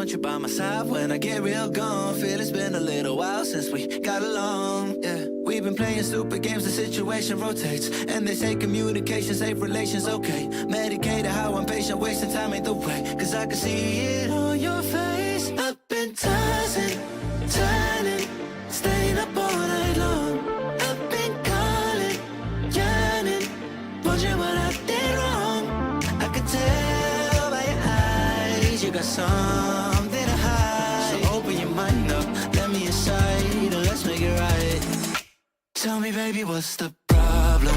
want you by my side when I get real gone. Feel it's been a little while since we got along. Yeah, we've been playing stupid games, the situation rotates. And they say communication, safe relations, okay. Medicated how I'm patient, wasting time ain't the way. Cause I can see it on your face. I've been tossing, turning, staying up all night long. I've been calling, yearning, wondering what I did wrong. I could tell by your eyes you got something to hide. So open your mind up, let me inside, and let's make it right. Tell me, baby, what's the problem?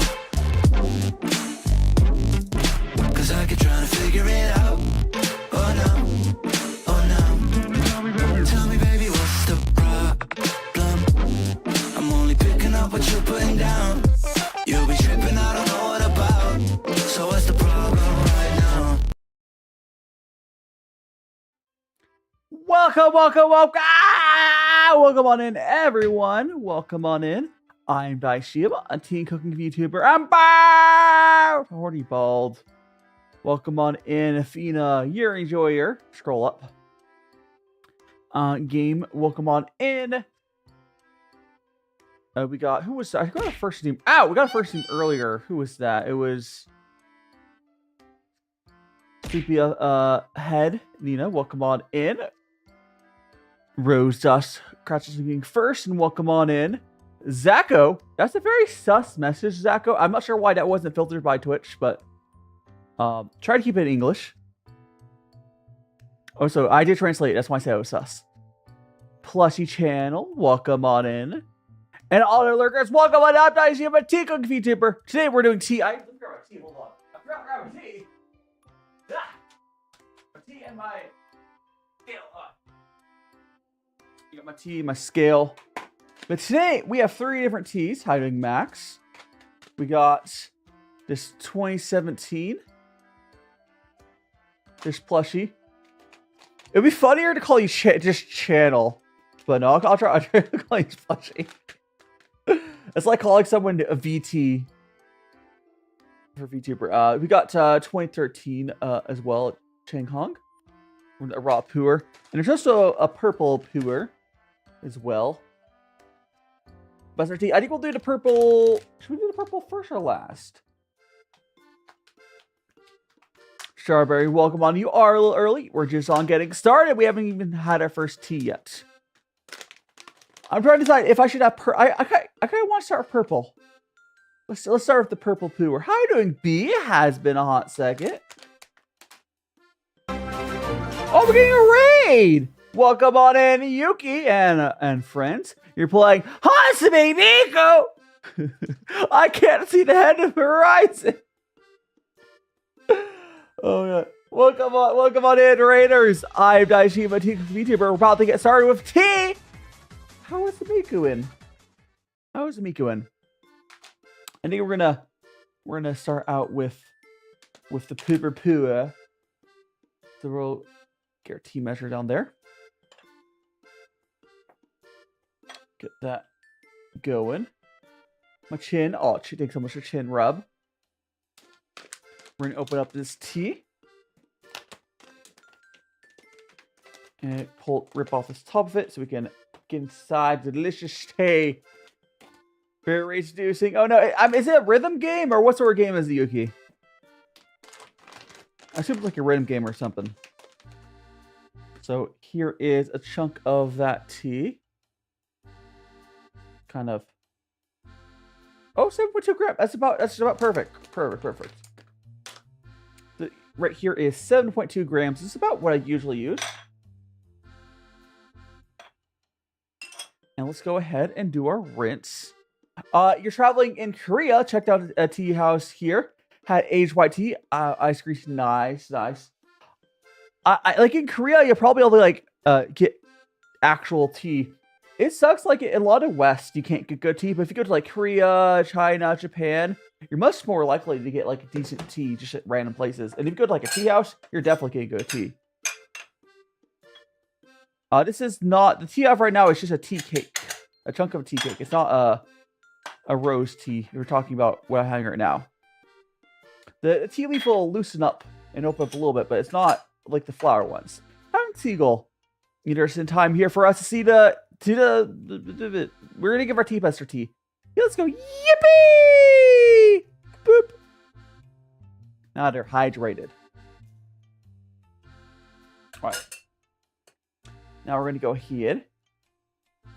Cause I keep trying to figure it out. Oh no, oh no. Tell me, baby, what's the problem? I'm only picking up what you're putting down. You'll be tripping, I don't know what about. So what's the problem right now? Welcome on in, everyone. Welcome on in. I'm DaiShimaVT, a teen cooking VTuber. I'm bald! Already bald. Welcome on in, Athena. You're an enjoyer. Scroll up. Game, welcome on in. We got, who was that? I got a first team. Ow! We got a first team earlier. Who was that? It was Sleepy Head. Nina, welcome on in. Rose Dust, Cratchit being first, and welcome on in. Zacko, that's a very sus message, Zacko. I'm not sure why that wasn't filtered by Twitch, but try to keep it in English. Oh, so I did translate. That's why I said it was sus. Plushy channel, welcome on in. And all our lurkers, welcome on up. DaiShimaVT cooking VTuber. Today we're doing tea. I forgot my tea. Hold on. I forgot to grab my tea. Ah! My tea and my scale. You got my tea, my scale. But today we have 3 different teas. How you doing, Max? We got this 2017. This plushie. It'd be funnier to call you just channel, but no, I'll try to call you plushie. It's like calling someone a VT for VTuber. We got 2013 as well at CangHong, a raw puer, and there's also a purple puer as well. Buster tea. I think we'll do the purple. Should we do the purple first or last? Strawberry, welcome on. You are a little early. We're just on getting started. We haven't even had our first tea yet. I'm trying to decide if I should have I kind of want to start with purple. Let's start with the purple puer. How are you doing, B? Has been a hot second. Oh, we're getting a raid. Welcome on in, Yuki and friends. You're playing Hasame Miko. I can't see the head of the horizon. Oh yeah. Welcome on in, Raiders. I'm DaiShimaVT VTuber. We're about to get started with tea. How is the Miku in? How is the Miku in? I think we're gonna start out with the puer. So we'll get our tea measure down there. Get that going. My chin. Oh, it takes so much a chin rub. We're gonna open up this tea and rip off this top of it so we can get inside the delicious tea. Very rage-inducing. Oh no, is it a rhythm game or what sort of game is it, Yuki? I assume it's like a rhythm game or something. So here is a chunk of that tea. Kind of. Oh, 7.2 grams. That's about perfect. Perfect. Right here is 7.2 grams. This is about what I usually use. And let's go ahead and do our rinse. You're traveling in Korea. Checked out a tea house here. Had aged white tea. Ice cream, nice. I like in Korea, you're probably able to like get actual tea. It sucks, like, in a lot of West, you can't get good tea, but if you go to, like, Korea, China, Japan, you're much more likely to get, like, decent tea just at random places. And if you go to, like, a tea house, you're definitely getting good tea. This is not, the tea I have right now is just a tea cake. A chunk of a tea cake. It's not a rose tea. We're talking about what I'm having right now. The tea leaf will loosen up and open up a little bit, but it's not like the flower ones. Seagull. There's in time here for us to see the we're gonna give our tea pester tea. Yeah, let's go. Yippee! Boop. Now they're hydrated. All right. Now we're gonna go ahead,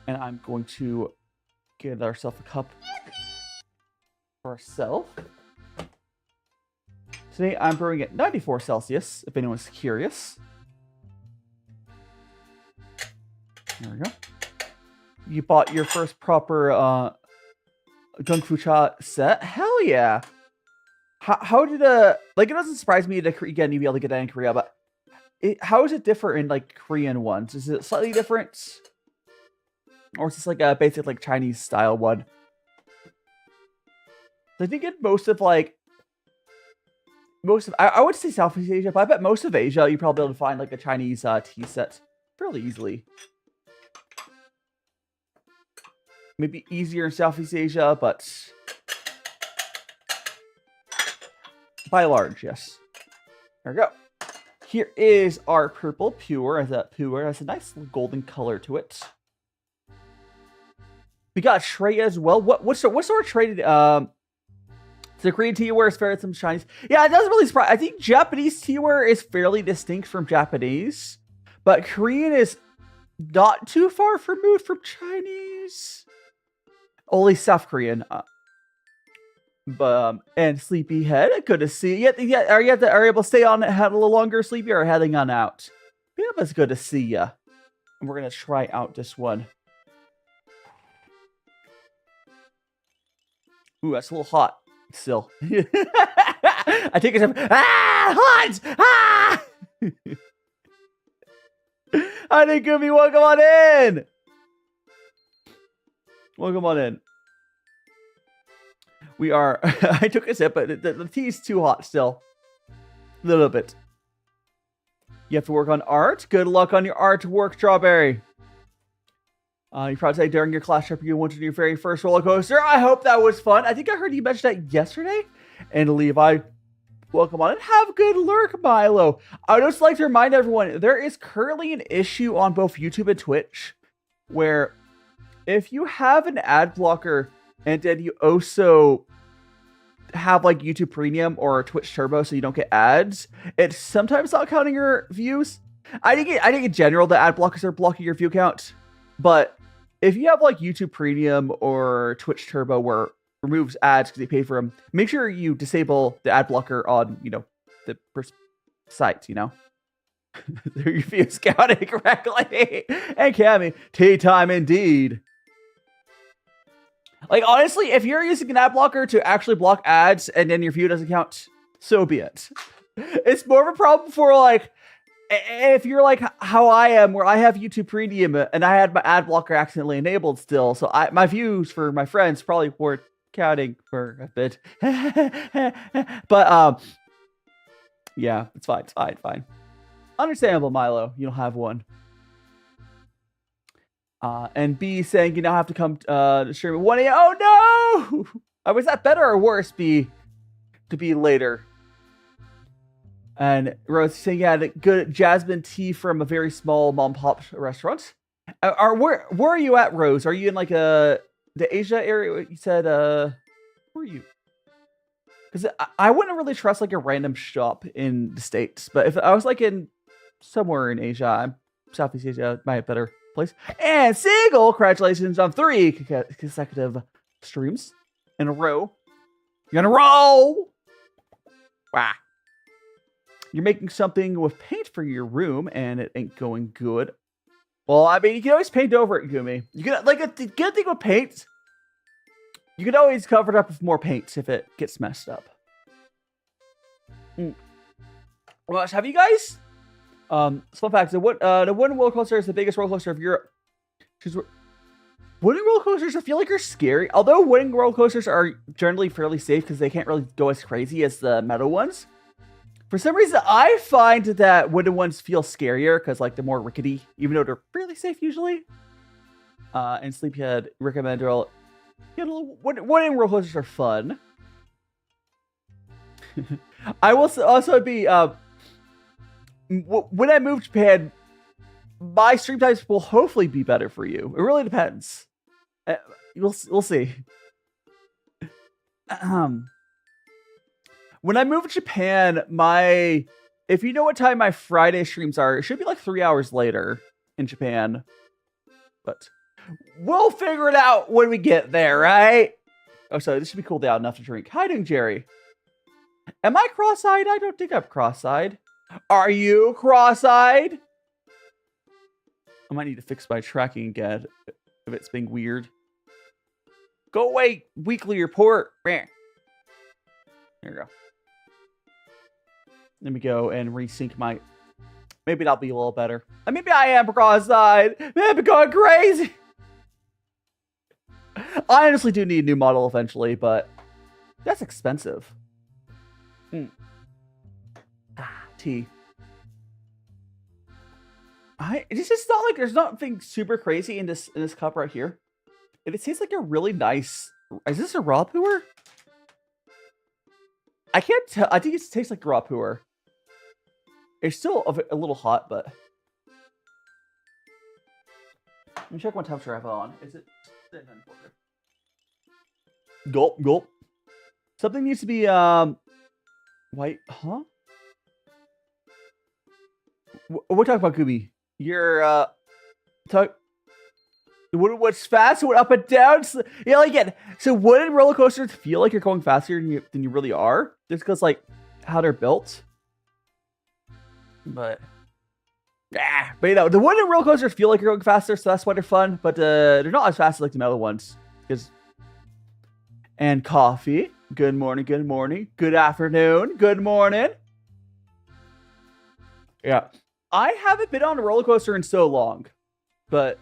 and I'm going to get ourselves a cup for ourselves. Today I'm brewing at 94 Celsius, if anyone's curious. There we go. You bought your first proper gongfucha set? Hell yeah! How did like, it doesn't surprise me that again you'd be able to get that in Korea, but how is it different in like Korean ones? Is it slightly different, or is this like a basic like Chinese style one? I think in most of I would say Southeast Asia, but I bet most of Asia you probably be able to find like a Chinese tea set fairly easily. Maybe easier in Southeast Asia, but by large, yes. There we go. Here is our purple puer. That puer has a nice golden color to it. We got tray as well. What sort of tray did the Korean teaware is fair to some Chinese? Yeah, it doesn't really surprise. I think Japanese teaware is fairly distinct from Japanese, but Korean is not too far removed from Chinese. Only South Korean. And Sleepyhead, good to see you. Yeah, are you able to stay on it, have a little longer, Sleepy, or heading on out? Yeah, but it's good to see ya. And we're gonna try out this one. Ooh, that's a little hot still. I take a step. Hot! I think Goomy, welcome on in. Welcome on in. We are. I took a sip, but the tea's too hot still. A little bit. You have to work on art. Good luck on your artwork, Strawberry. You probably say during your class trip you went to your very first roller coaster. I hope that was fun. I think I heard you mention that yesterday. And Levi, welcome on and have a good lurk, Milo. I would just like to remind everyone there is currently an issue on both YouTube and Twitch where if you have an ad blocker and then you also have like YouTube Premium or Twitch Turbo so you don't get ads, it's sometimes not counting your views. I think in general the ad blockers are blocking your view count, but if you have like YouTube Premium or Twitch Turbo where it removes ads because you pay for them, make sure you disable the ad blocker on, the site, your views counted correctly. And Cammy, tea time indeed. Like, honestly, if you're using an ad blocker to actually block ads and then your view doesn't count, so be it. It's more of a problem for, like, if you're like how I am, where I have YouTube Premium and I had my ad blocker accidentally enabled still, so my views for my friends probably weren't counting for a bit. But, yeah, it's fine. Understandable, Milo. You don't have one. And B saying you now have to come to stream at 1 a.m. Oh no! Was that better or worse? B to be later. And Rose saying yeah, good jasmine tea from a very small mom pop restaurant. Where are you at, Rose? Are you in like the Asia area? You said where are you? Because I wouldn't really trust like a random shop in the States, but if I was like in somewhere in Asia, Southeast Asia, might have better place. And Seagull, congratulations on 3 consecutive streams in a row. You're gonna roll! Wow. You're making something with paint for your room, and it ain't going good. Well, I mean, you can always paint over it, Gumi. You can, like, a good thing with paint, you can always cover it up with more paint if it gets messed up. Well, have you guys... fun fact, the wooden roller coaster is the biggest roller coaster of Europe. Wooden roller coasters, I feel like, are scary. Although wooden roller coasters are generally fairly safe because they can't really go as crazy as the metal ones. For some reason, I find that wooden ones feel scarier because, like, they're more rickety, even though they're fairly safe usually. And Sleepyhead recommend wooden roller coasters are fun. I will also be when I moved to Japan, my stream types will hopefully be better for you. It really depends. We'll see. When I move to Japan, if you know what time my Friday streams are, it should be like 3 hours later in Japan. But we'll figure it out when we get there, right? Oh, sorry, this should be cooled down enough to drink. How you doing, Jerry? Am I cross-eyed? I don't think I'm cross-eyed. Are you cross-eyed? I might need to fix my tracking again if it's being weird. Go away, weekly report. There you go. Let me go and resync my... Maybe that'll be a little better. Maybe I am cross-eyed. Maybe I'm going crazy. I honestly do need a new model eventually, but that's expensive. Tea. It's just not like there's nothing super crazy in this cup right here. And it tastes like a really nice... Is this a raw puer? I can't tell. I think it tastes like raw puer. It's still a little hot, but... Let me check what temperature I have on. Is it... Gulp, gulp. Something needs to be, white, huh? We're talking about Gooby. You're, what's fast? What up and down? Yeah, like, yeah. So wooden roller coasters feel like you're going faster than you really are. Just because, like, how they're built. But you know, the wooden roller coasters feel like you're going faster, so that's why they're fun. But they're not as fast as like the metal ones. And coffee. Good morning, good morning. Good afternoon, good morning. Yeah. I haven't been on a roller coaster in so long. But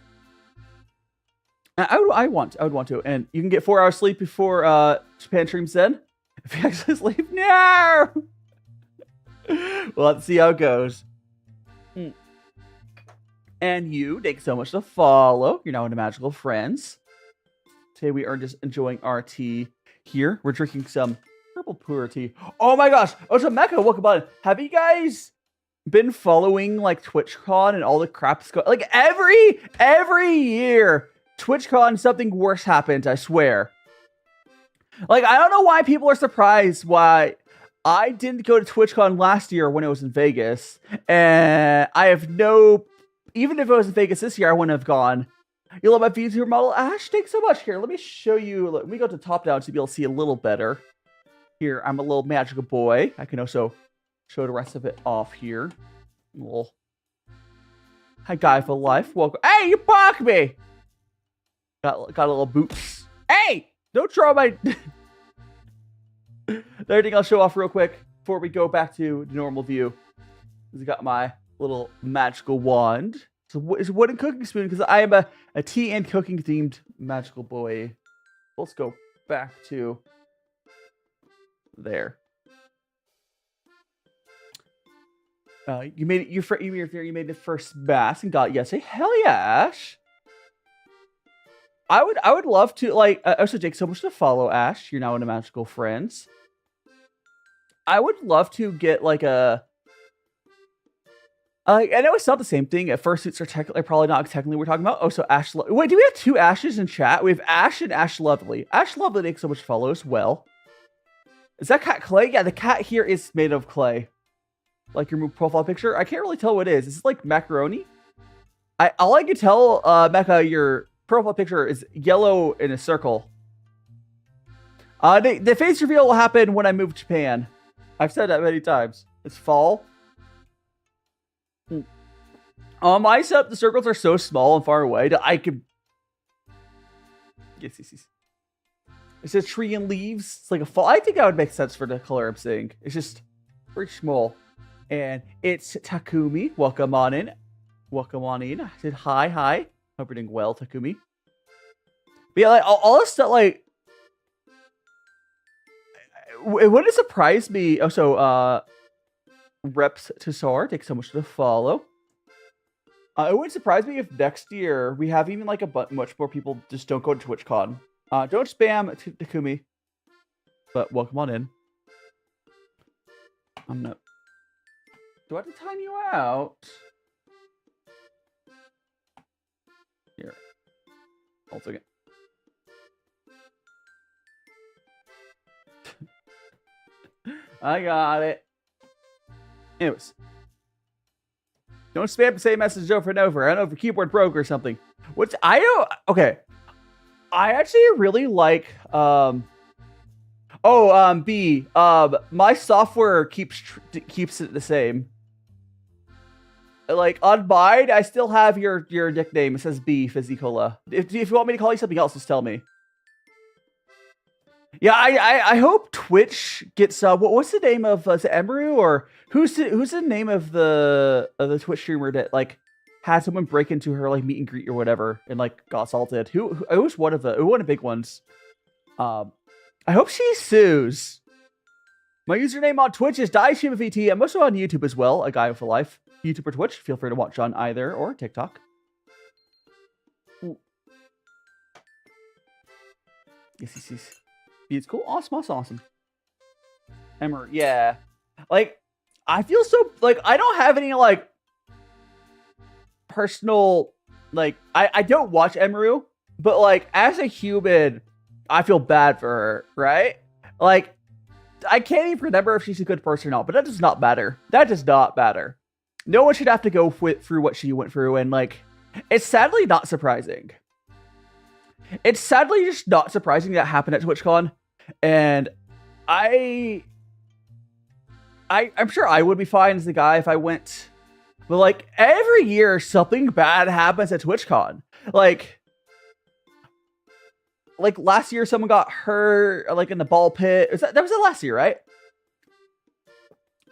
I would want to. And you can get 4 hours sleep before Japan streams then. If you actually sleep. No! Well, let's see how it goes. And you, thanks so much to follow. You're now into Magical Friends. Today we are just enjoying our tea here. We're drinking some purple puer tea. Oh my gosh! Oh, so Mecha, welcome on. Have you guys been following like TwitchCon and all the crap's like every year TwitchCon something worse happens, I swear. Like I don't know why people are surprised why I didn't go to TwitchCon last year when it was in Vegas. And I have even if it was in Vegas this year, I wouldn't have gone. You love my Vtuber model? Ash, thanks so much. Here, let me show you. Let me go to top down so you'll be able to see a little better. Here, I'm a little magical boy. I can also show the rest of it off here. Little... Hi, guy for life. Welcome. Hey, you blocked me! Got a little boots. Hey! Don't throw my... Everything I'll show off real quick before we go back to the normal view. I got my little magical wand. So it's a wooden cooking spoon because I am a tea and cooking themed magical boy. Let's go back to there. You made it. You made the first mask and got yes. Hey, hell yeah, Ash. I would love to like. Also, Jake, so much to follow, Ash. You're now into Magical Friends. I would love to get like a. I know it's not the same thing. At fursuits are probably not technically we're talking about. Oh, so Ash. Wait, do we have two Ashes in chat? We have Ash and Ash Lovely. Ash Lovely makes so much follow as well. Is that cat clay? Yeah, the cat here is made of clay. Like your profile picture. I can't really tell what it is. Is it like macaroni? All I can tell, Mecha, your profile picture is yellow in a circle. The face reveal will happen when I move to Japan. I've said that many times. It's fall. On my setup, the circles are so small and far away that I can... Yes. It's a tree and leaves. It's like a fall. I think that would make sense for the color I'm seeing. It's just very small. And it's Takumi. Welcome on in. Welcome on in. I said hi. Hope you're doing well, Takumi. But yeah, like, all this stuff, like... It wouldn't surprise me. Also, Reps to Sar, thanks so much for the follow. It wouldn't surprise me if next year we have even like much more people just don't go to TwitchCon. Don't spam Takumi. But welcome on in. I'm not. Do I have to time you out? Here. Hold a second. I got it. Anyways. Don't spam the same message over and over. I don't know if your keyboard broke or something. Which I don't. Okay. I actually really like. B. My software keeps it the same. Like on mine, I still have your nickname. It says B Physicola. If you want me to call you something else, just tell me. Yeah, I hope Twitch gets what's the name of is it Emeru or who's the name of the Twitch streamer that like had someone break into her like meet and greet or whatever and like got assaulted? Who it was one of the big ones. I hope she sues. My username on Twitch is DaiShimaVT. I'm also on YouTube as well, a guy with a life. YouTube or Twitch. Feel free to watch on either or TikTok. Ooh. Yes. It's cool. Awesome. Emmer, yeah. Like, I feel so, like, I don't have any, like, personal, like, I don't watch Emeru, but, like, as a human, I feel bad for her, right? Like, I can't even remember if she's a good person or not, but that does not matter. That does not matter. No one should have to go through what she went through, and, like, it's sadly not surprising. It's sadly just not surprising that happened at TwitchCon, and I'm sure I would be fine as the guy if I went, but like every year something bad happens at TwitchCon. Like last year someone got hurt like in the ball pit. That was it last year, right?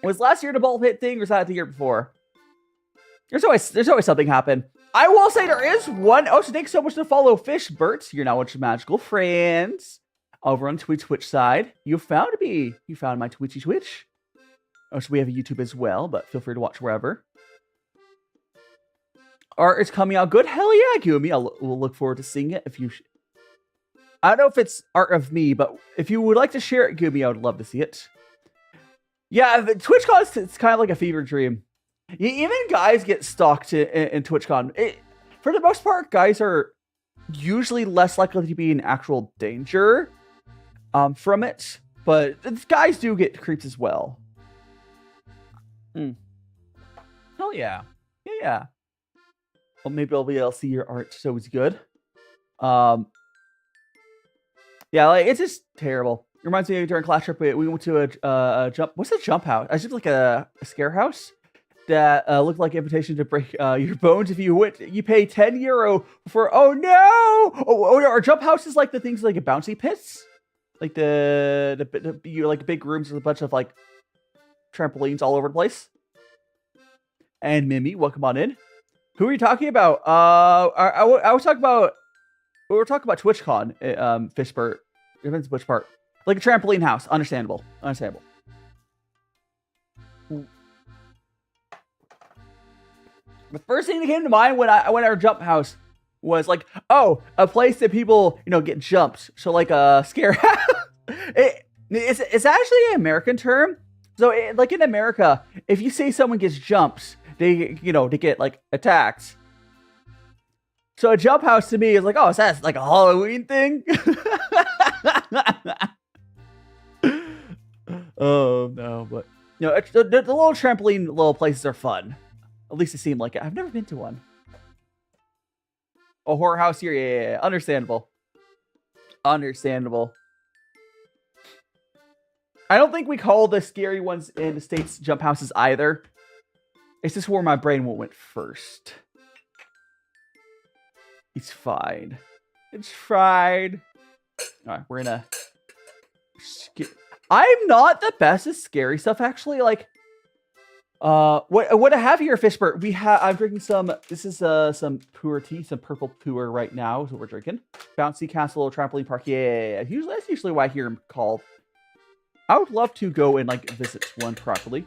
Was last year the ball pit thing, or was that the year before? There's always something happen. I will say there is one. Oh, so thanks so much to follow Fish Bert. You're now with your magical friends over on Twitch side. You found me. You found my Twitch. Oh, so we have a YouTube as well, but feel free to watch wherever. Art is coming out good. Hell yeah, Gumi. We'll look forward to seeing it. If you, I don't know if it's art of me, but if you would like to share it, Gumi, I would love to see it. Yeah, the TwitchCon, it's kind of like a fever dream. Even guys get stalked in TwitchCon. For the most part, guys are usually less likely to be in actual danger from it, but guys do get creeps as well. Hell yeah. Yeah. Well, maybe I'll be able to see your art, so it's good. Yeah, like it's just terrible. It reminds me of during class trip, we went to a jump. What's a jump house? I just like a scare house that looked like an invitation to break your bones if you went. You pay €10 for. Oh no! Oh, our jump house is like the things like a bouncy pits, like the you like big rooms with a bunch of like trampolines all over the place. And Mimi, welcome on in. Who are you talking about? I was talking about. We were talking about TwitchCon. Fishbert, events which part? Like a trampoline house. Understandable. The first thing that came to mind when I went to our jump house was like, oh, a place that people, get jumped. So like a scare house. It's actually an American term. So like in America, if you say someone gets jumped, they get like attacked. So a jump house to me is like, oh, is that like a Halloween thing? Oh no, but the little trampoline little places are fun. At least it seemed like it. I've never been to one. A horror house here, yeah. Understandable. I don't think we call the scary ones in the States jump houses either. It's just where my brain went first. It's fine. Alright, we're gonna... I'm not the best at scary stuff, actually. Like, what I have here, Fishbert, I'm drinking some, this is some puer tea, some purple puer right now is what we're drinking. Bouncy Castle Trampoline Park, yeah. That's usually why I hear them called. I would love to go and, like, visit one properly.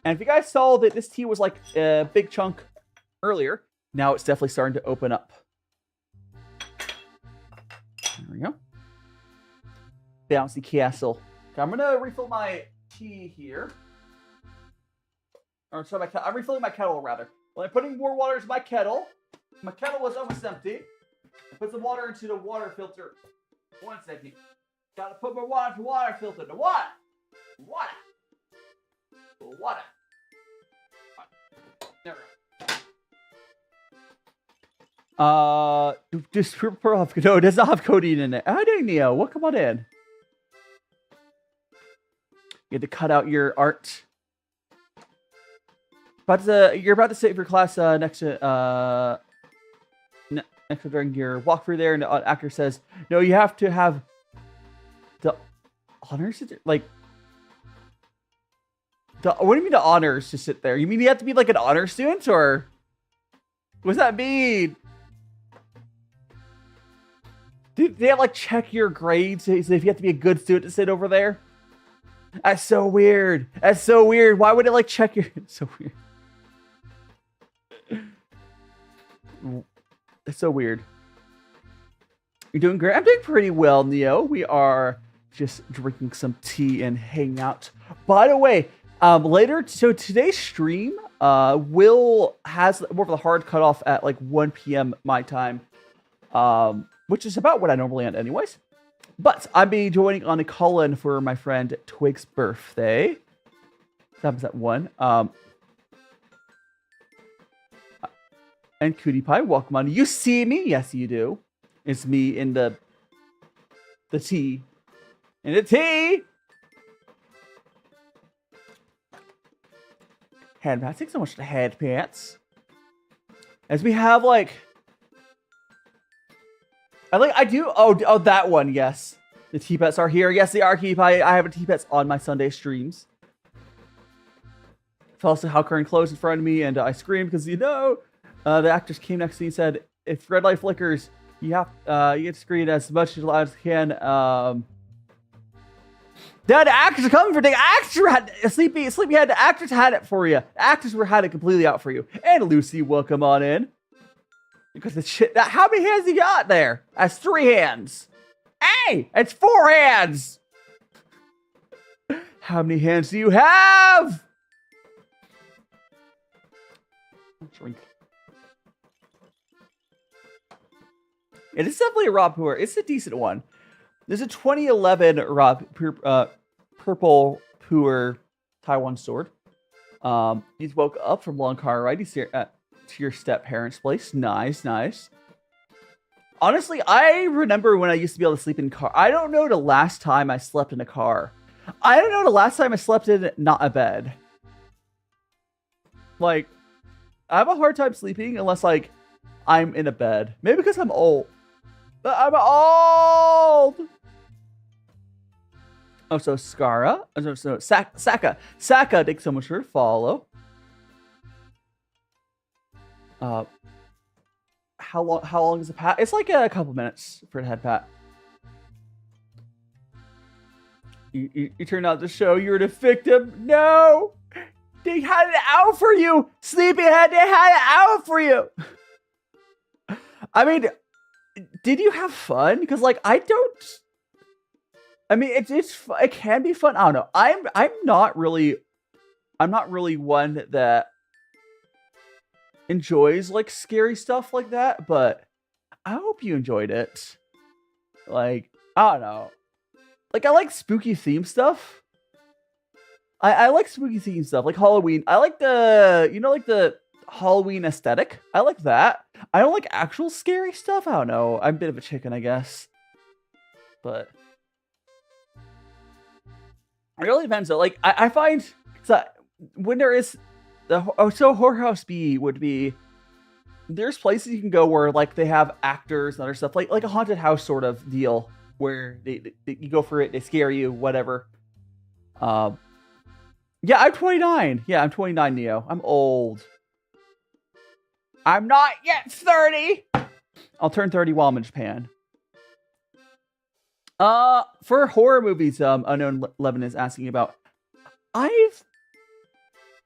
And if you guys saw that this tea was, like, a big chunk earlier, now it's definitely starting to open up. There we go. Bouncy Castle. Okay, I'm gonna refill my tea here. Or sorry, I'm refilling my kettle rather. Well, I'm putting more water into my kettle. My kettle was almost empty. Put some water into the water filter. 1 second. Gotta put more water into the water filter. The water! Water! Water! There we go. Just pearl have no, it does not have codeine in it. Hi, Neo. Well, come on in. You had to cut out your art. You're about to sit for class next to during your walkthrough there, and the actor says, "No, you have to have the honors, like the. What do you mean the honors to sit there? You mean you have to be like an honor student, or what does that mean? Do they have, like check your grades? So if you have to be a good student to sit over there? That's so weird. That's so weird. Why would it like check your? It's so weird. It's so weird. You're doing great. I'm doing pretty well, Neo. We are just drinking some tea and hanging out. By the way, later, so today's stream has more of a hard cutoff at like 1 p.m. my time, which is about what I normally end anyways. But I'll be joining on a call-in for my friend Twig's birthday. That happens at 1. And Cutie Pie, welcome on. You see me? Yes, you do. It's me in the tea. In the tea! Hand pants. Thanks so much for the hand pants. As we have like... Oh, that one, yes. The tea-pets are here. Yes, they are, Cutie Pie. I have a tea-pets on my Sunday streams. Fell asleep how current closed in front of me, and I screamed because, you know... the actress came next to me and said, if red light flickers, you have to scream as much as loud as you can. The actors are coming for the actor had Sleepyhead, the actors had it for you. The actors had it completely out for you. And Lucy, welcome on in. Because the shit how many hands you got there? That's 3 hands. Hey, it's 4 hands. How many hands do you have? Drink. It is definitely a raw puer. It's a decent one. There's a 2011 raw purple puer Taiwan sword. He's woke up from long car ride. He's here to your step parents' place. Nice, nice. Honestly, I remember when I used to be able to sleep in car. I don't know the last time I slept in a car. I don't know the last time I slept in not a bed. Like, I have a hard time sleeping unless like I'm in a bed. Maybe because I'm old. I'm old! Oh, so Skara. Oh, so Saka. Saka, thanks so much for the follow. How long is the pat? It's like a couple minutes for the head pat. You turned out to show you're the victim. No! They had it out for you! Sleepyhead, they had it out for you! I mean... Did you have fun? Because like I don't. I mean, it can be fun. I don't know. I'm not really one that enjoys like scary stuff like that. But I hope you enjoyed it. Like I don't know. Like I like spooky theme stuff. I like spooky theme stuff like Halloween. I like the Halloween aesthetic. I like that. I don't like actual scary stuff. I don't know. I'm a bit of a chicken, I guess. But it really depends though. Like I find that when there is so Horror House B would be there's places you can go where like they have actors and other stuff like a haunted house sort of deal where you go for it, they scare you, whatever. Yeah, I'm 29. Yeah, I'm 29, Neo. I'm old. I'm not yet 30. I'll turn 30 while I'm in Japan. For horror movies, Unknown Levin is asking about. I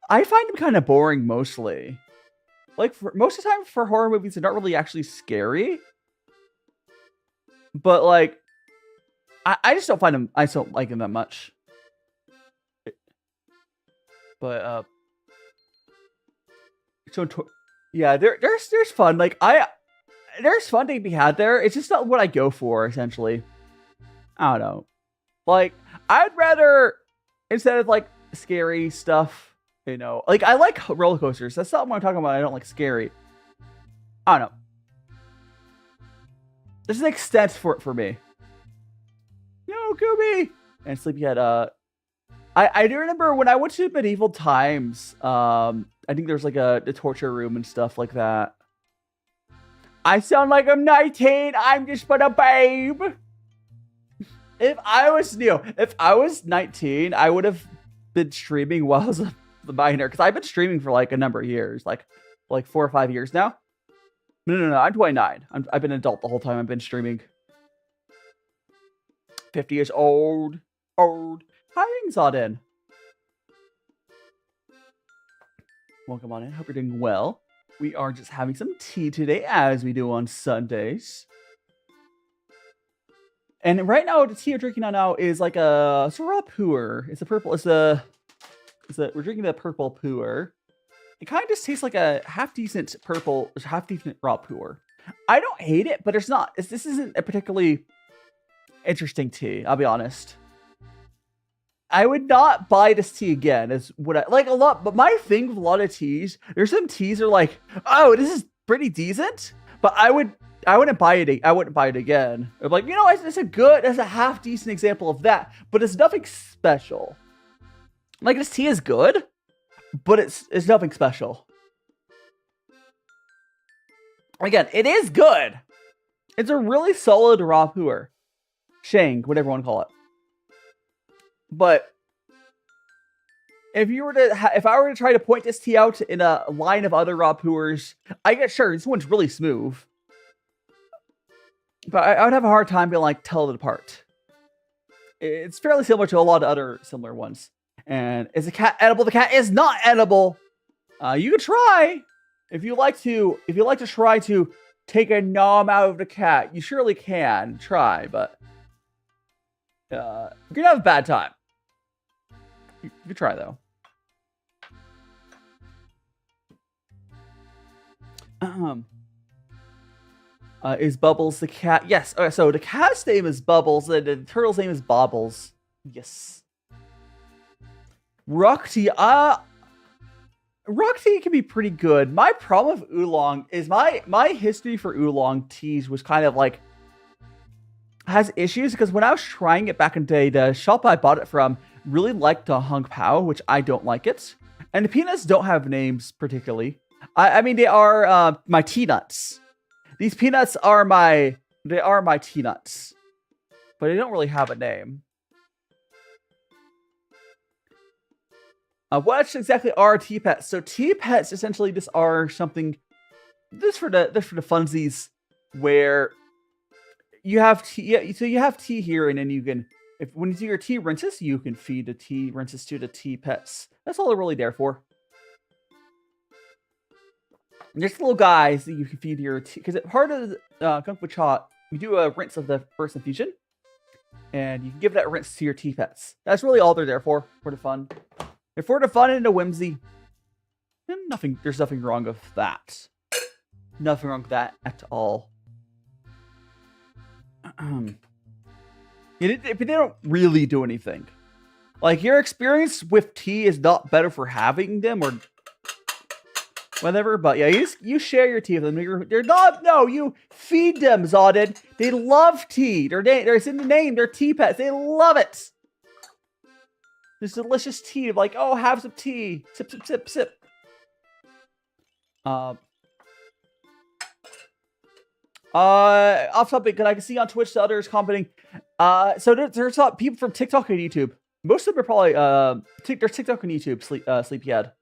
find them kind of boring mostly. Like most of the time for horror movies, they're not really actually scary. But like, I just don't find them. I don't like them that much. But so Yeah, there's fun. Like there's fun to be had there. It's just not what I go for, essentially. I don't know. Like, I'd rather, instead of like scary stuff, like I like roller coasters. That's not what I'm talking about. I don't like scary. I don't know. There's an extent for it for me. No, Gooby! And Sleepyhead, I do remember when I went to medieval times, I think there's like a torture room and stuff like that. I sound like I'm 19. I'm just but a babe. If I was 19, I would have been streaming while I was a minor, because I've been streaming for like a number of years, like 4 or 5 years now. No. I'm 29. I've been an adult the whole time I've been streaming. 50 years old. Hi, Zodin. Welcome on in. Hope you're doing well. We are just having some tea today, as we do on Sundays. And right now, the tea we're drinking on now is like a puer. It's a purple. We're drinking the purple puer. It kind of just tastes like a half decent raw puer. I don't hate it, but this isn't a particularly interesting tea. I'll be honest. I would not buy this tea again. Is what I like a lot. But my thing with a lot of teas, there's some teas are like, oh, this is pretty decent, but I wouldn't buy it. I wouldn't buy it again. I'm like, it's a half decent example of that, but it's nothing special. Like, this tea is good, but it's nothing special. Again, it is good. It's a really solid raw puer. Shang, whatever you want to call it. But if I were to try to point this tea out in a line of other raw puers, I get sure this one's really smooth. But I would have a hard time being like, tell it apart. It's fairly similar to a lot of other similar ones. And is the cat edible? The cat is not edible. You can try if you like to try to take a nom out of the cat. You surely can try, but you're gonna have a bad time. You can try though. Is Bubbles the cat? Yes. Okay, so the cat's name is Bubbles, and the turtle's name is Bobbles. Yes. Rock tea. Rock tea can be pretty good. My problem with oolong is my history for oolong teas was kind of like has issues, because when I was trying it back in the day, the shop I bought it from really liked the Hung Pao, which I don't like it. And the peanuts don't have names particularly. I mean, they are my tea nuts. These peanuts are my tea nuts, but they don't really have a name. What exactly are tea pets? So tea pets essentially just are something. This for the funsies, where you have tea. Yeah, so you have tea here, and then you can, when you do your tea rinses, you can feed the tea rinses to the tea pets. That's all they're really there for. And there's little guys that you can feed your tea, because part of the gongfucha, you do a rinse of the first infusion, and you can give that rinse to your tea pets. That's really all they're there for the fun. They're for the fun and the whimsy. And there's nothing wrong with that. Nothing wrong with that at all. They don't really do anything. Like, your experience with tea is not better for having them or whatever, but yeah, you share your tea with them. They're not, no, you feed them, Zodin. They love tea. It's in the name. They're tea pets. They love it. This delicious tea, like, oh, have some tea. Sip, sip, sip, sip. Off topic, I can see on Twitch the others commenting. So there's people from TikTok and YouTube. Most of them are probably there's TikTok and YouTube. Sleepyhead.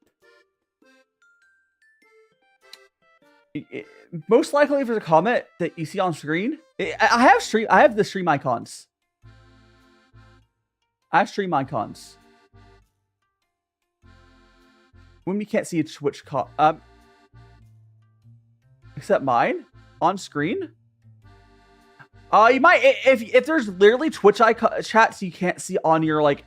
Most likely, if there's a comment that you see on screen, I have the stream icons. I have stream icons. When we can't see a Twitch except mine on screen. You might, if there's literally Twitch chats you can't see on your like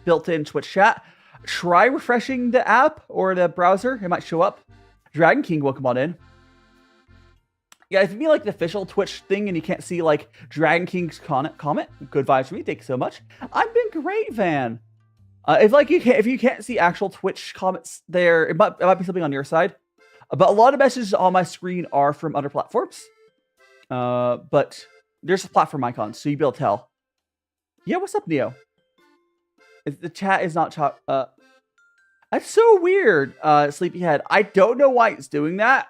built-in Twitch chat, try refreshing the app or the browser. It might show up. Dragon King, welcome on in. Yeah, if you mean like the official Twitch thing and you can't see like Dragon King's comment, good vibes for me. Thank you so much. I've been great, Van. If you can't see actual Twitch comments there, it might be something on your side. But a lot of messages on my screen are from other platforms. But there's platform icons, so you'll be able to tell. Yeah, what's up, Neo? The chat is not that's so weird, Sleepyhead. I don't know why it's doing that.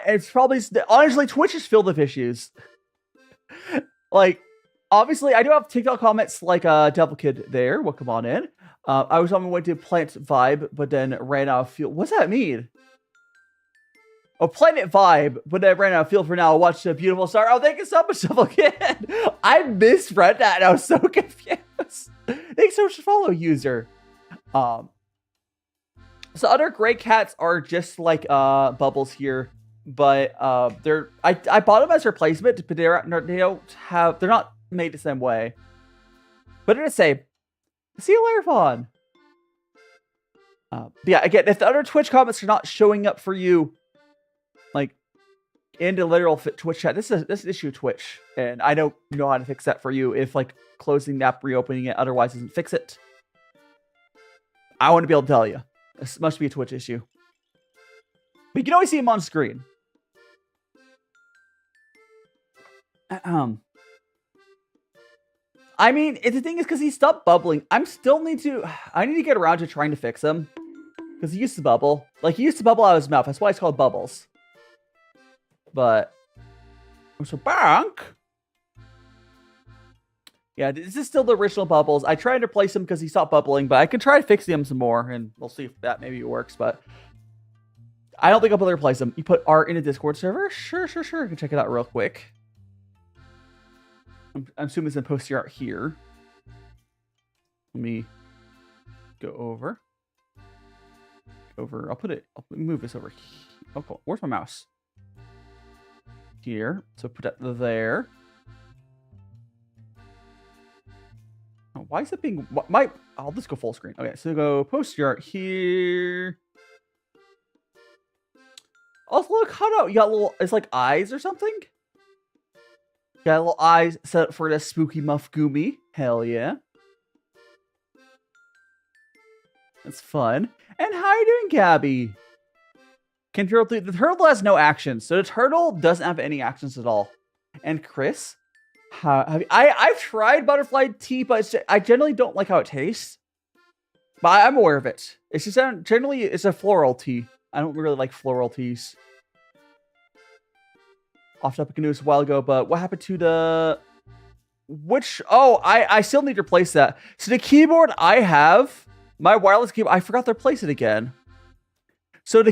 It's probably... Honestly, Twitch is filled with issues. Like, obviously, I do have TikTok comments like Devil Kid there. Welcome on in. I was on my way to Plant Vibe, but then ran out of fuel. What's that mean? Oh, Planet Vibe, but then ran out of fuel for now. Watch the beautiful star. Oh, thank you so much, Devil Kid. I misread that and I was so confused. Thanks so much for follow, user. So other gray cats are just like bubbles here. But I bought them as replacement, but they're not made the same way. But they're the same. See you later, Vaughn. Yeah, again, if the other Twitch comments are not showing up for you, like in the literal Twitch chat, this is an issue of Twitch, and I don't know how to fix that for you. If like closing the app, reopening it, otherwise doesn't fix it. I want to be able to tell you. This must be a Twitch issue. But you can always see him on screen. I mean, the thing is, because he stopped bubbling, I need to get around to trying to fix him. Because he used to bubble. Like, he used to bubble out of his mouth. That's why it's called bubbles. But... So, bank! Yeah, this is still the original bubbles. I tried to replace him because he stopped bubbling, but I can try to fix him some more, and we'll see if that maybe works, but... I don't think I'll be able to replace him. You put art in a Discord server? Sure. I can check it out real quick. I'm assuming it's going to post your art here. Let me go over. I'll move this over here. Oh, cool. Where's my mouse? Here. So put that there. Oh, why is it being... I'll just go full screen. Okay, so go post your art here. Also, look, cutout. You got little... It's like eyes or something? Got little eyes set up for the spooky muff goomy. Hell yeah. That's fun. And how are you doing, Gabby? The turtle has no actions, so the turtle doesn't have any actions at all. And Chris, I've tried butterfly tea, but I generally don't like how it tastes. But I'm aware of it. It's just generally it's a floral tea. I don't really like floral teas. Off topic news a while ago, but what happened to the... I still need to replace that. So the keyboard I have, my wireless keyboard, I forgot to replace it again. So the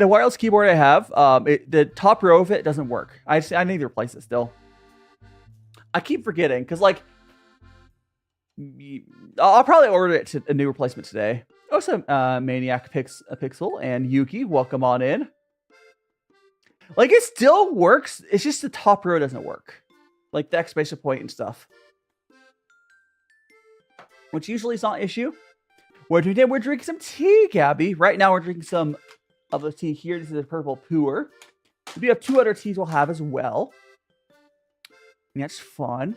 wireless keyboard I have, the top row of it doesn't work. I need to replace it still. I keep forgetting, because like, I'll probably order it to a new replacement today. Also, Maniac Pixel and Yuki, welcome on in. Like, it still works. It's just the top row doesn't work. Like, the exclamation point and stuff. Which usually is not an issue. We're drinking some tea, Gabby. Right now, we're drinking some of the tea here. This is a purple puer. We have 2 other teas we'll have as well. And that's fun.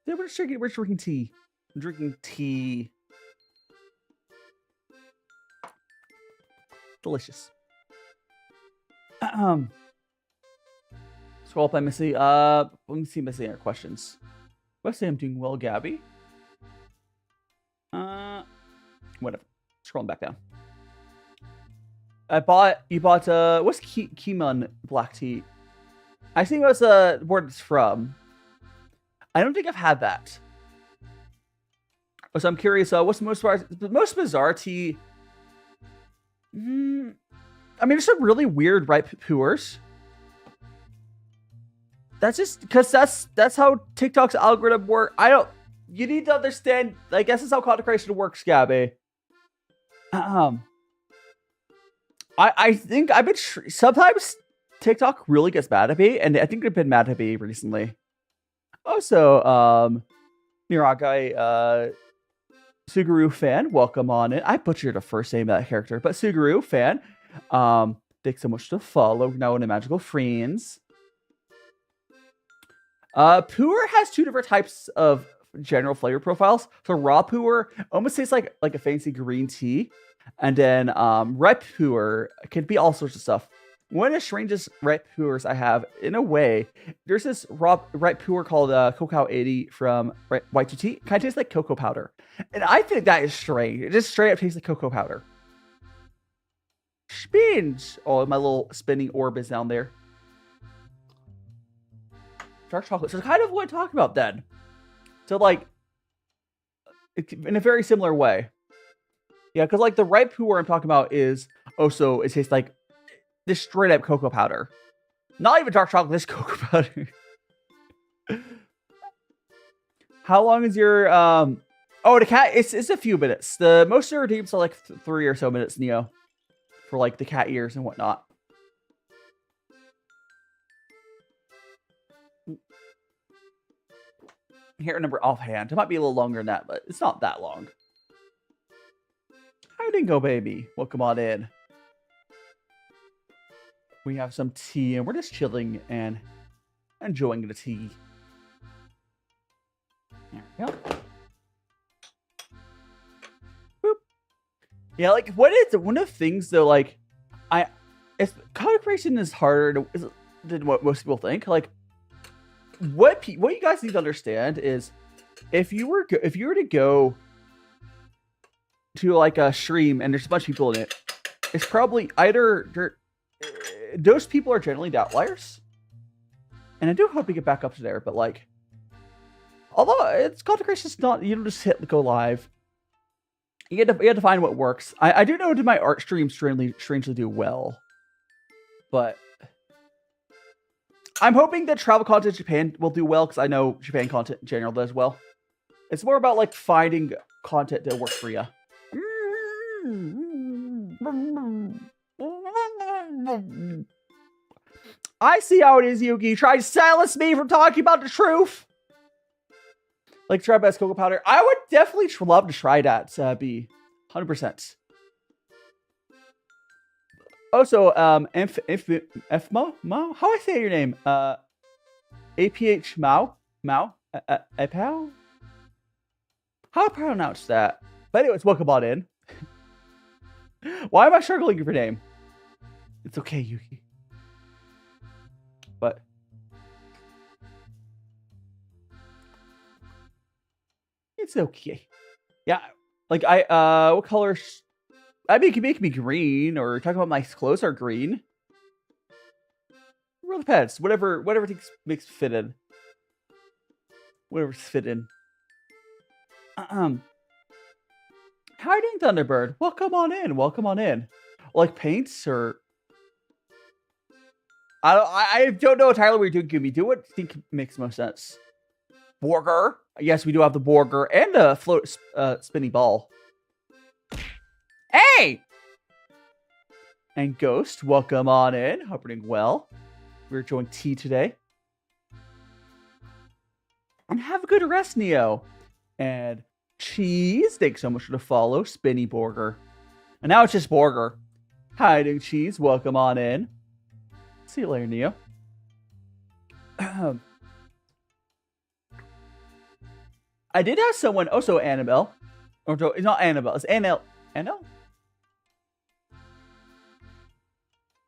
Then we're drinking tea. I'm drinking tea. Delicious. Scroll up by Missy. Let me see Missy our questions. Let's say I'm doing well, Gabby. Whatever. Scrolling back down. You bought what's Kimun black tea? I think that's where it's from. I don't think I've had that. So I'm curious, what's the most bizarre tea? I mean, there's some really weird ripe puers. That's just because that's how TikTok's algorithm works. You need to understand. I guess that's how content creation works, Gabby. I think I've been sometimes TikTok really gets mad at me, and I think they've been mad at me recently. Also, Miragai, Suguru fan, welcome on in. I butchered the first name of that character, but Suguru fan, Thanks so much to follow. Now in a magical friends. Puer has two different types of general flavor profiles. So raw puer almost tastes like a fancy green tea, and then ripe puer can be all sorts of stuff. One of the strangest ripe puers I have, in a way, there's this ripe puer called Cocoa 80 from Y2T. Kind of tastes like cocoa powder, and I think that is strange. It just straight up tastes like cocoa powder. Spins. Oh, my little spinning orb is down there. Dark chocolate. So kind of what I'm talking about then. So like, in a very similar way. Yeah, because like the ripe puer I'm talking about is also, it tastes like this straight up cocoa powder. Not even dark chocolate, this cocoa powder. How long is your oh, the cat, it's a few minutes. The most of our teams are like 3 or so minutes, Neo. For like the cat ears and whatnot. Here, number offhand. It might be a little longer than that, but it's not that long. How did it go, baby? Welcome on in. We have some tea, and we're just chilling and enjoying the tea. There we go. Boop. Yeah, like, one of the things, though, like, content creation is harder than what most people think. Like, what you guys need to understand is, if you were to go to like a stream and there's a bunch of people in it, it's probably either those people are generally the outliers, and I do hope we get back up to there. But like, although it's content creation, it's not, you don't just hit go live. You have to find what works. I do know that my art streams strangely do well, but I'm hoping that travel content in Japan will do well, because I know Japan content in general does well. It's more about like finding content that works for you. I see how it is, Yuki. Try to silence me from talking about the truth. Like, try best cocoa powder. I would definitely love to try that, B. 100%. Also, Fmo? Mo? How I say your name? APH Mao? Mao? Apao? How I pronounce that? But anyways, welcome on in. Why am I struggling with your name? It's okay, Yuki. But it's okay. Yeah, like what color? I mean, it can make me green, or talk about my clothes are green. It really depends. Whatever makes fit in. Whatever's fit in. How are you doing, Thunderbird? Welcome on in. Welcome on in. Like paints, or I don't know entirely what you're doing, Gumi. Do what you think makes most sense. Burger. Yes, we do have the burger and a float spinny ball. Hey! And Ghost, welcome on in. Hope you're doing well. We're enjoying tea today. And have a good rest, Neo. And Cheese, thanks so much for the follow. Spinny Burger. And now it's just Burger. Hiding Cheese, welcome on in. See you later, Neo. I did have someone, also Annabelle. Or it's not Annabelle, it's Annel. Annel?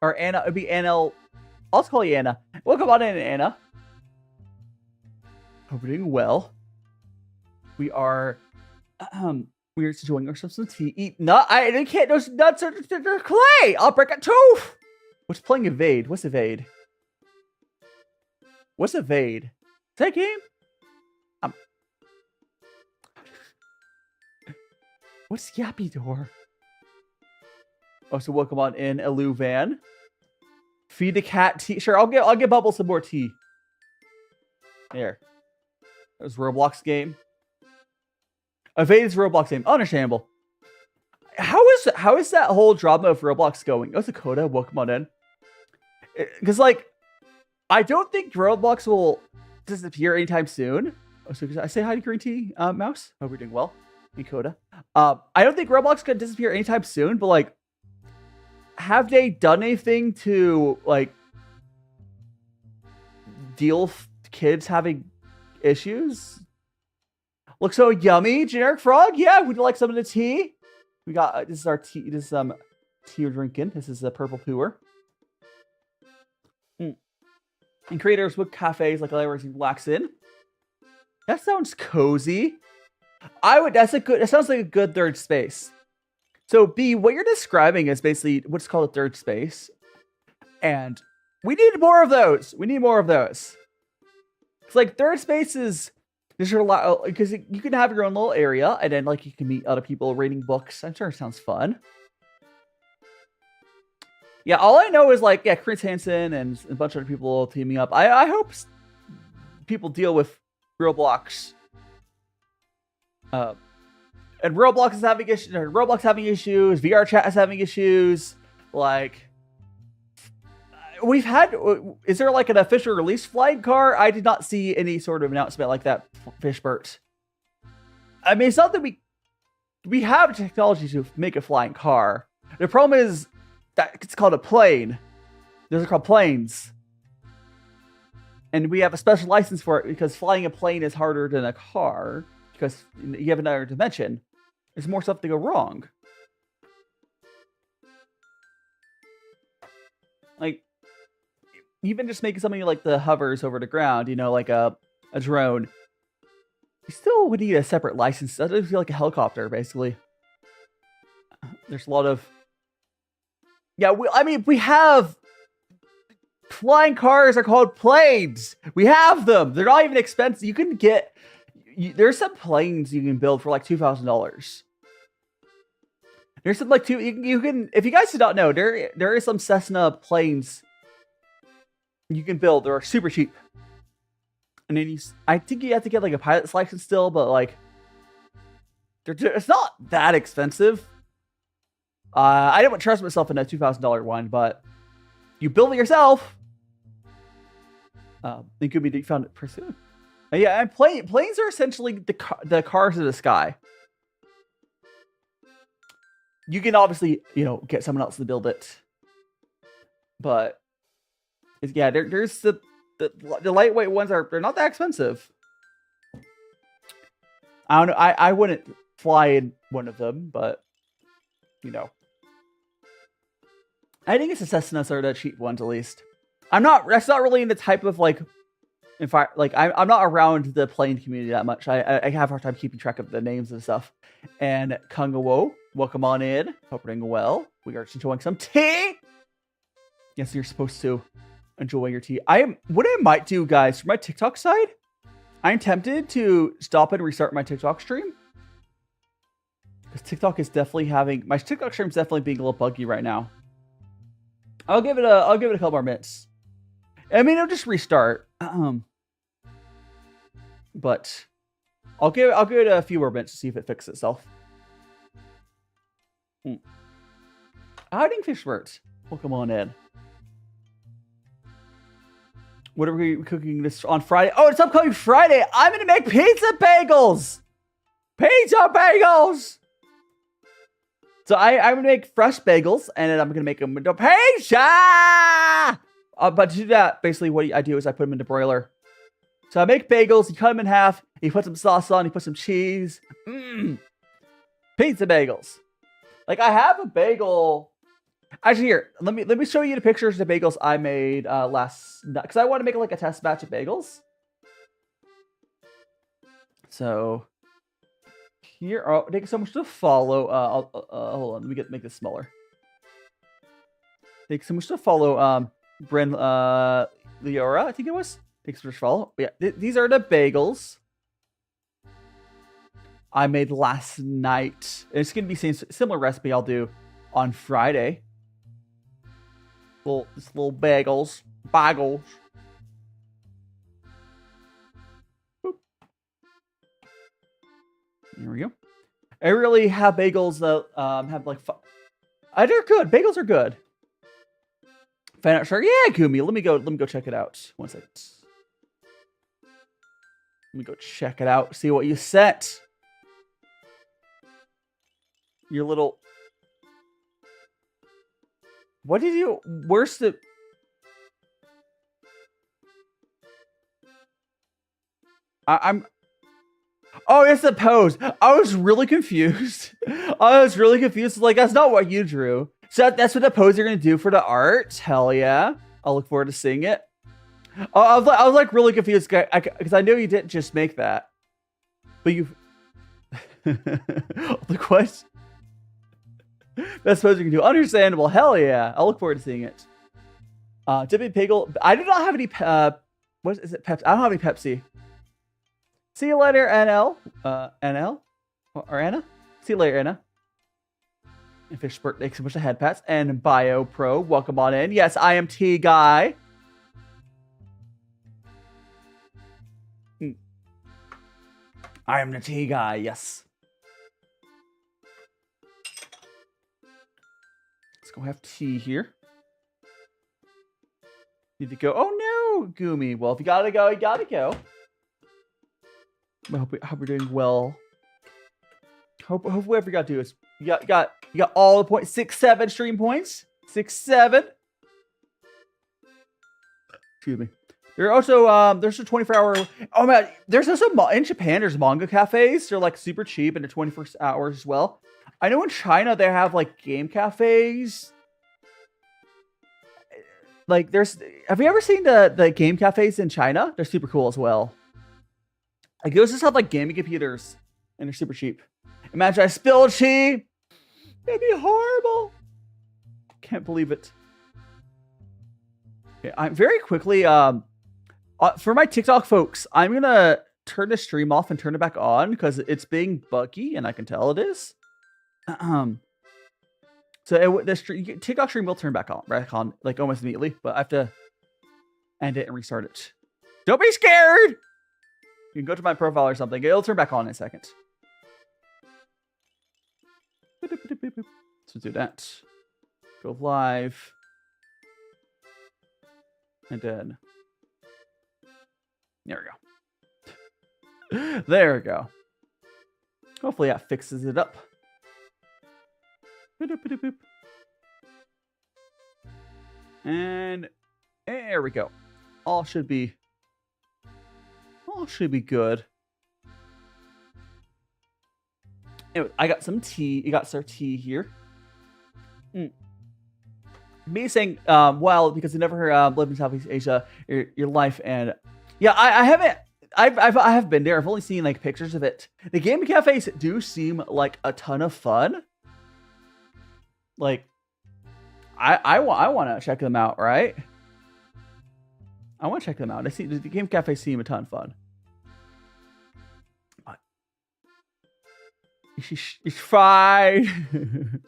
Or Anna, it'd be Annel. I'll just call you Anna. Welcome on in, Anna. Hope you're doing well. We're enjoying ourselves some tea. Eat nut. I can't, those nuts are they're clay. I'll break a tooth. What's playing Evade? What's Evade? What's Evade? Is that a game? What's Yappy Door? Oh, so welcome on in, Elu Van. Feed the cat tea. Sure, I'll get Bubble some more tea. There. That was Roblox game. Evade is Roblox game. Understandable. How is that whole drama of Roblox going? Oh, Dakota, welcome on in. Because like, I don't think Roblox will disappear anytime soon. Oh, so I say hi to Green Tea, Mouse. Hope you're doing well. Dakota. I don't think Roblox is gonna disappear anytime soon, but like, have they done anything to like deal with kids having issues? Looks so yummy. Generic frog. Yeah, would you like some of the tea? We got this is our tea. This is tea we're drinking. This is a purple puer. And creators with cafes like libraries and relax in. That sounds cozy. That sounds like a good third space. So B, what you're describing is basically what's called a third space. And we need more of those. We need more of those. It's like third spaces, there's a lot, because you can have your own little area and then like you can meet other people reading books. I'm sure it sounds fun. Yeah, all I know is like, yeah, Chris Hansen and a bunch of other people teaming up. I hope people deal with Roblox. And Roblox is having issues. Roblox having issues. VR chat is having issues. Like, we've had. Is there like an official release flying car? I did not see any sort of announcement like that. Fishbert. I mean, it's not that we have technology to make a flying car. The problem is that it's called a plane. Those are called planes. And we have a special license for it because flying a plane is harder than a car because you have another dimension. There's more stuff to go wrong. Like, even just making something like the hovers over the ground, you know, like a drone, you still would need a separate license. That doesn't feel like a helicopter, basically. There's a lot of... Yeah, we have... Flying cars are called planes. We have them. They're not even expensive. You can get... there's some planes you can build for like $2,000. There's some like you can... If you guys do not know, there is some Cessna planes you can build. They're super cheap. And then I think you have to get like a pilot's license still, but like... it's not that expensive. I didn't trust myself in a $2,000 one, but you build it yourself. It could be found it pretty soon. Yeah, and planes are essentially the cars of the sky. You can obviously, you know, get someone else to build it, but yeah, there's the lightweight ones they're not that expensive. I don't know. I wouldn't fly in one of them, but you know. I think it's the Cessnas are the cheap ones, at least. That's not really in the type of, like, I'm not around the plane community that much. I have a hard time keeping track of the names and stuff. And CangHong, welcome on in. Hope you're doing well. We are just enjoying some tea. Yes, you're supposed to enjoy your tea. What I might do, guys, for my TikTok side, I'm tempted to stop and restart my TikTok stream. Because TikTok is definitely my TikTok stream's definitely being a little buggy right now. I'll give it a couple more minutes. I mean, it'll just restart. But I'll give it a few more minutes to see if it fixes itself. Hiding fish birds. Welcome on in. What are we cooking this on Friday? Oh, it's upcoming Friday. I'm gonna make pizza bagels. Pizza bagels. So I'm gonna make fresh bagels, and then I'm gonna make them into pizza. But to do that, basically what I do is I put them in the broiler. So I make bagels. You cut them in half. You put some sauce on. You put some cheese. Pizza bagels. Like I have a bagel. Actually, here let me show you the pictures of the bagels I made last night because I want to make like a test batch of bagels. So. Here, oh, thank you so much to follow. Hold on, let me make this smaller. Thank you so much to follow. Bren Leora, I think it was. Thanks for follow. Yeah, these are the bagels I made last night. It's gonna be similar recipe I'll do on Friday. Little bagels. There we go. I really have bagels that have like they're good. Bagels are good. Fan out sure. Yeah, Gumi. Let me go check it out. 1 second. Let me go check it out. See what you sent. Your little What did you? Where's the? I'm. Oh, it's the pose. I was really confused. I was really confused. Like, that's not what you drew. So that's what the pose you're gonna do for the art. Hell yeah! I'll look forward to seeing it. Oh, I was like really confused because I knew you didn't just make that, but you. The question. That's pose you can do. Understandable. Hell yeah! I'll look forward to seeing it. Dipping Pickle. I do not have any. What is it? Pepsi. I don't have any Pepsi. See you later, NL. NL? Or Anna? See you later, Anna. And Fish Spurt, thanks so much for the head pats. And Bio Pro, welcome on in. Yes, I am T Guy. I am the T Guy, yes. Let's go have tea here. Need to go. Oh no, Gumi. Well, if you gotta go, you gotta go. I hope we're doing well. Hope whatever you got to do is you got all the points. 6, 7 stream points. 6, 7. Excuse me. There are also there's a 24-hour. Oh man, there's also in Japan. There's manga cafes. They're like super cheap and they're 24 hours as well. I know in China they have like game cafes. Like there's. Have you ever seen the game cafes in China? They're super cool as well. Like, those just have like gaming computers and they're super cheap. Imagine I spilled tea. It'd be horrible. Can't believe it. Okay, I'm very quickly for my TikTok folks, I'm gonna turn the stream off and turn it back on because it's being buggy and I can tell it is. So the TikTok stream will turn back on like almost immediately, but I have to end it and restart it. Don't be scared. You can go to my profile or something. It'll turn back on in a second. So do that. Go live. And then. There we go. There we go. Hopefully that fixes it up. And there we go. All should be good. Anyway, I got some tea. You got some tea here. Me saying, well, because you never lived in Southeast Asia, your life, and yeah, I haven't. I have been there. I've only seen like pictures of it. The gaming cafes do seem like a ton of fun. Like, I want to check them out, right? I want to check them out. The game cafes seem a ton of fun. It's fine.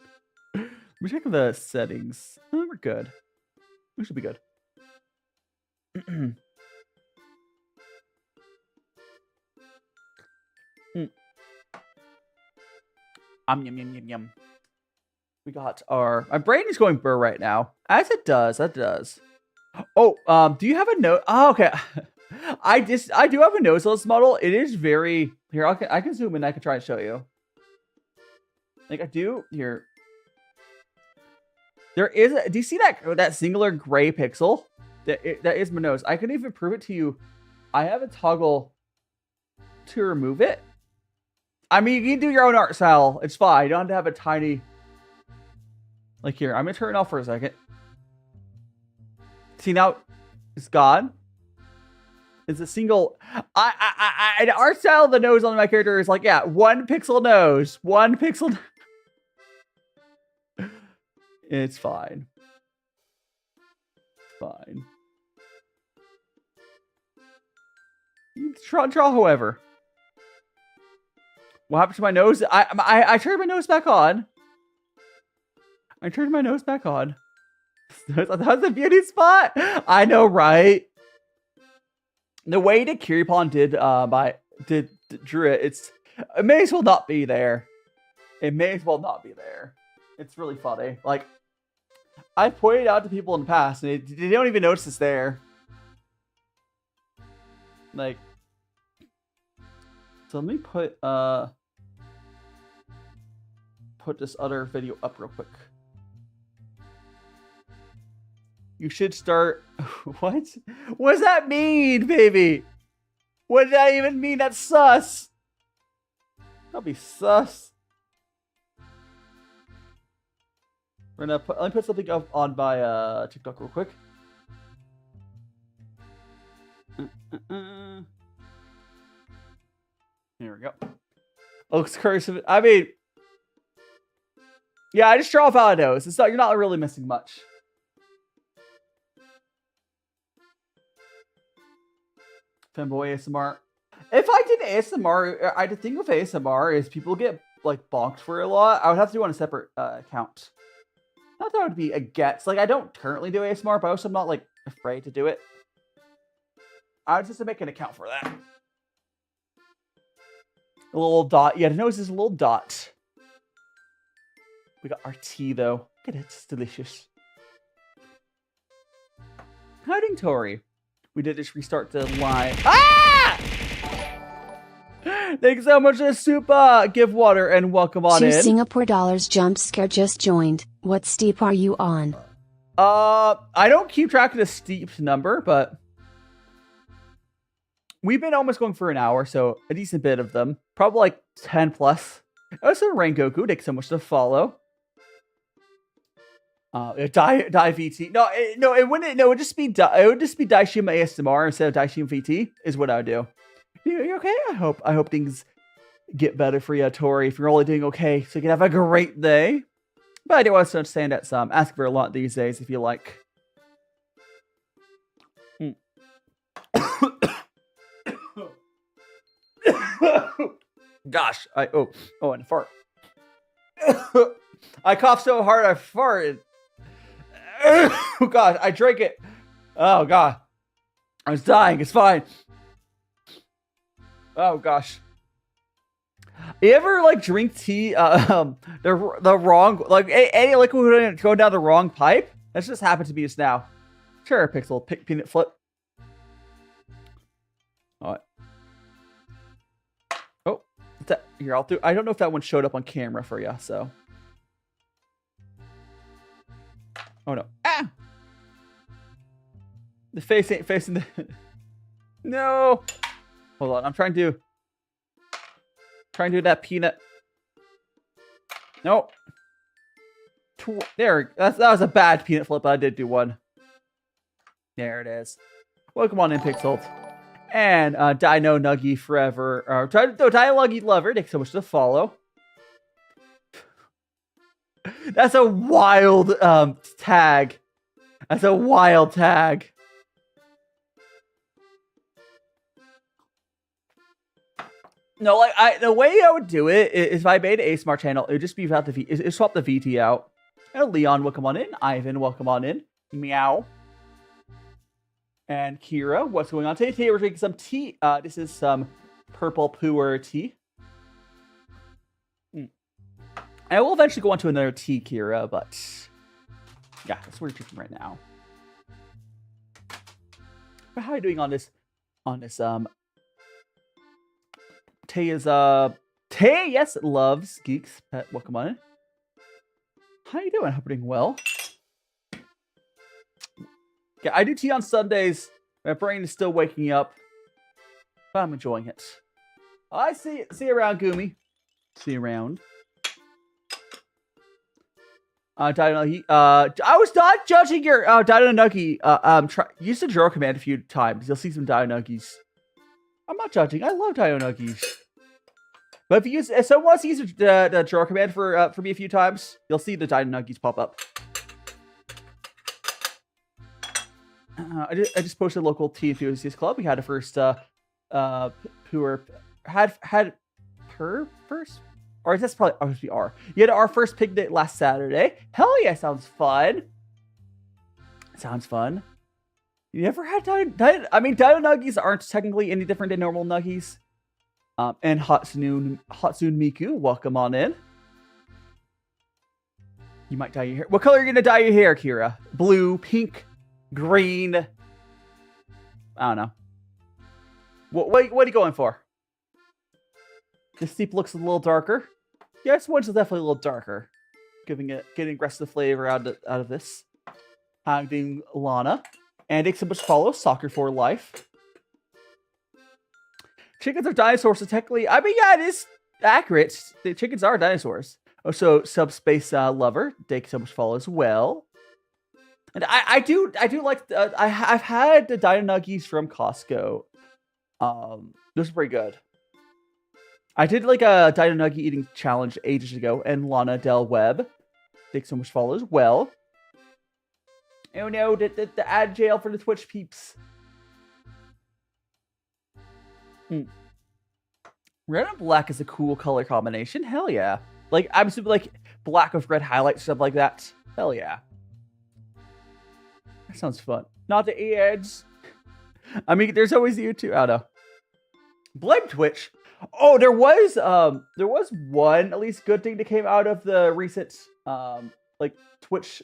We're checking the settings. Oh, we're good. We should be good. Yum, yum, yum, yum. We got my brain is going burr right now. As it does. That does. Oh, do you have a note? Oh, okay. I do have a noseless model. It is very here. I can zoom in. I can try and show you. Like I do here. There is. Do you see that singular gray pixel? That is my nose. I can even prove it to you. I have a toggle to remove it. I mean, you can do your own art style. It's fine. You don't have to have a tiny. Like here, I'm gonna turn it off for a second. See now, it's gone. It's a single. The art style of the nose on my character is like, yeah, 1 pixel nose, 1 pixel. It's fine. Fine. You can draw, however. What happened to my nose? I turned my nose back on. I turned my nose back on. That's a beauty spot. I know, right? The way that Kiripon drew it, it may as well not be there. It may as well not be there. It's really funny. Like, I pointed out to people in the past, and they don't even notice it's there. Like, so let me put this other video up real quick. You should start. What? What does that mean, baby? What does that even mean? That's sus. That'll be sus. We're gonna let me put something up on my TikTok real quick. Here we go. Looks cursive. I mean, yeah, I just draw Valados. It's not, you're not really missing much. Fanboy ASMR. If I did ASMR, I did think of ASMR is people get like bonked for a lot. I would have to do on a separate account. Not that I would be against. Like, I don't currently do ASMR, but also I'm not like afraid to do it. I would just make an account for that. A little dot. Yeah, notice this little dot. We got our tea though. Look at it, it's delicious. Hiding Tori. We did just restart the live. Ah! Thanks so much for the super give water and welcome on in. Singapore dollars jump scare just joined. What steep are you on? I don't keep track of the steep number, but we've been almost going for an hour, so a decent bit of them. Probably like 10 plus. Also, Rengoku, thanks so much to follow. DaiVT. No, it wouldn't. No, it would just be Daishima ASMR instead of DaiShimaVT is what I would do. You okay? I hope things get better for you, Tori. If you're only doing okay, so you can have a great day. But I do want to understand that some. Ask for a lot these days if you like. Gosh, and fart. I coughed so hard I farted. Oh god, I drank it. Oh god, I was dying. It's fine. Oh gosh. You ever like drink tea the wrong, like any liquid go down the wrong pipe? That's just happened to me just now. Sure, Pixel, peanut flip. All right. Oh, that here I'll do. I don't know if that one showed up on camera for you, so. Oh no! Ah! The face ain't facing the. No. Hold on, I'm trying to do that peanut. Nope. There, that was a bad peanut flip, but I did do one. There it is. Welcome on in, Pixel. And Dino Nuggy Forever. Dino Nuggy Lover, thanks so much to follow. That's a wild tag. That's a wild tag. No, like the way I would do it is if I made an ASMR channel, it would just be without the V. It swap the VT out. And Leon, welcome on in. Ivan, welcome on in. Meow. And Kira, what's going on today? Today we're drinking some tea. This is some purple puer tea. I will eventually go on to another tea, Kira, but yeah, that's what we're drinking right now. But how are you doing on this? Tay is Tay, yes, loves geeks. Pet, welcome on in. How you doing? Hope you're doing well. Yeah, I do tea on Sundays. My brain is still waking up, but I'm enjoying it. I see you around, Gumi. See you around. I was not judging your Dino Nuggy. Use the draw command a few times. You'll see some Dino Nuggies. I'm not judging. I love Dino Nuggies. But if someone wants to use the draw command for me a few times, you'll see the Dino Nuggies pop up. I just posted a local tea enthusiast club. We had a first puer had per first. Or that's probably supposed to be R. You had our first picnic last Saturday. Hell yeah, sounds fun. Sounds fun. You never had Dino Nuggies aren't technically any different than normal Nuggies. And Hatsune Miku, welcome on in. You might dye your hair. What color are you gonna dye your hair, Kira? Blue, pink, green. I don't know. What are you going for? This steep looks a little darker. Yes, one's definitely a little darker. Getting the rest of the flavor out of this. Hangding Lana. And Expo follows Soccer for Life. Chickens are dinosaurs, so technically, I mean, yeah, it is accurate. The chickens are dinosaurs. Also, Subspace Lover, Dake so much follow as well. And I do like, I've had the Dino Nuggies from Costco. Those are pretty good. I did like a Dino Nuggie eating challenge ages ago, and Lana Del Webb, Dake so much follow as well. Oh no, the ad jail for the Twitch peeps. Red and black is a cool color combination. Hell yeah. Like, I'm super like black with red highlights, stuff like that. Hell yeah. That sounds fun. Not the ads. I mean, there's always you too. I don't know. Blame Twitch. Oh, there was one at least good thing that came out of the recent like Twitch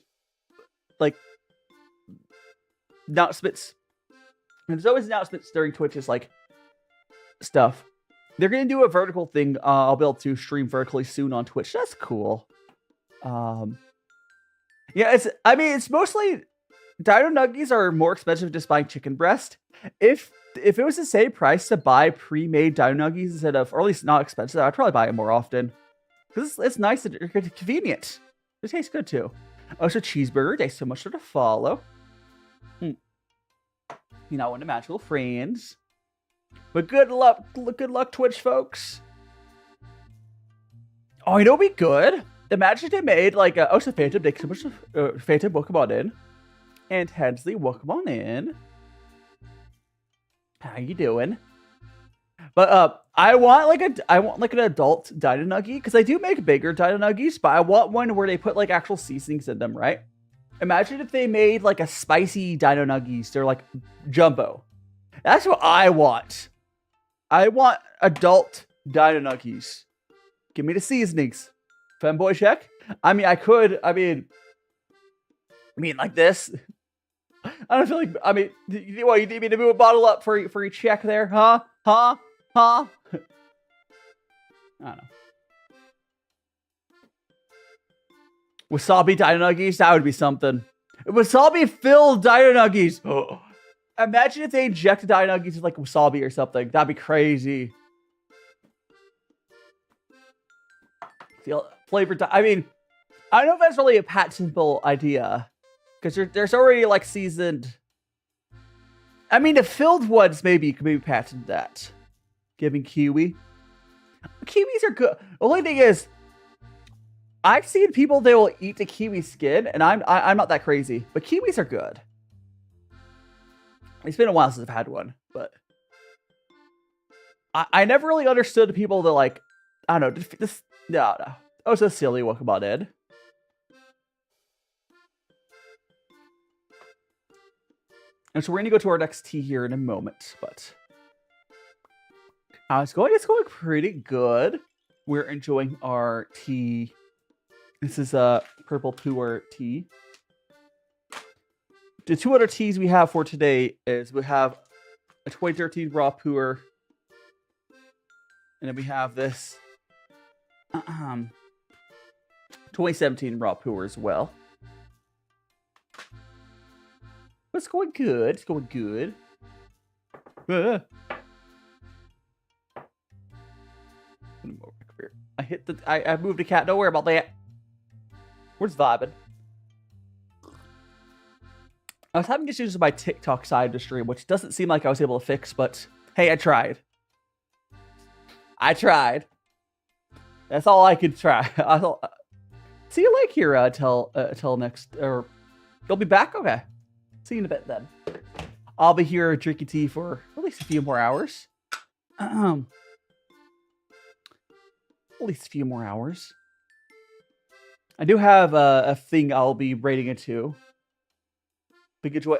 like announcements. And there's always announcements during Twitch's like stuff. They're gonna do a vertical thing. I'll be able to stream vertically soon on Twitch. That's cool. Yeah, it's mostly Dino Nuggies are more expensive than just buying chicken breast. If it was the same price to buy pre-made Dino Nuggies instead of, or at least not expensive, I'd probably buy it more often. Because it's nice and convenient. It tastes good too. Also, Cheeseburger, thanks so much for the follow. You know, one of the magical friends. But good luck, Twitch folks. Oh, you know what'd be good? Imagine they made like a Phantom, thanks so much Phantom, welcome on in. And Hensley, welcome on in. How you doing? But I want like an adult Dino Nuggie, because I do make bigger Dino Nuggies, but I want one where they put like actual seasonings in them, right? Imagine if they made like a spicy Dino Nuggies. They're like jumbo. That's what I want. I want adult Dino Nuggies. Give me the seasonings. Femboy check? I mean, I mean like this. I don't feel like, I mean, what, you need me to move a bottle up for your check there? Huh? I don't know. Wasabi Dino Nuggies? That would be something. Wasabi filled Dino Nuggies! Oh. Imagine if they injected Dino Nuggies with like wasabi or something. That'd be crazy. Flavored, I mean, I don't know if that's really a patentable idea. Because there's already like seasoned. I mean, the filled ones maybe you could maybe patent that. Giving kiwi. Kiwis are good. The only thing is, I've seen people they will eat the kiwi skin, and I'm not that crazy. But kiwis are good. It's been a while since I've had one, but I never really understood the people that like, I don't know, no. Oh, so silly. Welcome on in. And so we're going to go to our next tea here in a moment, but it's going pretty good. We're enjoying our tea. This is a purple puer tea. The two other teas we have for today is we have a 2013 raw puer, and then we have this 2017 raw puer as well. It's going good. It's going good. I moved the cat. Don't worry about that. We're just vibing. I was having issues with my TikTok side of the stream, which doesn't seem like I was able to fix, but hey, I tried. That's all I could try. See you later, Kira, till next, or you'll be back? Okay. See you in a bit then. I'll be here drinking tea for at least a few more hours. At least a few more hours. I do have a thing I'll be rating it to. Big enjoy.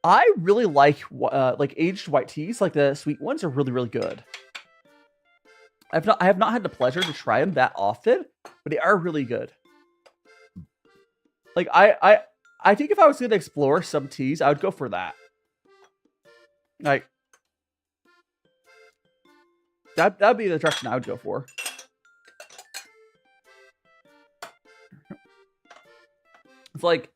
I really like aged white teas. Like the sweet ones are really, really good. I have not had the pleasure to try them that often, but they are really good. Like I think if I was going to explore some teas, I would go for that. Like, that'd be the direction I would go for. It's like,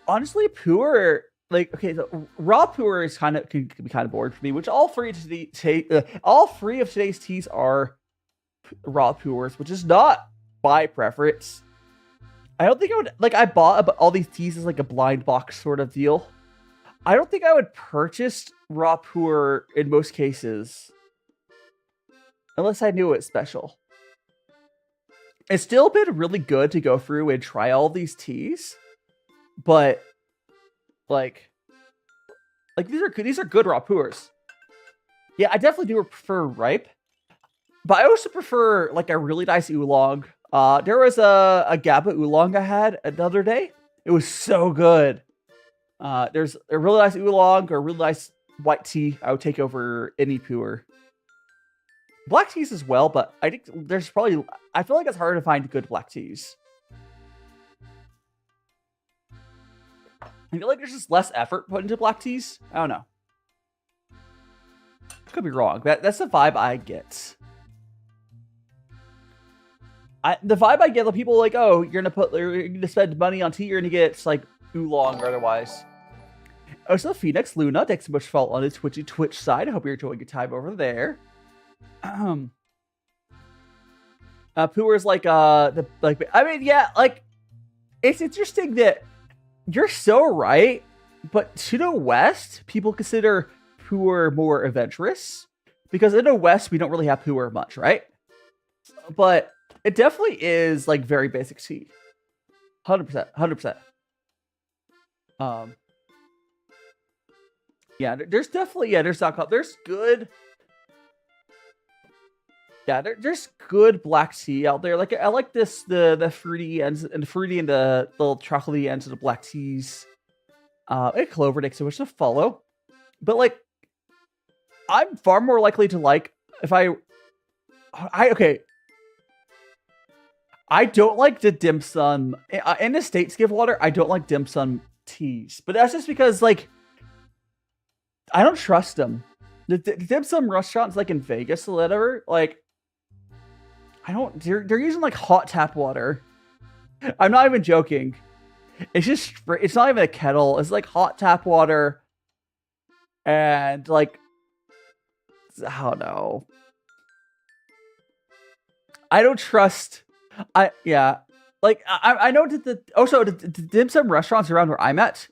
honestly, puer, like, okay, so raw puer is can be kind of boring for me. Which all three of today's teas are raw puers, which is not my preference. I don't think I would like. I bought all these teas as like a blind box sort of deal. I don't think I would purchase raw puer in most cases, unless I knew it was special. It's still been really good to go through and try all these teas, but like these are good raw puers. Yeah, I definitely do prefer ripe, but I also prefer like a really nice oolong. There was a GABA oolong I had another day. It was so good. There's a really nice oolong or a really nice white tea I would take over any puer. Black teas as well, but I think there's probably... I feel like it's hard to find good black teas. I feel like there's just less effort put into black teas. I don't know. Could be wrong. That's the vibe I get. The vibe I get, the people like, oh, you're gonna spend money on tea, you're gonna get like oolong or otherwise. Also, Phoenix Luna, thanks so much for following on the Twitch side. I hope you're enjoying your time over there. Puer is like I mean, yeah, like it's interesting that you're so right, but to the West, people consider puer more adventurous because in the West we don't really have puer much, right? But it definitely is like very basic tea, 100%, 100%. Yeah, there's definitely there's good. Yeah, there's good black tea out there. Like I like the fruity ends and the little chocolatey ends of the black teas. And Clover takes so much to follow, but like I'm far more likely to like if I don't like the dim sum in the States give water. I don't like dim sum teas, but that's just because like I don't trust them. The dim sum restaurants like in Vegas or whatever, like they're using like hot tap water. I'm not even joking. It's not even a kettle. It's like hot tap water. And like, I don't know. I don't trust. I know that the dim sum restaurants around where I'm at,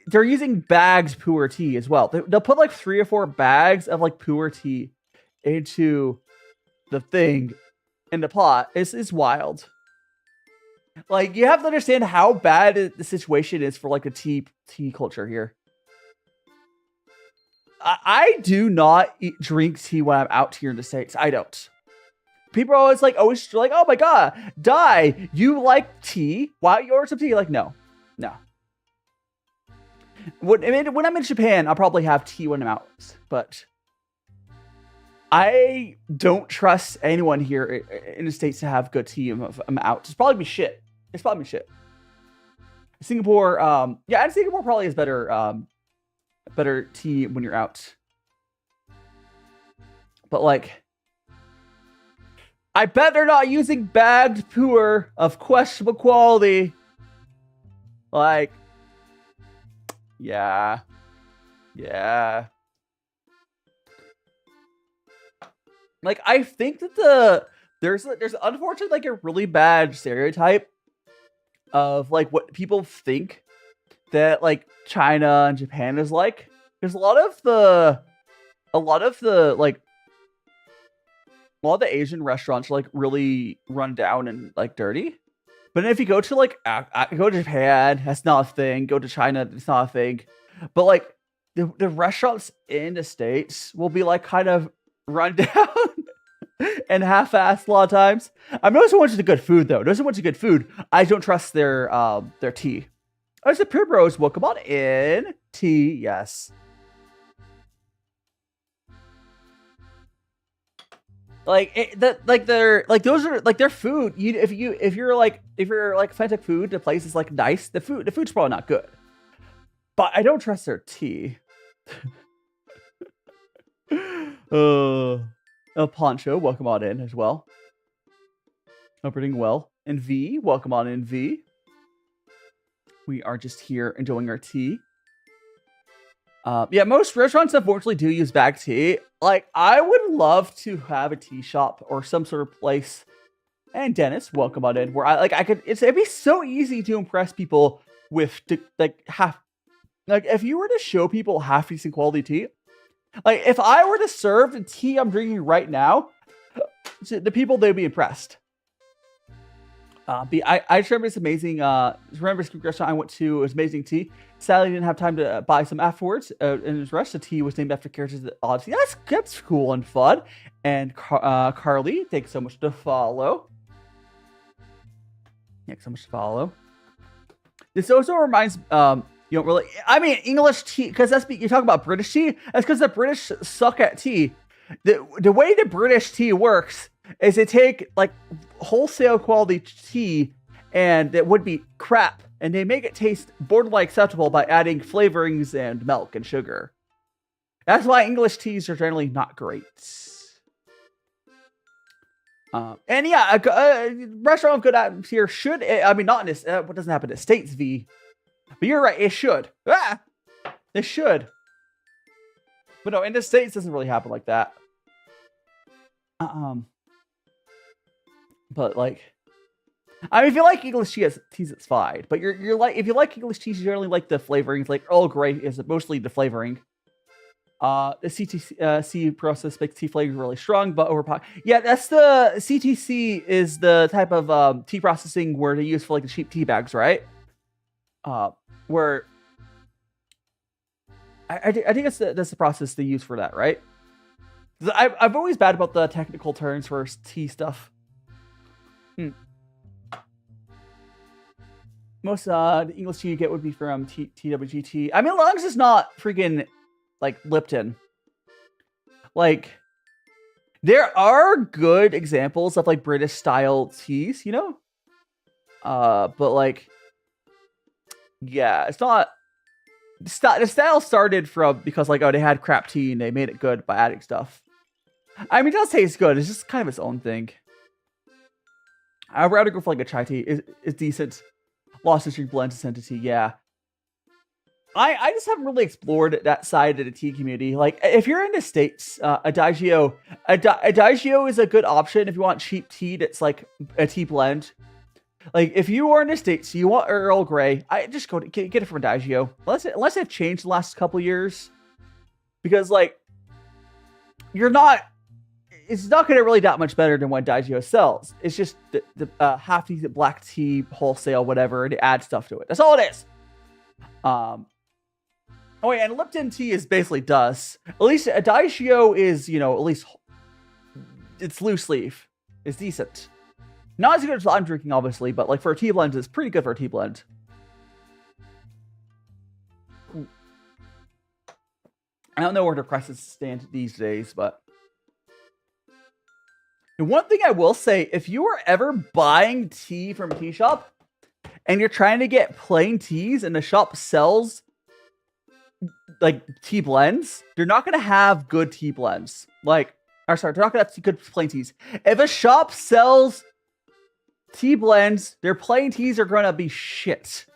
they're using bags puer tea as well. They'll put like 3 or 4 bags of like puer tea into the thing in the pot. It's wild. Like you have to understand how bad the situation is for like the tea culture here. I do not drink tea when I'm out here in the States. I don't. People are always like, oh my god, you like tea? Why don't you order some tea? Like, no. When I'm in Japan, I'll probably have tea when I'm out, but I don't trust anyone here in the States to have good tea if I'm out. It's probably shit. Singapore, and Singapore probably is better tea when you're out. But like, I bet they're not using bagged puer of questionable quality. Like, yeah. Like, I think that there's unfortunately like a really bad stereotype of like what people think that like China and Japan is like. There's a lot of the Asian restaurants are like really run down and like dirty. But if you go to like go to Japan, that's not a thing. Go to China, it's not a thing. But like the restaurants in the States will be like kind of run down and half-assed a lot of times. I'm not so much into good food though. Not so much into good food. I don't trust their tea. Oh, it's a Primrose. Welcome on in. Tea, yes. Like their food. If you're like authentic food, the place is like nice. The food's probably not good. But I don't trust their tea. El Poncho, welcome on in as well. Hope you're doing well. And V, welcome on in V. we are just here enjoying our tea. Yeah, most restaurants unfortunately do use bag tea. Like, I would love to have a tea shop or some sort of place. And Dennis, welcome on in. Where I could, it'd be so easy to impress people with if you were to show people half decent quality tea. Like, if I were to serve the tea I'm drinking right now, the people, they'd be impressed. I just remember this amazing, remember this restaurant I went to, it was amazing tea. Sadly, didn't have time to buy some afterwards. And the rest of the tea was named after characters of the Odyssey. That's cool and fun. And Carly, thanks so much to follow. Thanks so much to follow. This also reminds, you don't really, I mean, English tea, because you're talking about British tea, that's because the British suck at tea. The way the British tea works is they take, like, wholesale quality tea, and it would be crap, and they make it taste borderline acceptable by adding flavorings and milk and sugar. That's why English teas are generally not great. And yeah, a restaurant of good atmosphere should, I mean, not in this, what doesn't happen in the States, V. But you're right, it should. It should. But no, in the States, it doesn't really happen like that. But like, I mean, if you like English teas, it's fine. But you're like, if you like English teas, you generally like the flavorings. Like Earl Grey is mostly the flavoring. The CTC process makes tea flavor really strong, but overpowered. Yeah, that's the CTC is the type of tea processing where they use for like the cheap tea bags, right? Where I think that's the process they use for that, right? I've always bad about the technical terms for tea stuff. Most the English tea you get would be from TWGT. I mean, as long as it's not freaking like Lipton. Like, there are good examples of like British style teas, you know? But like, yeah, it's not. The style started from because like, oh, they had crap tea and they made it good by adding stuff. I mean, it does taste good. It's just kind of its own thing. I'd rather go for like a chai tea. It's decent. Lost history blend to tea, yeah. I just haven't really explored that side of the tea community. Like, if you're in the States, a Daigyo is a good option if you want cheap tea that's like a tea blend. Like, if you are in the States, you want Earl Grey, I just go to get it from a Daigyo. Unless they've changed the last couple years. Because, like, it's not going to really that much better than what Daigyo sells. It's just the half decent black tea, wholesale, whatever, and add stuff to it. That's all it is. Oh yeah, and Lipton tea is basically dust. At least a Daigyo is, you know, at least it's loose leaf. It's decent. Not as good as I'm drinking, obviously, but like for a tea blend, it's pretty good for a tea blend. I don't know where the prices stand these days, but and one thing I will say, if you are ever buying tea from a tea shop and you're trying to get plain teas and the shop sells like tea blends, they're not going to have good tea blends. Like, or sorry, they're not going to have good plain teas. If a shop sells tea blends, their plain teas are going to be shit.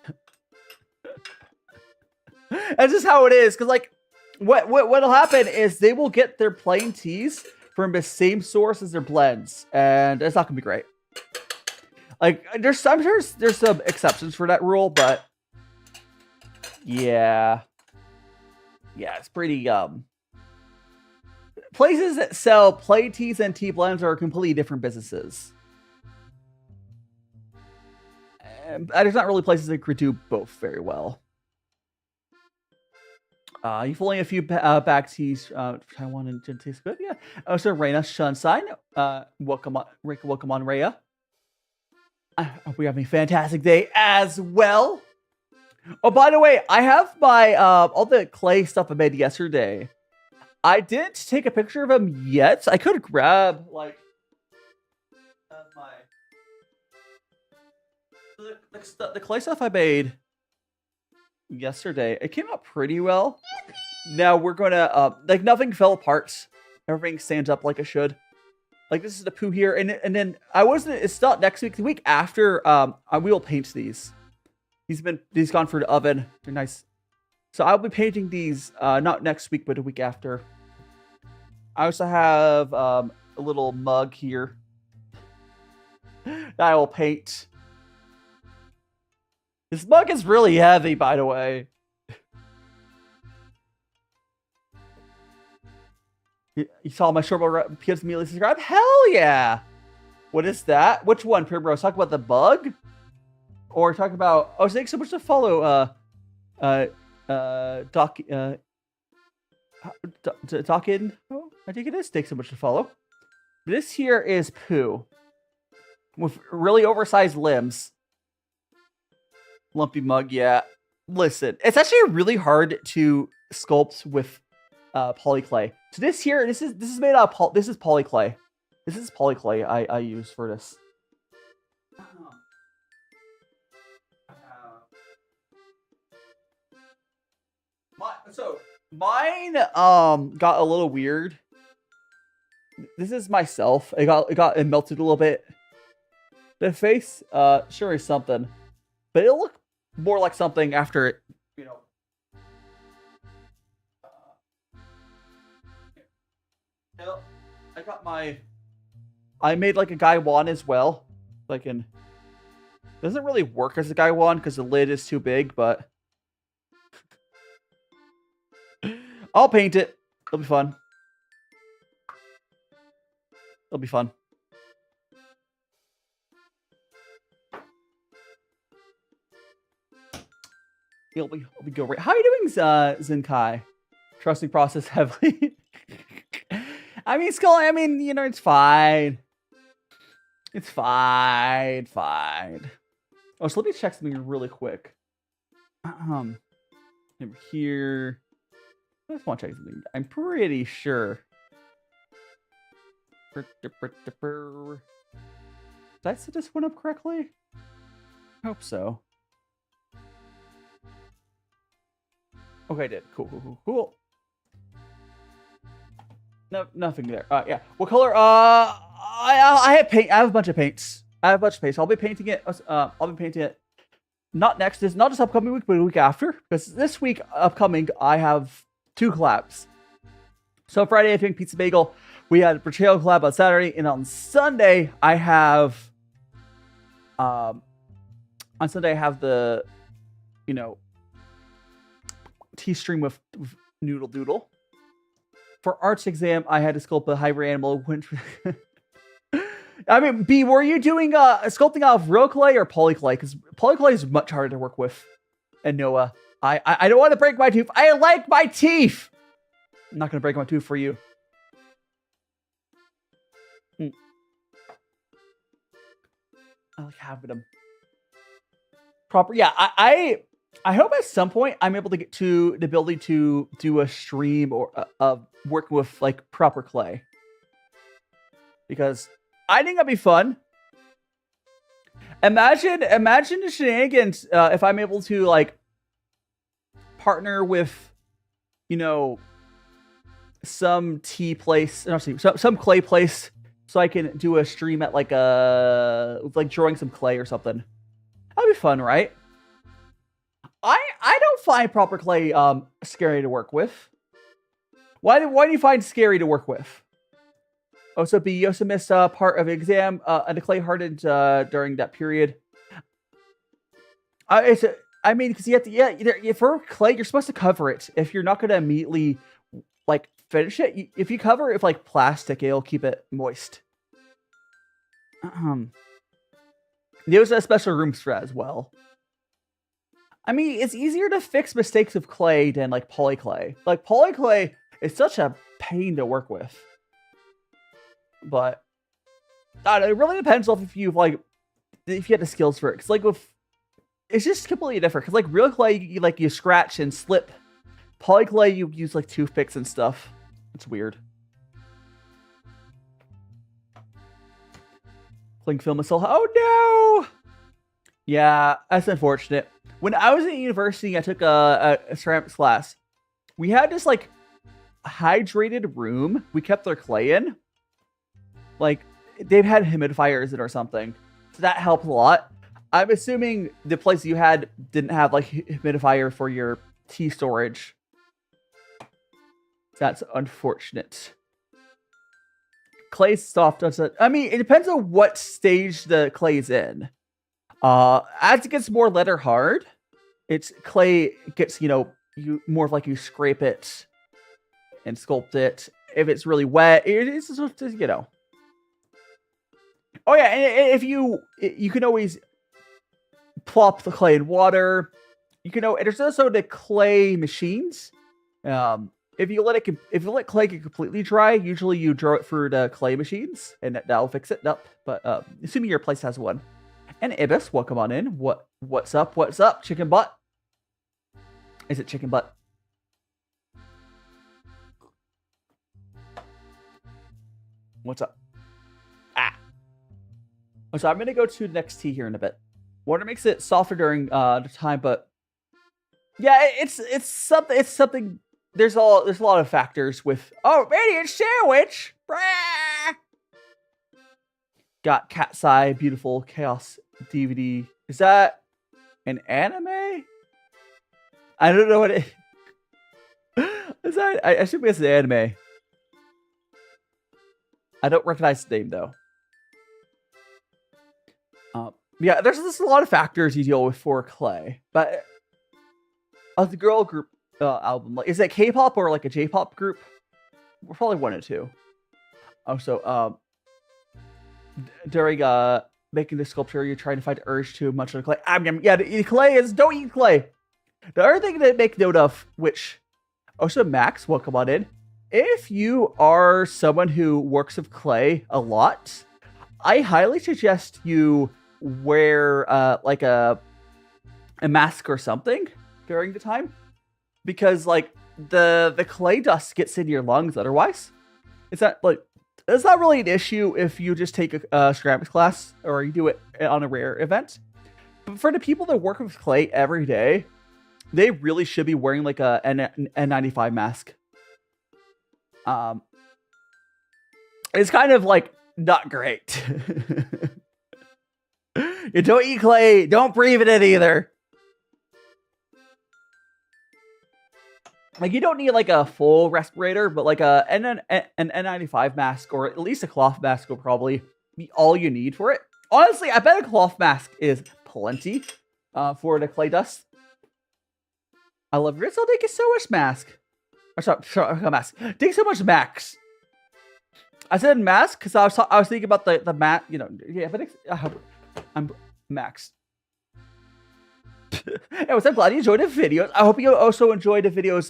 That's just how it is. Because like, what'll happen is they will get their plain teas from the same source as their blends, and it's not gonna be great. Like, there's some exceptions for that rule, but yeah, it's pretty places that sell plain teas and tea blends are completely different businesses. And there's not really places that could do both very well. You've only a few back teas. Taiwan and Jin taste good. Yeah. Oh, so Reina Shunsign. Welcome on, Rhea. I hope we have a fantastic day as well. Oh, by the way, I have my all the clay stuff I made yesterday. I didn't take a picture of them yet. I could grab like the clay stuff I made yesterday. It came out pretty well. Now we're gonna like nothing fell apart. Everything stands up like it should. Like this is the poo here, and then it's not next week. The week after, we will paint these. He's gone for the oven. They're nice. So I'll be painting these not next week, but a week after. I also have a little mug here that I will paint. This mug is really heavy, by the way. You saw my short kids immediately subscribe? Hell yeah! What is that? Which one, Primrose? Talk about the bug? Or talk about... Oh, thanks so much to follow, Dokin. Oh, I think it is. Thanks so much to follow. This here is Pooh. With really oversized limbs. Lumpy mug, yeah. Listen, it's actually really hard to sculpt with polyclay. So this here, this is made out of this is polyclay. This is polyclay I use for this. So mine got a little weird. This is myself. It melted a little bit. The face sure is something, but it'll look more like something after it, you know. I got my. I made like a Gaiwan as well. Like in. Doesn't really work as a Gaiwan because the lid is too big, but. I'll paint it. It'll be fun. It'll be fun. It'll be go right. How are you doing, Zenkai? Trusting process heavily. I mean, Skull. I mean, you know, it's fine. It's fine. Oh, so let me check something really quick. Over here. I just want to check something. I'm pretty sure. Did I set this one up correctly? I hope so. Okay, I did. Cool. No, nothing there. Yeah. What color? I have paint. I have a bunch of paints. I'll be painting it. Not next. Not this upcoming week, but a week after. Because this week upcoming, I have 2 collabs. So Friday, I think Pizza Bagel. We had a Portrayal collab on Saturday, and on Sunday, I have. On Sunday, I have the, you know, tea stream with Noodle Doodle. For arts exam, I had to sculpt a hybrid animal. I mean, B, were you doing sculpting out of real clay or polyclay? Because polyclay is much harder to work with. And Noah, I don't want to break my tooth. I like my teeth. I'm not going to break my tooth for you. I like having them proper. Yeah, I hope at some point I'm able to get to the ability to do a stream or working with like proper clay, because I think that'd be fun. Imagine the shenanigans if I'm able to like partner with, you know, some tea place, no, some clay place, so I can do a stream at like drawing some clay or something. That'd be fun, right? I don't find proper clay scary to work with. Why do you find scary to work with? Oh, so B, you also missed part of the exam, and the clay hardened during that period. I mean, because you have to, for clay, you're supposed to cover it. If you're not going to immediately, like, finish it, if you cover it with, like, plastic, it'll keep it moist. There's a special rooms for that as well. I mean, it's easier to fix mistakes with clay than, like, polyclay. Like, polyclay is such a pain to work with. But I don't know, it really depends on if you have the skills for it. Cause like it's just completely different. Cause like real clay, you scratch and slip. Polyclay, you use like toothpicks and stuff. It's weird. Cling film is still. Oh no! Yeah, that's unfortunate. When I was at university, I took a ceramics class. We had this like hydrated room. We kept our clay in. Like, they've had humidifiers in or something. So that helped a lot. I'm assuming the place you had didn't have like humidifier for your tea storage. That's unfortunate. Clay's soft. I mean, it depends on what stage the clay's in. As it gets more letter hard, clay gets, you more of like you scrape it and sculpt it. If it's really wet, it's just, Oh yeah, and if you can always plop the clay in water. There's also the clay machines. If you let clay get completely dry, usually you draw it through the clay machines, and that'll fix it up. But assuming your place has one. And Ibis, welcome on in. What's up? What's up, chicken butt? Is it chicken butt? What's up? So I'm gonna go to the next tea here in a bit. Water makes it softer during the time, but yeah, it's something. It's something. There's a lot of factors with. Oh, radiant sandwich. Brah! Got Cat's Eye, beautiful chaos DVD. Is that an anime? I don't know what it is. I assume it's an anime. I don't recognize the name though. Yeah, there's just a lot of factors you deal with for clay. But the girl group album, like, is it K-pop or like a J-pop group? We're probably one or two. Also, during making the sculpture, you're trying to find the urge to munch on the clay. Yeah, the clay is don't eat clay. The other thing to make note of, which also Max, welcome on in. If you are someone who works with clay a lot, I highly suggest you wear like a mask or something during the time, because like the clay dust gets in your lungs otherwise. It's not really an issue if you just take a ceramics class or you do it on a rare event. But for the people that work with clay every day, they really should be wearing like a N95 mask. It's kind of like not great. You don't eat clay. Don't breathe it in either. Like, you don't need like a full respirator, but like an N95 mask or at least a cloth mask will probably be all you need for it. Honestly, I bet a cloth mask is plenty for the clay dust. I love it. So thank you so much, mask. Sorry, mask. Thank you so much, Max. I said mask because I was thinking about the mat. Yeah, but I'm Max. Anyways, I'm glad you enjoyed the videos. I hope you also enjoyed the videos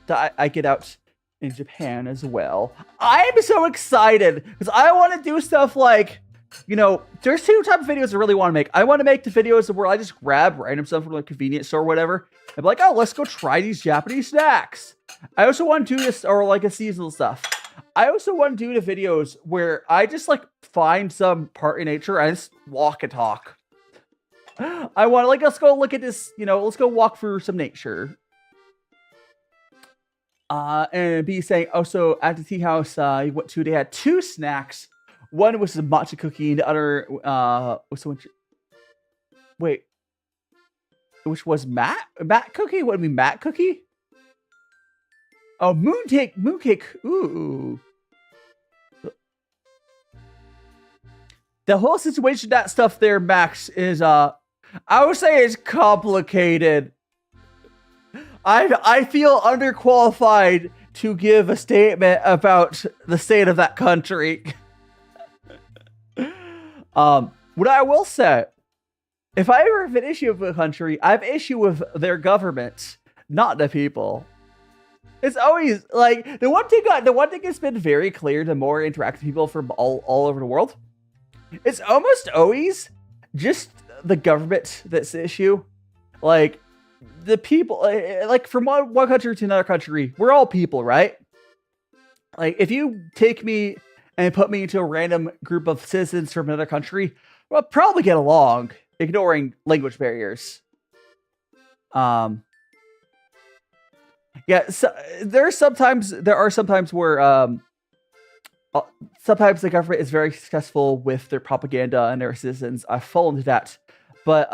that I get out in Japan as well. I'm so excited because I want to do stuff like, there's two types of videos I really want to make. I want to make the videos where I just grab random stuff from a convenience store or whatever. And be like, oh, let's go try these Japanese snacks. I also want to do this, or like a seasonal stuff. I also want to do the videos where I just like find some part in nature and just walk and talk. I want to let's go look at this, let's go walk through some nature. And B saying also at the tea house, they had two snacks. One was a matcha cookie, and the other was wait, which was matte cookie? What do you mean matte cookie? Oh, mooncake. Ooh. The whole situation, that stuff there, Max, is I would say it's complicated. I feel underqualified to give a statement about the state of that country. What I will say, if I ever have an issue with a country, I have issue with their government, not the people. It's always like the one thing that's been very clear to more interactive people from all over the world. It's almost always just the government that's the issue. Like the people, like from one country to another country, we're all people, right? Like if you take me and put me into a random group of citizens from another country, we'll probably get along, ignoring language barriers. Yeah, so there are sometimes where sometimes the government is very successful with their propaganda and their citizens fall into that. But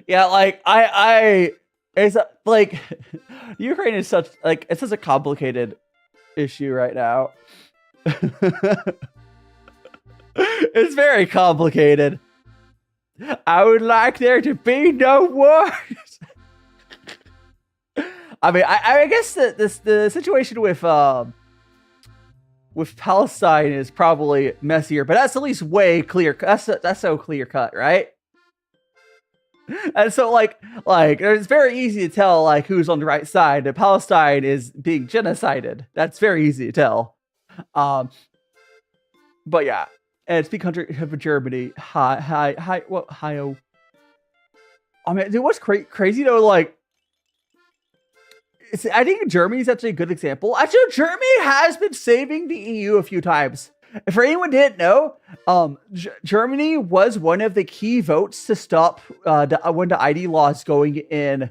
yeah, like it's like Ukraine is such like it's such a complicated issue right now. It's very complicated. I would like there to be no wars. I mean, I guess that the situation with Palestine is probably messier, but that's at least way clear. That's so clear cut, right? And so like it's very easy to tell like who's on the right side. That Palestine is being genocided. That's very easy to tell. But yeah, and it's big country of Germany. Hi. What? Hi. I mean, dude, what's crazy though? Like, I think Germany is actually a good example. Actually, Germany has been saving the EU a few times. If anyone didn't know, Germany was one of the key votes to stop when the ID laws going in.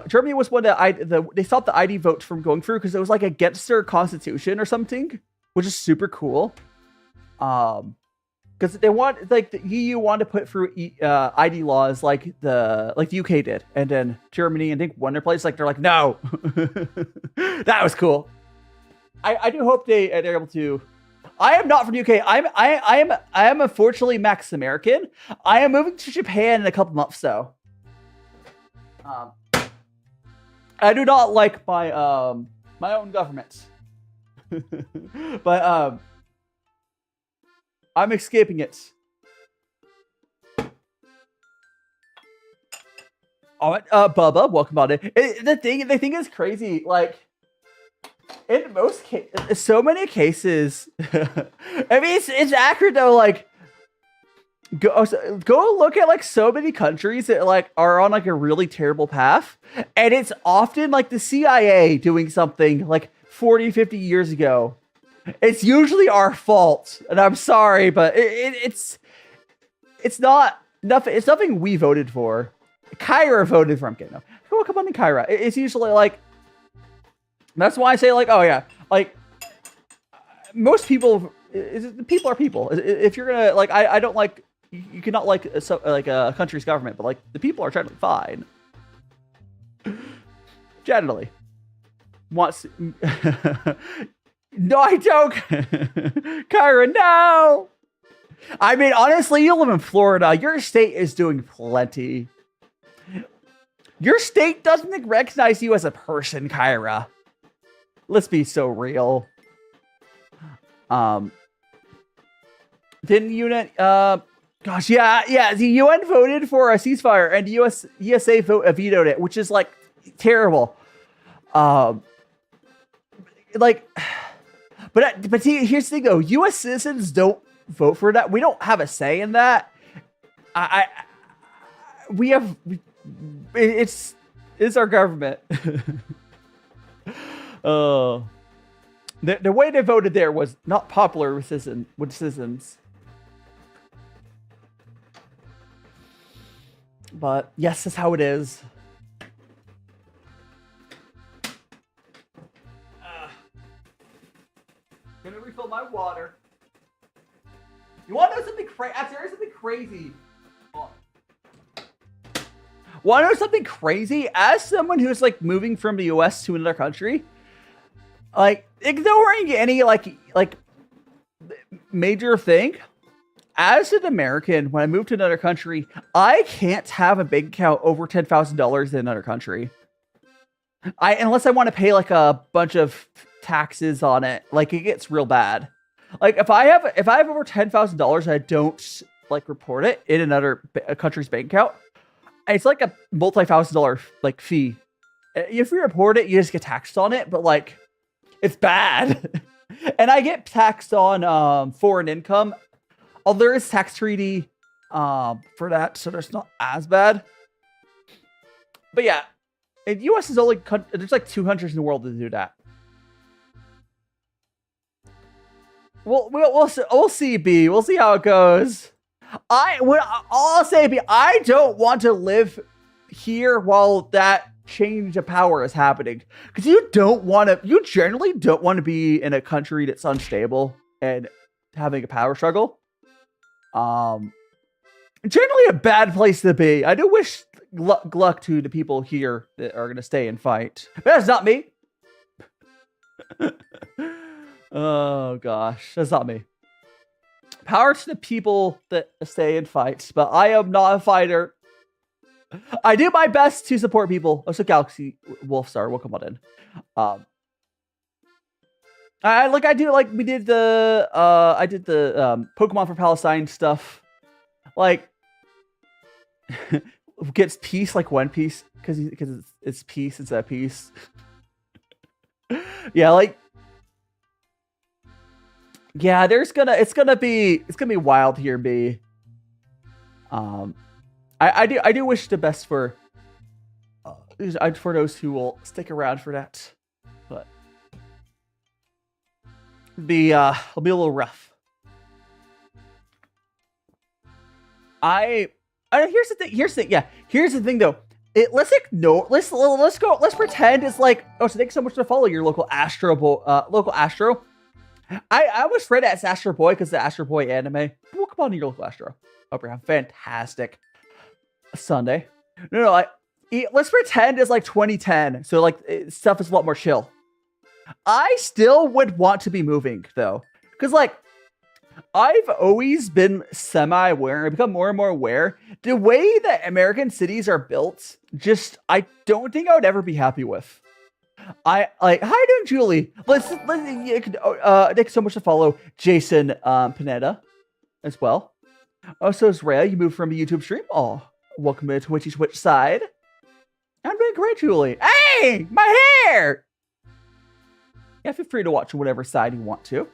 Germany was one that they stopped the ID votes from going through because it was like against their constitution or something, which is super cool. Because they want like the EU wanted to put through ID laws like the UK did, and then Germany, I think one other place like they're like no, that was cool. I do hope they're able to. I am not from the UK. I am unfortunately Max American. I am moving to Japan in a couple months though. I do not like my my own government, but I'm escaping it. Oh, Bubba, welcome on it. The thing is crazy. Like, in most cases, so many cases. I mean, it's accurate though. Like, go look at like so many countries that like are on like a really terrible path, and it's often like the CIA doing something like 40, 50 years ago. It's usually our fault, and I'm sorry, but it's not nothing. It's nothing we voted for. Kyra voted for. I'm kidding. No. Come on, Kyra. It's usually like. That's why I say like, oh yeah, like most people. People are people. If you're gonna like, I don't like. You cannot like a country's government, but like the people are generally fine. Generally, wants. No, I don't. Kyra, no. I mean, honestly, you live in Florida. Your state is doing plenty. Your state doesn't recognize you as a person, Kyra. Let's be so real. Didn't unit? Gosh, yeah. The UN voted for a ceasefire, and the USA vetoed it, which is like terrible. But see, here's the thing though, U.S. citizens don't vote for that. We don't have a say in that. It's our government. The way they voted there was not popular with citizens. But yes, that's how it is. Gonna refill my water. You want to know something crazy? Actually, there's something crazy. Want to know something crazy? As someone who's like moving from the U.S. to another country, like ignoring any like major thing, as an American, when I move to another country, I can't have a bank account over $10,000 in another country. Unless I want to pay like a bunch of taxes on it, like it gets real bad. Like if I have over $10,000 and I don't like report it in another country's bank account, it's like a multi-$1,000 like fee. If you report it, you just get taxed on it, but like it's bad. And I get taxed on foreign income. Although there is tax treaty for that, so there's not as bad. But yeah, in the U.S. is only there's like 2 countries in the world to do that. We'll see, B. We'll see how it goes. I'll say, B, I don't want to live here while that change of power is happening. Because you generally don't want to be in a country that's unstable and having a power struggle. Generally a bad place to be. I do wish luck to the people here that are going to stay and fight. But that's not me. Oh gosh, that's not me. Power to the people that stay and fight, but I am not a fighter. I do my best to support people. Oh, so Galaxy Wolfstar, welcome on in. We did the Pokemon for Palestine stuff. Like, gets peace like One Piece because it's peace. It's that peace. Yeah, like. Yeah, it's gonna be wild here, B. I do wish the best for those who will stick around for that, but it'll be a little rough. Here's the thing though. Let's pretend it's like, oh, so thanks so much to follow your local Astro. I was read as Astro Boy because the Astro Boy anime. Welcome on to your local Astro. Hope you're having fantastic Sunday. No, let's pretend it's like 2010. So like stuff is a lot more chill. I still would want to be moving though. Because like I've always been semi-aware. I've become more and more aware. The way that American cities are built, I don't think I would ever be happy with. Hi doing Julie. Thanks so much to follow Jason Pineda as well. Oh, so is Rhea. You moved from a YouTube stream. Oh, welcome to Twitch side. I'm doing great, Julie. Hey, my hair. Yeah, feel free to watch whatever side you want to.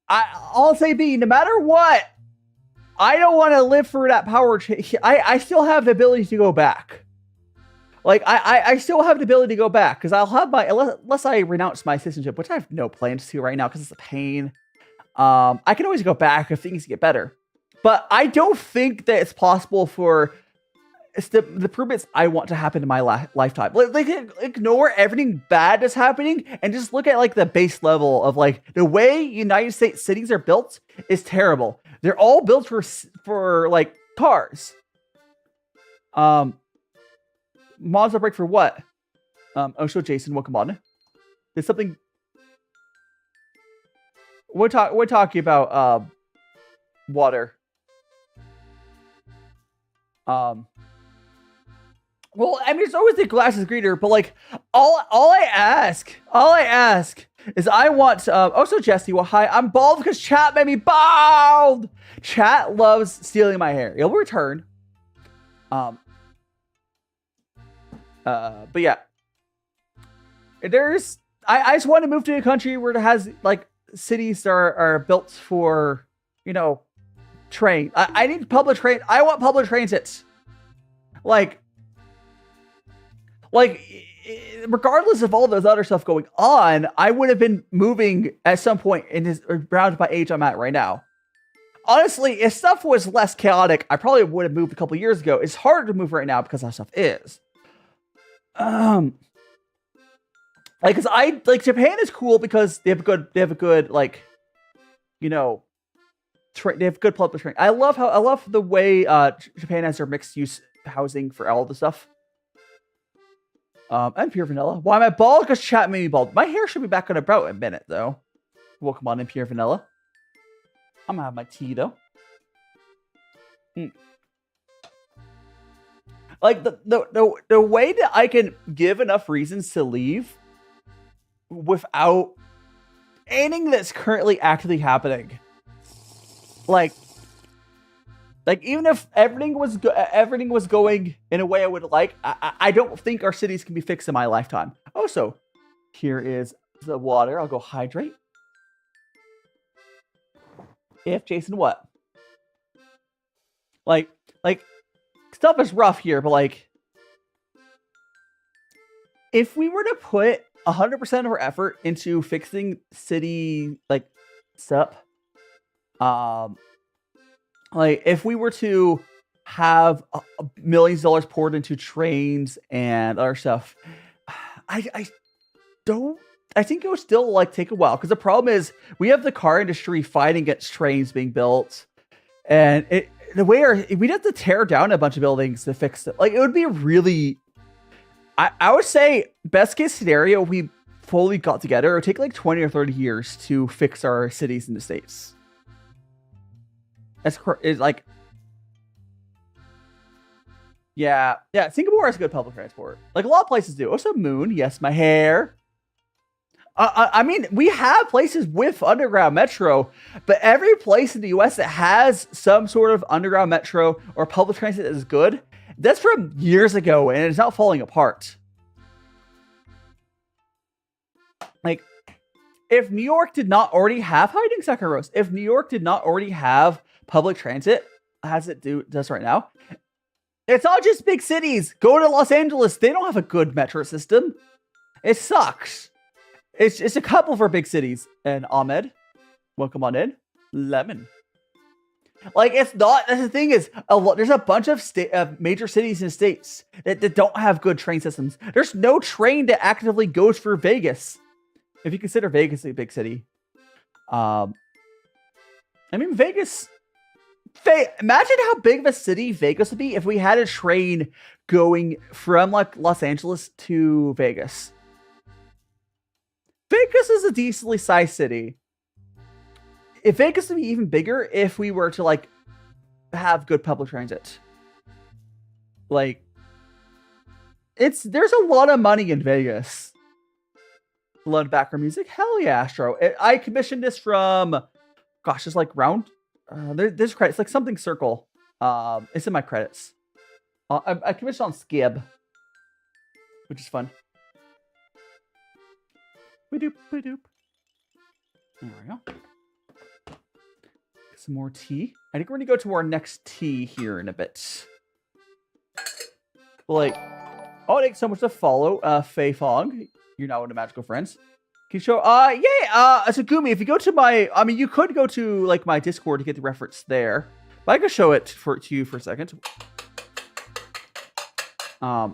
I'll say B. No matter what, I don't want to live for that power change. I still have the ability to go back. Like, I still have the ability to go back, because I'll have unless I renounce my citizenship, which I have no plans to right now, because it's a pain. I can always go back if things get better. But I don't think that it's possible for the improvements I want to happen in my lifetime. Like, ignore everything bad that's happening, and just look at, like, the base level of, like, the way United States cities are built is terrible. They're all built for like, cars. Monster break for what? So Jason, welcome on. There's something we're talking about. Water. Well, I mean, it's always the glass is greener, but like all I ask is I want. So Jesse, well, hi, I'm bald because chat made me bald. Chat loves stealing my hair. It'll return. But yeah, I just want to move to a country where it has like cities that are built for, train. I need public train. I want public transit. Like, regardless of all those other stuff going on, I would have been moving at some point around my age I'm at right now. Honestly, if stuff was less chaotic, I probably would have moved a couple years ago. It's harder to move right now because how stuff is. Cause Japan is cool because they have a good they have good public train. I love the way Japan has their mixed use housing for all the stuff. And Pure Vanilla. Why am I bald? Because chat made me bald. My hair should be back in about a minute though. Welcome on in, Pure Vanilla. I'm gonna have my tea though. Like the way that I can give enough reasons to leave without anything that's currently actively happening. Like even if everything was going in a way I would like, I don't think our cities can be fixed in my lifetime. Also, here is the water. I'll go hydrate. If Jason what? Like stuff is rough here, but like if we were to put 100% of our effort into fixing city stuff, like if we were to have millions of dollars poured into trains and other stuff. I don't. I think it would still like take a while because the problem is we have the car industry fighting against trains being built, and we'd have to tear down a bunch of buildings to fix it. Like it would be really. I would say best case scenario we fully got together. It would take like 20 or 30 years to fix our cities in the States. That's like. Yeah. Singapore has good public transport. Like a lot of places do. Also, Moon. Yes, my hair. I mean, we have places with underground metro, but every place in the US that has some sort of underground metro or public transit that is good, that's from years ago and it's not falling apart. Like, if New York did not already have hiding second rows, if New York did not already have public transit, as it does right now, it's not just big cities. Go to Los Angeles. They don't have a good metro system. It sucks. It's a couple for big cities. And Ahmed, welcome on in. Lemon. Like, it's not, that's the thing is, there's a bunch of major cities and states that don't have good train systems. There's no train that actively goes for Vegas. If you consider Vegas a big city. I mean, Vegas, imagine how big of a city Vegas would be if we had a train going from, like, Los Angeles to Vegas. Vegas is a decently sized city. If Vegas would be even bigger if we were to like have good public transit. Like there's a lot of money in Vegas. A lot of background music. Hell yeah, Astro. I commissioned this from it's like round. There's credits like something circle. It's in my credits. I commissioned on Skib, which is fun. Ba-doop, ba-doop. There we go. Some more tea. I think we're gonna go to our next tea here in a bit. Like, oh, thanks so much to follow, Fei Fong. You're now one of Magical Friends. Can you show? Asagumi. If you go to my, I mean, you could go to like my Discord to get the reference there, but I can show it to you for a second. Let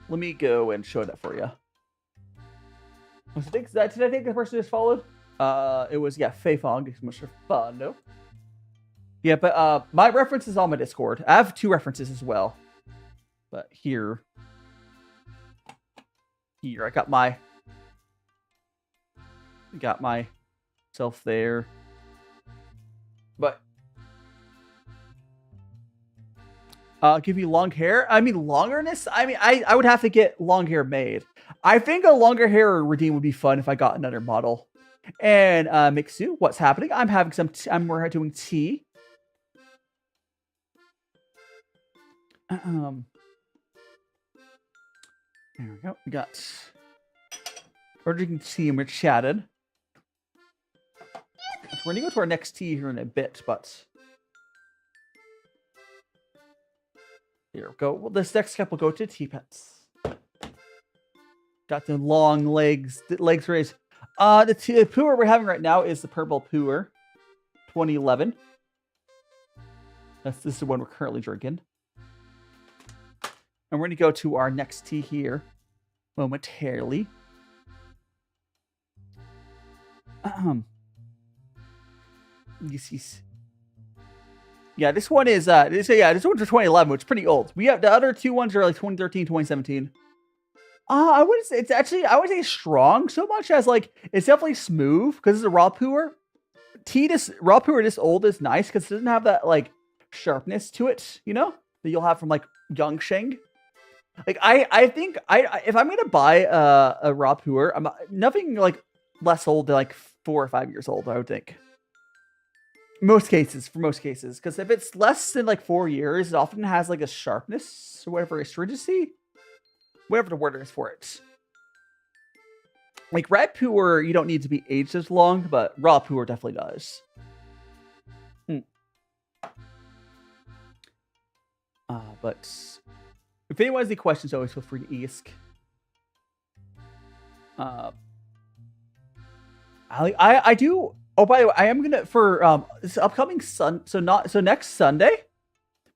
me go and show that for you. Did I think the person just followed? It was, Fei Fong. Thanks so much for fun, no? Yeah, but my reference is on my Discord. I have 2 references as well. But here, I got myself there. But give you long hair. I mean, longerness. I mean, I would have to get long hair made. I think a longer hair redeem would be fun if I got another model. And Mixu, what's happening? I'm having some. We're doing tea. There we go. We're drinking tea and we're chatting. We're gonna go to our next tea here in a bit, but here we go. Well, this next cup will go to Tea Pets. Got the long legs raised. The puer we're having right now is the purple puer, 2011. This is the one we're currently drinking. And we're going to go to our next tea here momentarily. Yeah, this one is this one's from 2011, which is pretty old. We have the other 2 ones are like 2013, 2017. I wouldn't say I would say strong so much as like it's definitely smooth because it's a raw puer. Raw puer this old is nice because it doesn't have that like sharpness to it, you know, that you'll have from like Yangsheng. Like I think if I'm gonna buy a raw puer, I'm nothing like less old than like 4 or 5 years old, I would think. For most cases, because if it's less than like 4 years, it often has like a sharpness or whatever, astringency. Whatever the word is for it. Like red puer, you don't need to be aged as long, but raw puer definitely does. But if anyone has any questions, always feel free to ask. I Oh, by the way, I am gonna for this upcoming next Sunday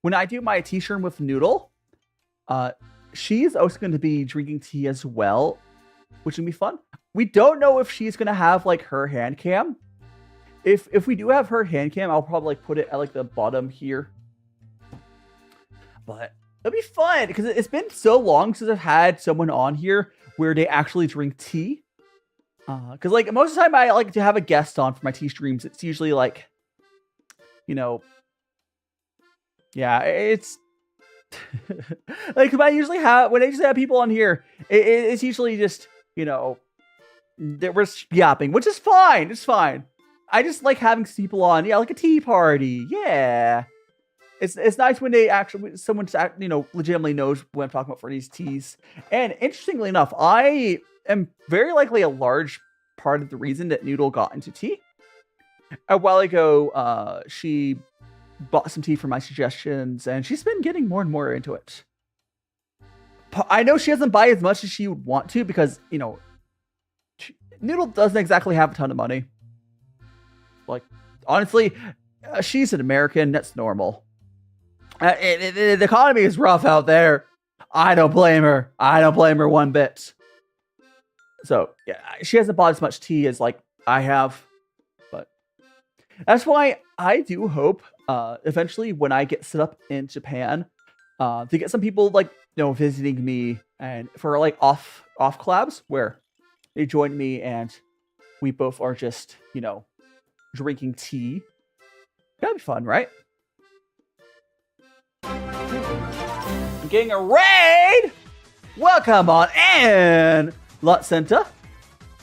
when I do my tea stream with Noodle, she's also going to be drinking tea as well, which will be fun. We don't know if she's gonna have like her hand cam. If we do have her hand cam, I'll probably like put it at like the bottom here. But it'll be fun because it's been so long since I've had someone on here where they actually drink tea. Because like most of the time I like to have a guest on for my tea streams. It's usually like, you know, yeah, it's like when I usually have people on here, it's usually just, you know, we're yapping, which is fine. It's fine. I just like having people on, yeah, like a tea party. Yeah, it's nice when someone you know legitimately knows what I'm talking about for these teas. And interestingly enough, I am very likely a large part of the reason that Noodle got into tea. A while ago, she bought some tea for my suggestions, and she's been getting more and more into it. I know she doesn't buy as much as she would want to because, you know, Noodle doesn't exactly have a ton of money. Like, honestly, she's an American. That's normal. The economy is rough out there. I don't blame her. I don't blame her one bit. So, yeah, she hasn't bought as much tea as, like, I have. But that's why I do hope, eventually, when I get set up in Japan, to get some people, like, you know, visiting me and for, like, off collabs where they join me and we both are just, you know, drinking tea. That'd be fun, right? I'm getting a raid! Welcome on in, Lucenta,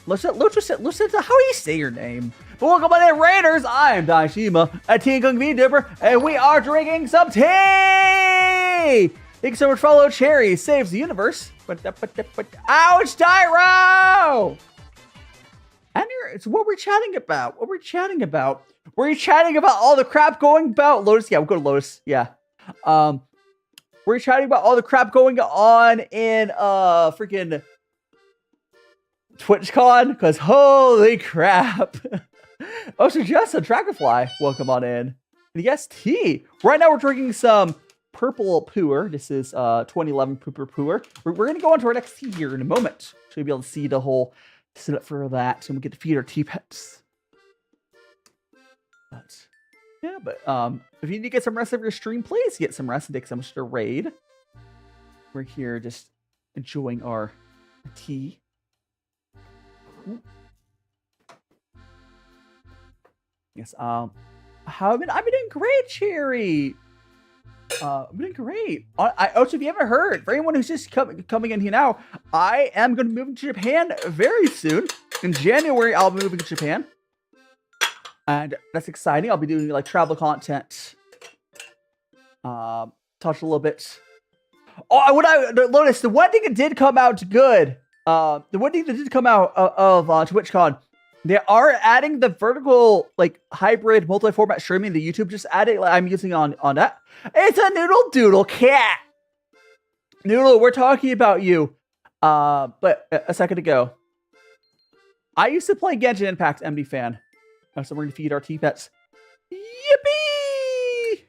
how do you say your name? But welcome on in, Raiders! I'm DaiShimaVT, a CangHong and we are drinking some tea! Thank you so much for follow Cherry, saves the universe. Ouch, Dyro! And it's what we're chatting about. We're chatting about all the crap going about Lotus. Yeah, we'll go to Lotus. Yeah. We're chatting about all the crap going on in freaking TwitchCon, because holy crap. Oh, so just a Dragonfly. Welcome on in. And yes, tea. Right now we're drinking some purple puer. This is 2011 puer. We're going to go on to our next tea here in a moment. So you'll be able to see the whole set up for that, and we get to feed our tea pets. But yeah, but if you need to get some rest of your stream, please get some rest and take some to raid. We're here just enjoying our tea. Ooh. Yes, how I've been doing great, Cherry. I'm doing great. Also, if you haven't heard, for anyone who's just coming in here now, I am going to be moving to Japan very soon. In January, I'll be moving to Japan. And that's exciting. I'll be doing like travel content. Touch a little bit. Oh, Lotus, the one thing that did come out good, the one thing that did come out of TwitchCon, they are adding the vertical, like, hybrid multi-format streaming that YouTube just added. Like, I'm using on that. It's a Noodle Doodle cat. Noodle, we're talking about you. But a second ago, I used to play Genshin Impact, MD fan. So we're going to feed our tea pets. Yippee!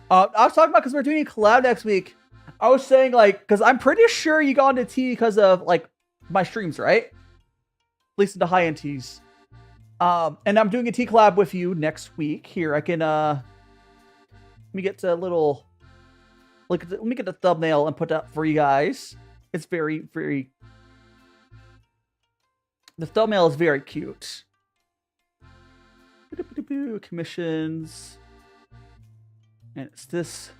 I was talking about because we're doing a collab next week. I was saying, like, because I'm pretty sure you got into tea because of, like, my streams, right? At least into high-end teas. And I'm doing a tea collab with you next week. Here, I can, let me get a little, let me get the thumbnail and put that for you guys. It's very, very, the thumbnail is very cute. Commissions. And it's this.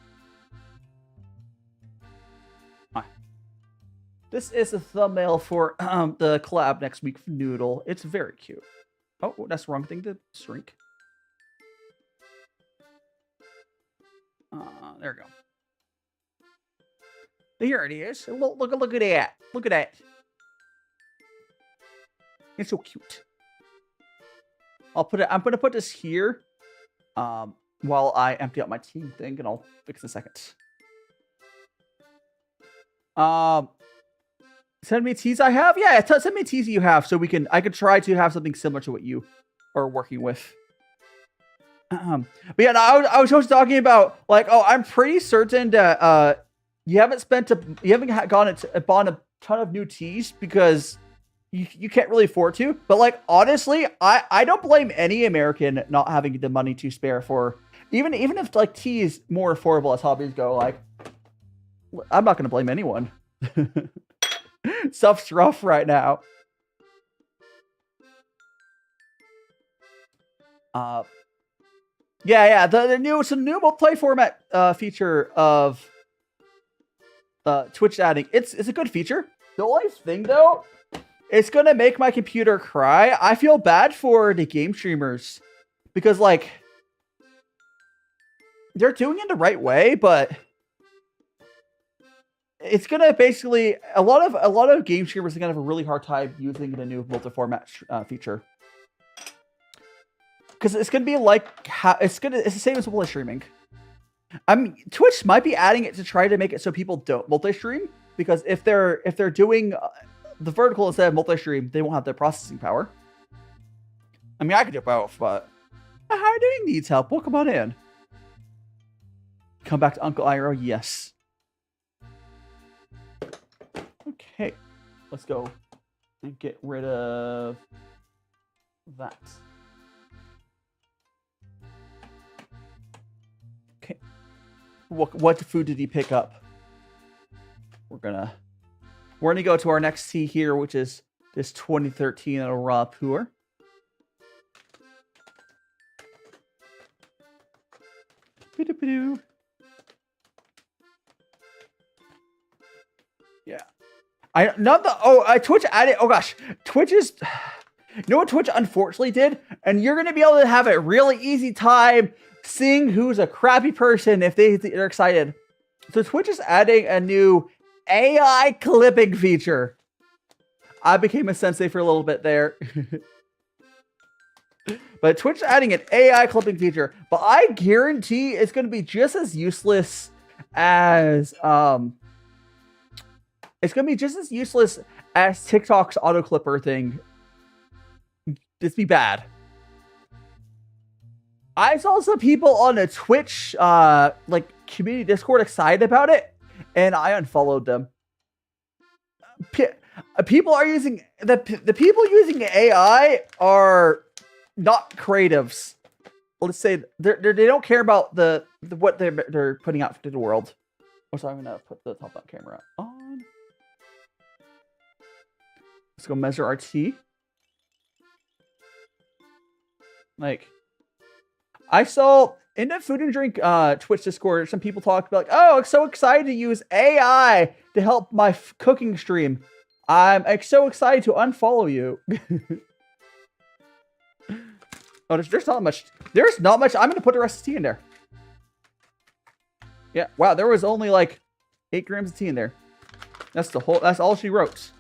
This is a thumbnail for the collab next week for Noodle. It's very cute. Oh, that's the wrong thing to shrink. There we go. Here it is. Look at that. Look at that. It's so cute. I'm gonna put this here while I empty out my tea thing, and I'll fix in a second. Send me teas I have. Yeah, send me teas you have so I could try to have something similar to what you are working with. But yeah, no, I was just talking about like, oh, I'm pretty certain that you haven't bought a ton of new teas because you can't really afford to. But like honestly, I don't blame any American not having the money to spare for even if like tea is more affordable as hobbies go. Like, I'm not gonna blame anyone. Stuff's rough right now. Yeah. The new multiplayer format feature of Twitch adding. It's a good feature. The only thing though, it's gonna make my computer cry. I feel bad for the game streamers because like they're doing it the right way, but it's gonna basically a lot of game streamers are gonna have a really hard time using the new multi-format feature. Because it's gonna be like it's the same as multi-streaming. I mean, Twitch might be adding it to try to make it so people don't multi-stream, because if they're doing the vertical instead of multi-stream, they won't have the processing power. I mean, I could do both, but how doing needs help. Well, come on in. Come back to Uncle Iroh. Yes. Okay, let's go and get rid of that. Okay, what food did he pick up? We're gonna go to our next tea here, which is this 2013 raw puer. Yeah. Twitch added. Oh gosh, Twitch is. You know what Twitch unfortunately did, and you're gonna be able to have a really easy time seeing who's a crappy person if they're excited. So Twitch is adding a new AI clipping feature. I became a sensei for a little bit there. But Twitch is adding an AI clipping feature, but I guarantee it's gonna be just as useless as it's going to be just as useless as TikTok's auto clipper thing. Just be bad. I saw some people on a Twitch like community Discord excited about it, and I unfollowed them. People are using the people using AI are not creatives. Let's say they don't care about the what they're putting out to the world. So I'm gonna put the top-down camera on. Let's go measure our tea. Like, I saw in the food and drink Twitch Discord, some people talk about, like, oh, I'm so excited to use AI to help my cooking stream. I'm so excited to unfollow you. Oh, there's not much. There's not much. I'm gonna put the rest of the tea in there. Yeah. Wow. There was only like 8 grams of tea in there. That's all she wrote.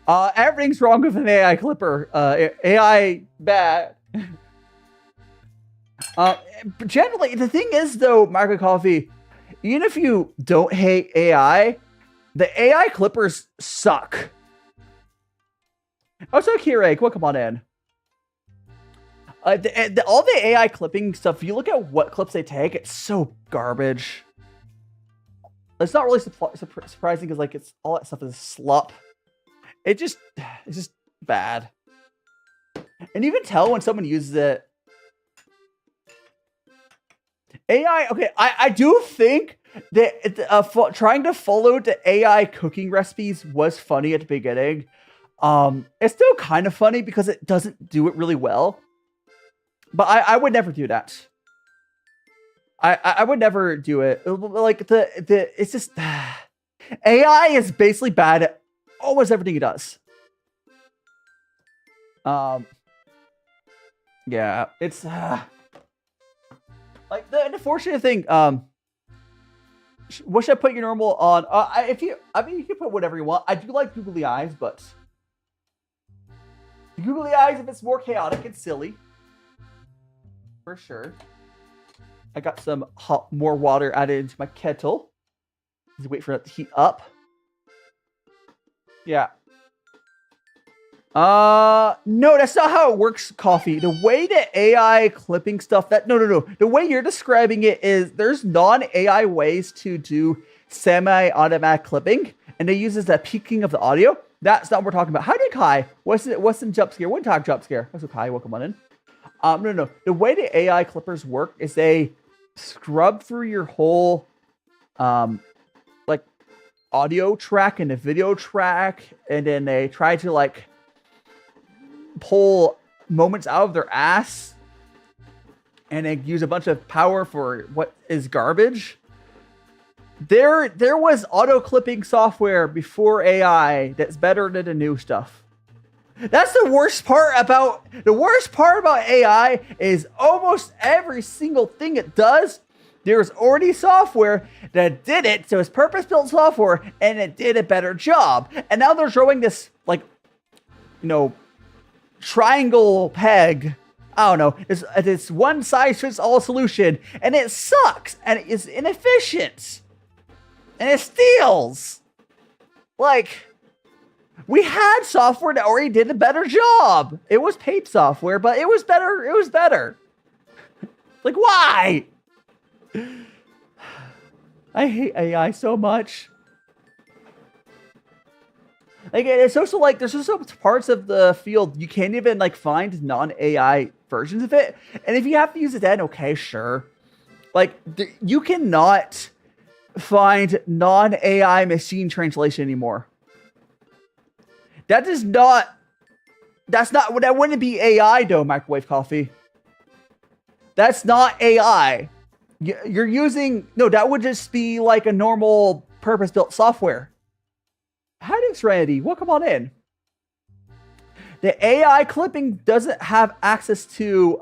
Everything's wrong with an AI clipper. AI bad. Generally, the thing is though, Marco Coffee, even if you don't hate AI, the AI clippers suck. Oh, so Keurig, well, come on in. All the AI clipping stuff, if you look at what clips they take, it's so garbage. It's not really surprising because like all that stuff is slop. It's just bad. And you can tell when someone uses it. AI, okay, I do think that trying to follow the AI cooking recipes was funny at the beginning. It's still kind of funny because it doesn't do it really well. But I would never do that. I would never do it. Like it's just AI is basically bad at almost everything it does. Yeah, it's like the unfortunate thing. What should I put your normal on? You can put whatever you want. I do like googly eyes, but googly eyes if it's more chaotic and silly, for sure. I got some more water added into my kettle. Just wait for it to heat up. Yeah. No, that's not how it works, Coffee. The way that AI clipping stuff no. The way you're describing it is there's non-AI ways to do semi-automatic clipping, and they uses that peaking of the audio. That's not what we're talking about. Hi, Kai. What's in jump scare? One talk jump scare. That's okay. Welcome on in. No. The way the AI clippers work is they scrub through your whole, like audio track and the video track, and then they try to like pull moments out of their ass, and they use a bunch of power for what is garbage. There was auto clipping software before AI that's better than the new stuff. That's the worst part about AI is almost every single thing it does, there's already software that did it, so it's purpose-built software, and it did a better job. And now they're throwing this, like, triangle peg. I don't know. It's one size fits all solution, and it sucks, and it is inefficient, and it steals. Like, we had software that already did a better job. It was paid software, but it was better. It was better. Like, why? I hate AI so much. Like, it's also like there's also parts of the field you can't even like find non-AI versions of it. And if you have to use it then, okay, sure. Like, you cannot find non-AI machine translation anymore. That wouldn't be AI though, Microwave Coffee. That's not AI. You're using, no, that would just be like a normal purpose-built software. Hi, Serenity, welcome on in. The AI clipping doesn't have access to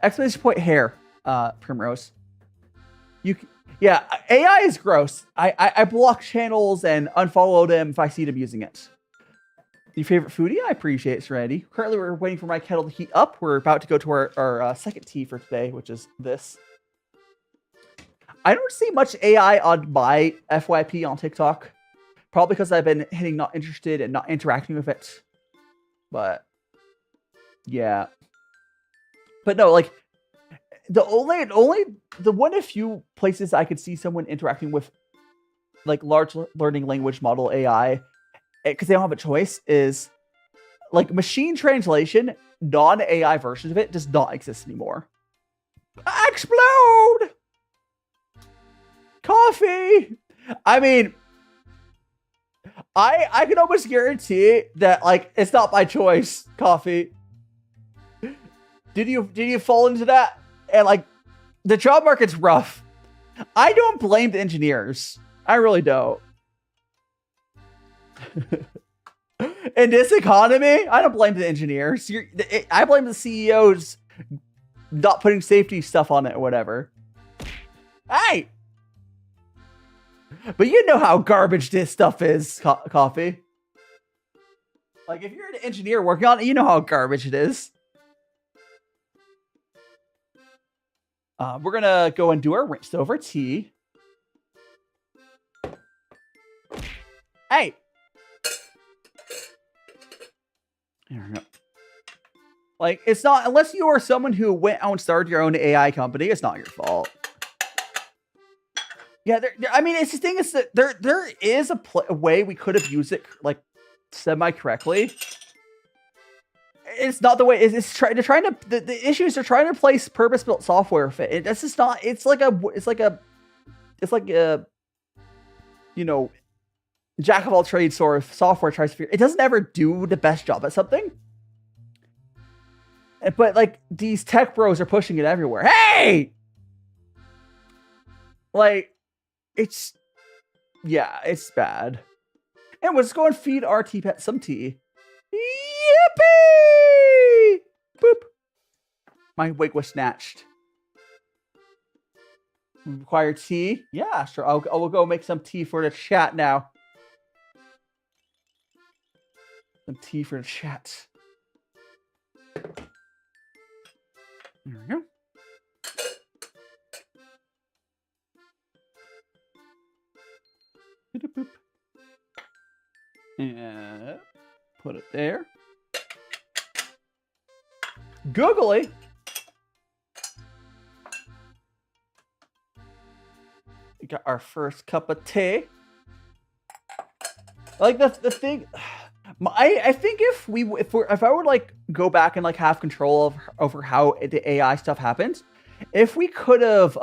exclamation point hair, Primrose. Yeah, AI is gross. I block channels and unfollow them if I see them using it. Your favorite foodie? I appreciate it, Serenity. Currently, we're waiting for my kettle to heat up. We're about to go to our second tea for today, which is this. I don't see much AI on my FYP on TikTok. Probably because I've been hitting not interested and not interacting with it. But, yeah. But no, like, the one of few places I could see someone interacting with, like, large learning language model AI, because they don't have a choice, is like machine translation, non-AI versions of it does not exist anymore. Explode! Coffee! I mean, I can almost guarantee that, like, it's not by choice, Coffee. Did you fall into that? And like, the job market's rough. I don't blame the engineers. I really don't. In this economy, I don't blame the engineers. I blame the CEOs not putting safety stuff on it or whatever. Hey! But you know how garbage this stuff is, Coffee. Like, if you're an engineer working on it, you know how garbage it is. We're gonna go and do our rinsed over tea. Hey! There we go. Like, it's not, unless you are someone who went out and started your own AI company, it's not your fault. Yeah, I mean, it's the thing is that there is a way we could have used it, like, semi-correctly. It's not the way, the issue is they're trying to replace purpose-built software with it. That's just not, it's like a, you know, jack of all trades sort of software tries to figure, it doesn't ever do the best job at something. But like, these tech bros are pushing it everywhere. Hey! Like, it's bad. And let's go and feed our tea pet some tea. Yippee! Boop. My wig was snatched. We require tea? Yeah, sure. I'll go make some tea for the chat now. Some tea for the chat. There we go. Boop. And Put it there. Googly. We got our first cup of tea. Like the thing, I think if I would like go back and like have control over how the AI stuff happens, if we could have,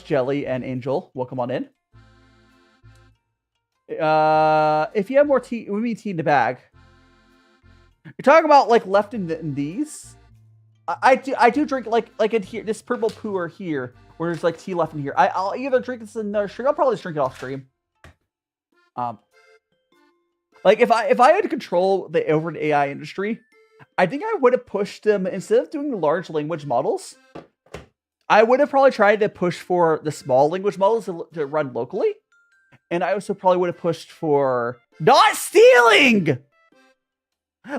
Jelly and Angel, welcome on in. If you have more tea, we mean tea in the bag. You're talking about like left in these. I do drink like in here, this purple puer here, where there's like tea left in here. I'll either drink this in another stream. I'll probably just drink it off stream. Like if I had to control the over the AI industry, I think I would have pushed them instead of doing large language models. I would have probably tried to push for the small language models to run locally, and I also probably would have pushed for not stealing.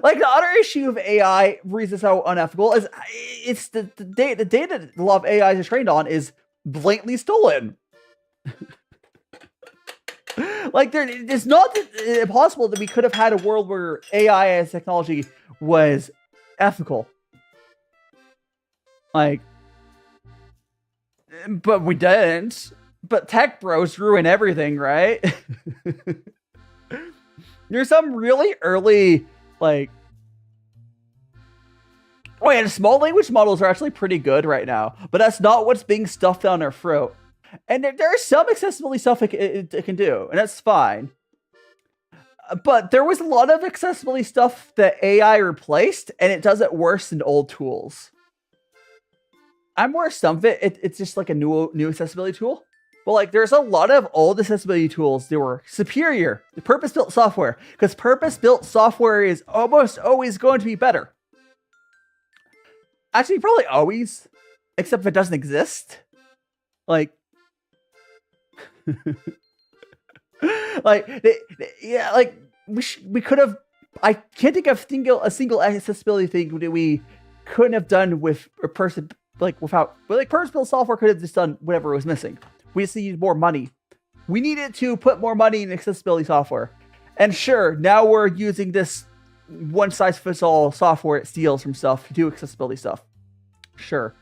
Like the other issue of AI, reasons how unethical is, it's the data a lot of AI is trained on is blatantly stolen. Like it's not impossible that we could have had a world where AI as technology was ethical. Like, but we didn't. But tech bros ruin everything, right? There's some really early, like, the small language models are actually pretty good right now, but that's not what's being stuffed down their throat. And there's some accessibility stuff it can do, and that's fine. But there was a lot of accessibility stuff that AI replaced, and it does it worse than old tools. I'm more some of it's just like a new accessibility tool. But like, there's a lot of old accessibility tools that were superior to purpose-built software, because purpose-built software is almost always going to be better. Actually, probably always, except if it doesn't exist. Like, yeah, like we could have. I can't think of a single accessibility thing that we couldn't have done with a person without. But like, purpose-built software could have just done whatever was missing. We just needed more money. We needed to put more money in accessibility software. And sure, now we're using this one-size-fits-all software that steals from stuff to do accessibility stuff. Sure.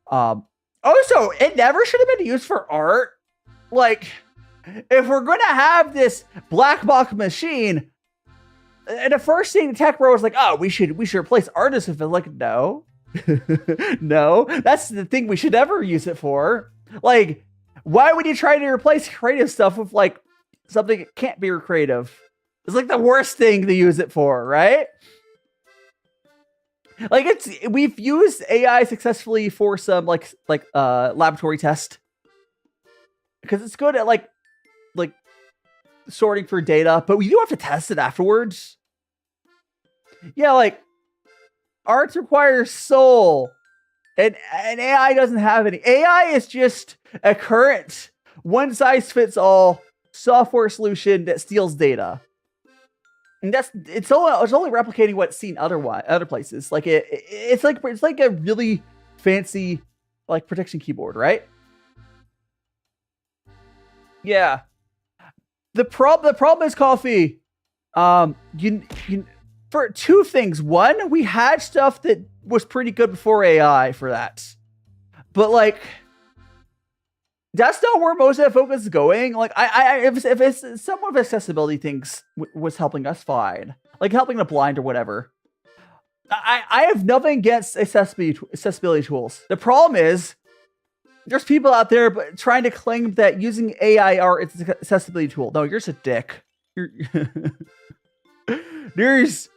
Also, it never should have been used for art. Like, if we're going to have this black box machine, and the first thing the tech bro was like, oh, we should replace artists with it. Like, no. No, that's the thing we should never use it for. Like, why would you try to replace creative stuff with like something that can't be creative? It's like the worst thing to use it for, right? Like, we've used AI successfully for some like laboratory test, because it's good at like sorting for data, but we do have to test it afterwards. Yeah, like, art requires soul. And AI doesn't have any. AI is just a current one-size-fits-all software solution that steals data. And it's only replicating what's seen other places. Like it's like a really fancy like protection keyboard, right? Yeah. The problem is coffee. For two things. One, we had stuff that was pretty good before AI for that. But like, that's not where most of the focus is going. Like, if it's some of accessibility things was helping us, fine. Like helping the blind or whatever. I have nothing against accessibility tools. The problem is, there's people out there trying to claim that using AI art is an accessibility tool. No, you're just a dick. There's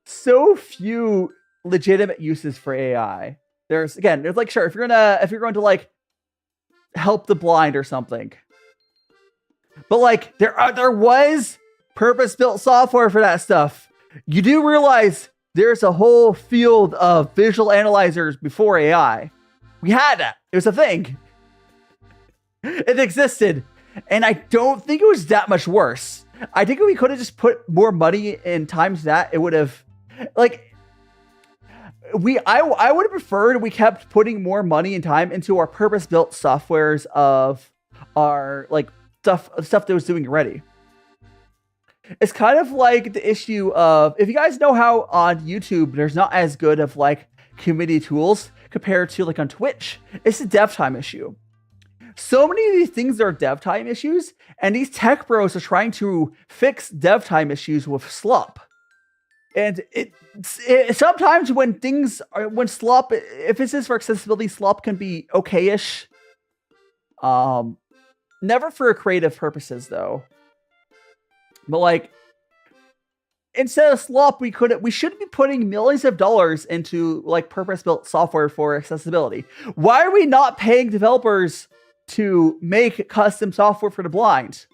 so few legitimate uses for AI. There's like, sure, if you're going to like help the blind or something, but like there was purpose-built software for that stuff. You do realize there's a whole field of visual analyzers before AI. We had that. It was a thing. It existed, and I don't think it was that much worse. I think if we could have just put more money in times that, it would have, like, I would have preferred we kept putting more money and time into our purpose-built softwares of our like stuff that was doing already. It's kind of like the issue of, if you guys know how on YouTube there's not as good of like community tools compared to like on Twitch, it's a dev time issue. So many of these things are dev time issues, and these tech bros are trying to fix dev time issues with slop. And it sometimes when things are, when slop, if this is for accessibility, slop can be okay-ish. Never for creative purposes though. But like, instead of slop, we should be putting millions of dollars into like purpose-built software for accessibility. Why are we not paying developers to make custom software for the blind?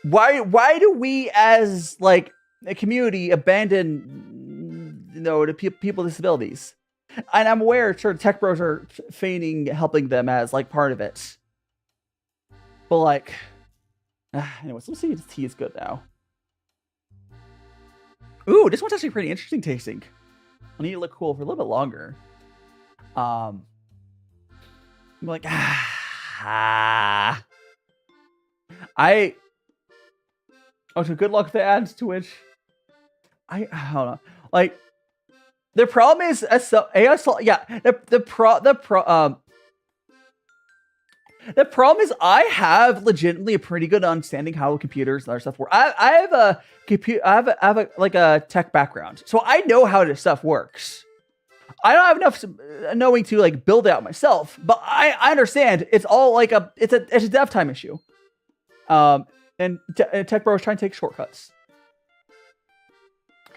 Why do we as like a community abandon, you know, the people with disabilities? And I'm aware, sure, tech bros are feigning helping them as like part of it. But like, anyways, let's see if the tea is good now. Ooh, this one's actually pretty interesting tasting. I need to look cool for a little bit longer. I'm like, so good luck with the ads, Twitch. I don't know. Like, the problem is, the problem is I have legitimately a pretty good understanding how computers and other stuff work. I have a tech background, so I know how this stuff works. I don't have enough knowing to like build it out myself, but I understand it's all like it's a dev time issue. And tech bros trying to take shortcuts.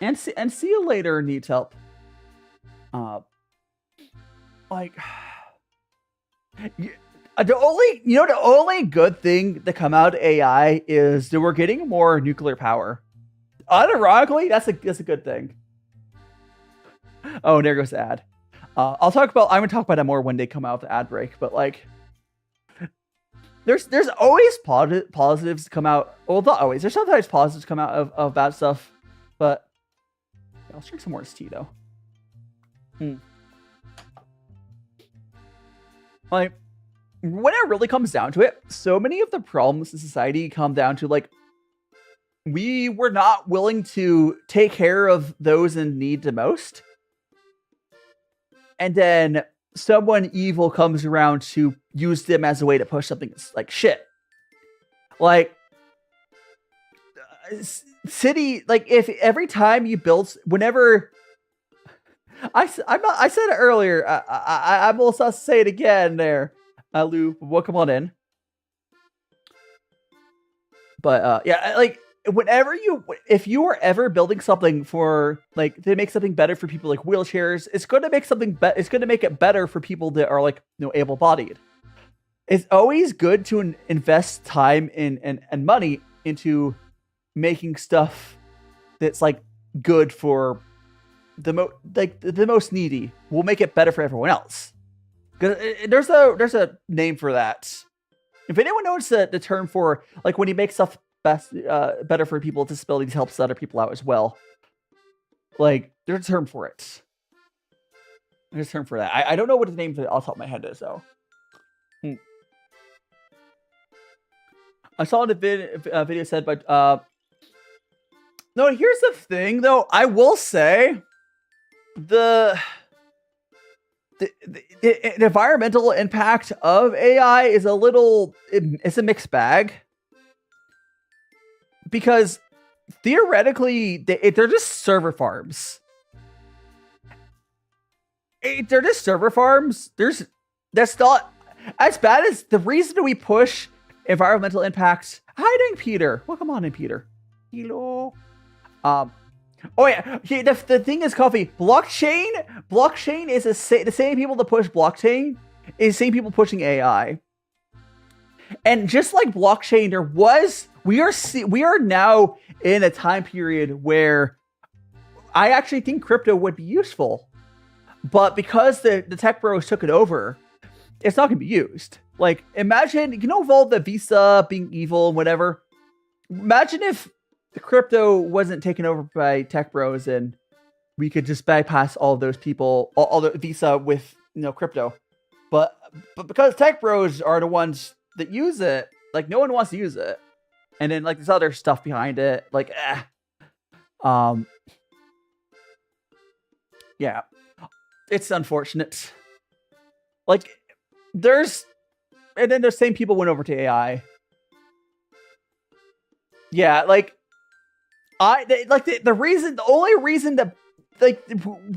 And see you later needs help. The only good thing to come out of AI is that we're getting more nuclear power. Unironically, that's a good thing. Oh, there goes the ad. I'm gonna talk about that more when they come out of the ad break. But like, there's always positives come out. Well, not always. There's sometimes positives come out of bad stuff. But yeah, let's drink some more tea though. Like, when it really comes down to it, so many of the problems in society come down to like, we were not willing to take care of those in need the most. And then someone evil comes around to use them as a way to push something like shit. Like, city, like if every time you build, whenever I said it earlier, I will say it again there. Lou, welcome on in. But yeah, like if you are ever building something for like to make something better for people like wheelchairs, it's going to make it's going to make it better for people that are like, you know, able-bodied. It's always good to invest time and money into making stuff that's like good for the most needy. Will make it better for everyone else. There's a name for that. If anyone knows the term for like when you make stuff better for people with disabilities, helps other people out as well. Like, there's a term for it. There's a term for that. I don't know what the name for it off the top of my head is though. I saw the video said, but no. Here's the thing though. I will say the environmental impact of AI is it's a mixed bag. Because theoretically, they're just server farms. They're just server farms. That's not as bad as the reason we push environmental impacts. Hi, dang Peter. Welcome on in, Peter. Hello. Oh yeah. The thing is, Coffee. Blockchain is the same people that push blockchain is the same people pushing AI. And just like blockchain, we are now in a time period where I actually think crypto would be useful, but because the tech bros took it over, it's not going to be used. Like, imagine, you know, all the Visa being evil and whatever. Imagine if the crypto wasn't taken over by tech bros and we could just bypass all of those people, all the Visa with, you know, crypto. But because tech bros are the ones that use it, like no one wants to use it. And then like there's other stuff behind it, like yeah, it's unfortunate. Like and then those same people went over to AI. Yeah, like the only reason that like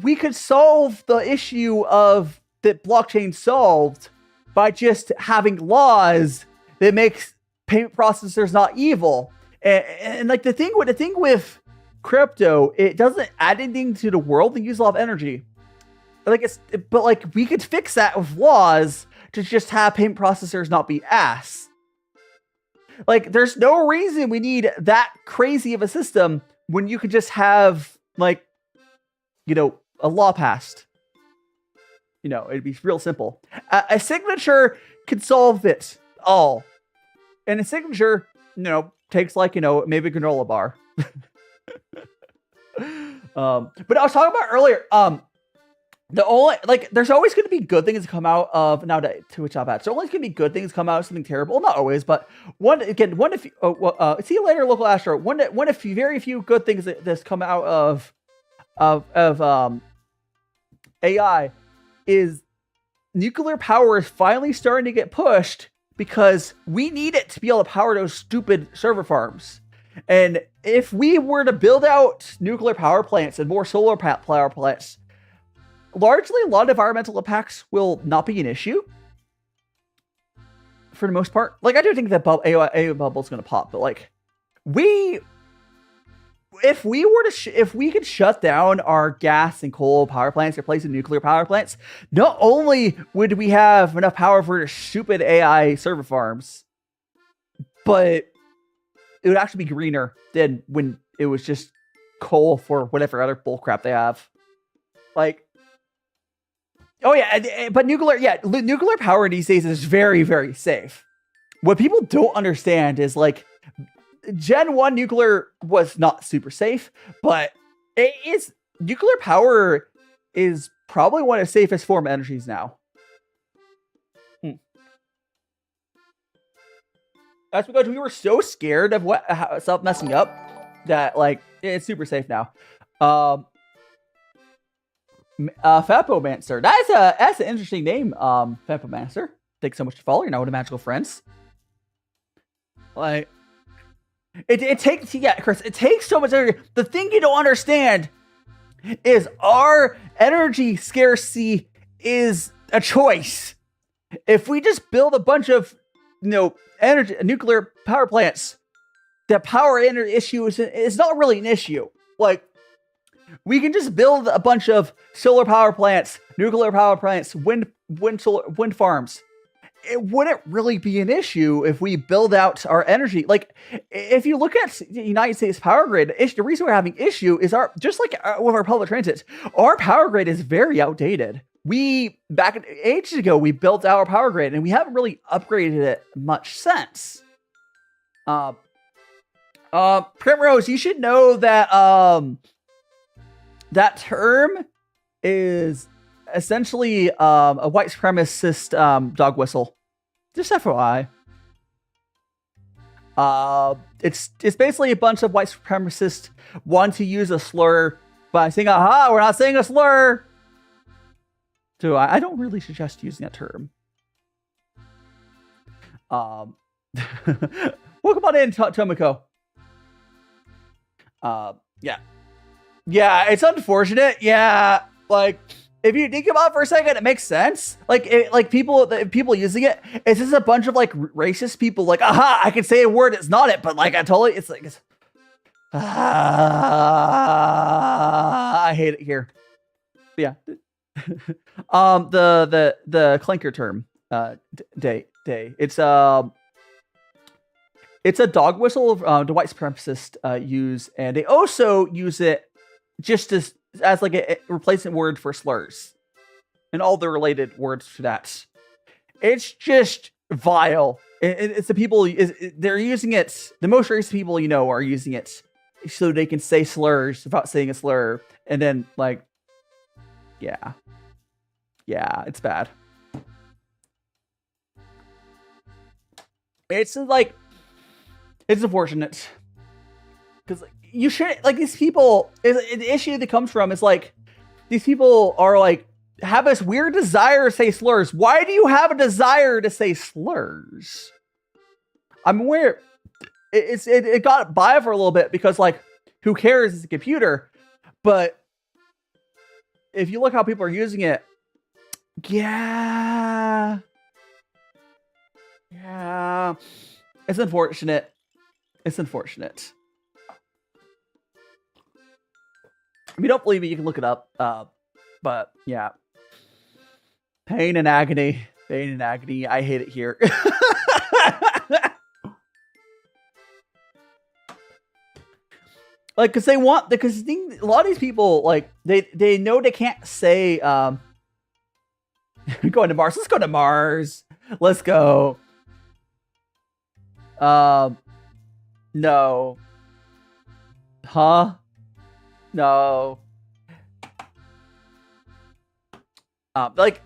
we could solve the issue of that blockchain solved by just having laws that makes payment processors not evil. And like the thing with crypto, it doesn't add anything to the world and use a lot of energy. But like we could fix that with laws to just have payment processors not be ass. Like there's no reason we need that crazy of a system when you could just have like, a law passed. It'd be real simple. A signature could solve it all. And a signature, takes like, maybe a granola bar. But I was talking about earlier, there's always going to be good things that come out of now to which I've had. So always going to be good things come out of something terrible. Not always, but one if see you later, local Astro. One if very few good things that's come out of AI is nuclear power is finally starting to get pushed because we need it to be able to power those stupid server farms. And if we were to build out nuclear power plants and more solar power plants, largely a lot of environmental impacts will not be an issue for the most part. Like I do think that AI bubble is going to pop, but like if we could shut down our gas and coal power plants, replace with nuclear power plants, not only would we have enough power for stupid AI server farms, but it would actually be greener than when it was just coal for whatever other bullcrap they have. Like, oh yeah, but nuclear power these days is very, very safe. What people don't understand is like, Gen 1 nuclear was not super safe, but nuclear power is probably one of the safest form of energies now. That's because we were so scared of stuff messing up that like it's super safe now. Fapomancer. That's an interesting name, Fapomancer. Thanks so much for following. You're now with Magical Friends. Like it takes Chris, it takes so much energy. The thing you don't understand is our energy scarcity is a choice. If we just build a bunch of nuclear power plants, the power energy issue is not really an issue. Like we can just build a bunch of solar power plants, nuclear power plants, wind farms. It wouldn't really be an issue if we build out our energy. Like, if you look at the United States power grid, the reason we're having issue is with our public transit, our power grid is very outdated. Back ages ago, we built our power grid and we haven't really upgraded it much since. Primrose, you should know that, that term is essentially a white supremacist dog whistle. Just FYI. It's basically a bunch of white supremacists want to use a slur by saying, "Aha, we're not saying a slur." So I don't really suggest using that term. Welcome on in, Tomiko. Yeah, it's unfortunate. Yeah, like. If you think about it for a second, it makes sense. Like people using it, it's just a bunch of like racist people. Like, aha, I can say a word, it's not it, but like I totally, it's like, I hate it here. But yeah, the clinker term, day. It's a dog whistle the white supremacists use, and they also use it just as like a replacement word for slurs and all the related words to that. It's just vile. It's the people, they're using it. The most racist people are using it so they can say slurs without saying a slur. And then like, yeah, it's bad. It's like, It's unfortunate. Because you shouldn't, like, these people, the issue that comes from is, like, these people are, like, have this weird desire to say slurs. Why do you have a desire to say slurs? I'm aware it got by for a little bit because, like, who cares? It's a computer. But if you look how people are using it, yeah. It's unfortunate. It's unfortunate. If you don't believe me, you can look it up. But yeah. Pain and agony. Pain and agony. I hate it here. Like, because they want, because a lot of these people, like, they know they can't say, going to Mars. Let's go to Mars. Let's go. No. Huh? No. Like,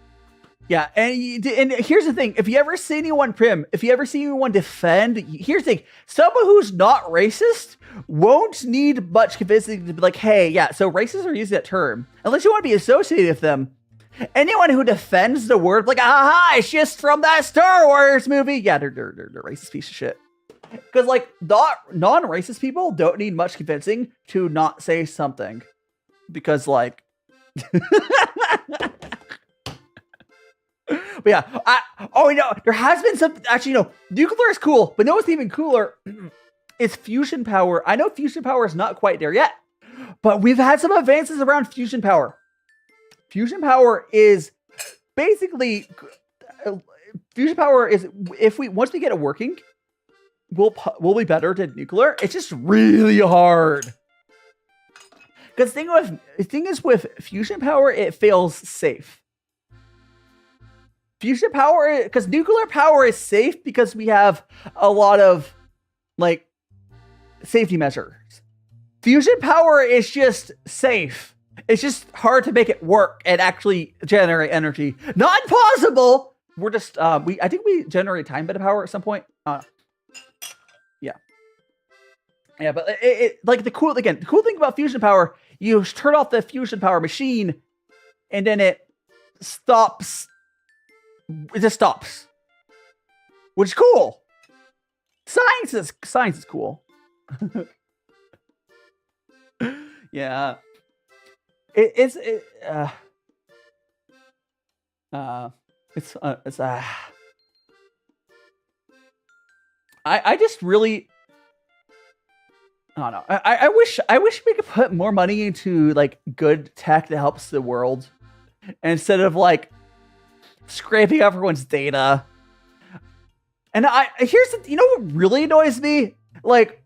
yeah, and here's the thing: if you ever see anyone defend, here's the thing: someone who's not racist won't need much convincing to be like, hey, yeah, so racists are using that term, unless you want to be associated with them. Anyone who defends the word, like, aha, it's just from that Star Wars movie, yeah, they're racist piece of shit. Because, like, non-racist people don't need much convincing to not say something. Because, like... But yeah, there has been some... Actually, no, nuclear is cool, but no, what's even cooler is fusion power. I know fusion power is not quite there yet, but we've had some advances around fusion power. Fusion power is basically... Fusion power is, once we get it working... We'll be better than nuclear. It's just really hard. Because the thing is with fusion power, it fails safe. Fusion power, because nuclear power is safe because we have a lot of, like, safety measures. Fusion power is just safe. It's just hard to make it work and actually generate energy. Not impossible. We're just I think we generate time bit of power at some point. Yeah, but like the cool thing about fusion power, you turn off the fusion power machine, and then it stops. It just stops, which is cool. Science is cool. Yeah, it's I just really. I don't know. I wish we could put more money into, like, good tech that helps the world instead of, like, scraping everyone's data. And here's the, you know what really annoys me? Like,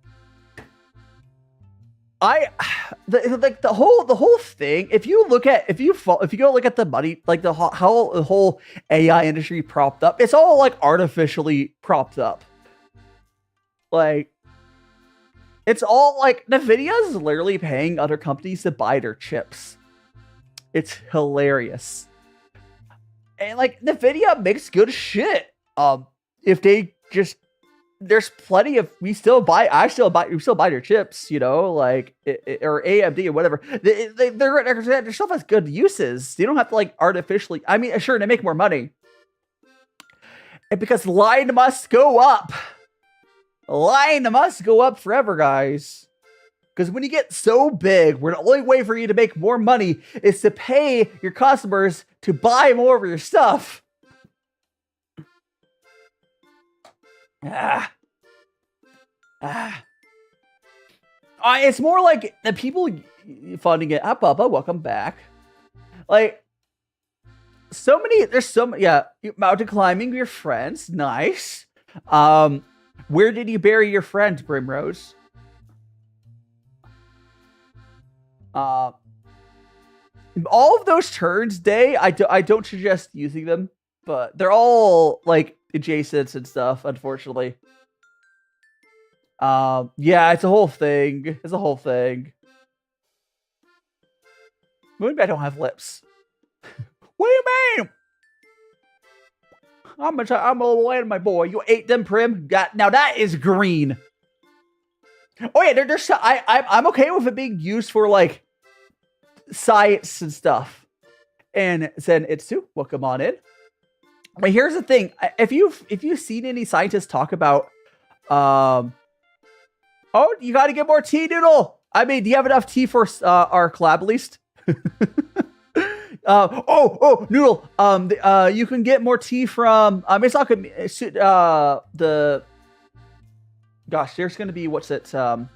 the whole thing. If you go look at the money, like how the whole AI industry propped up, it's all, like, artificially propped up. Like. It's all, like, NVIDIA is literally paying other companies to buy their chips. It's hilarious. And, like, NVIDIA makes good shit. If they just, there's plenty of, we still buy their chips, you know, like, or AMD or whatever. Their stuff has good uses. You don't have to, like, artificially, I mean, sure, they make more money. And because line must go up. Line must go up forever, guys. Because when you get so big, where the only way for you to make more money is to pay your customers to buy more of your stuff. It's more like the people funding it. Bubba, welcome back. Like, there's so many, yeah, mountain climbing with your friends, nice. Where did you bury your friend, Primrose? All of those turns, Day, I don't suggest using them, but they're all, like, adjacents and stuff, unfortunately. Yeah, it's a whole thing. Maybe I don't have lips. What do you mean? I'm a little late, my boy. You ate them, Prim? Now that is green. Oh yeah, there's I'm okay with it being used for like science and stuff. And Zen Itsu, welcome on in. But here's the thing: if you've seen any scientists talk about, oh, you got to get more tea, Noodle. I mean, do you have enough tea for our collab at least? Noodle. You can get more tea from. It's not gonna the. Gosh, there's gonna be what's it? The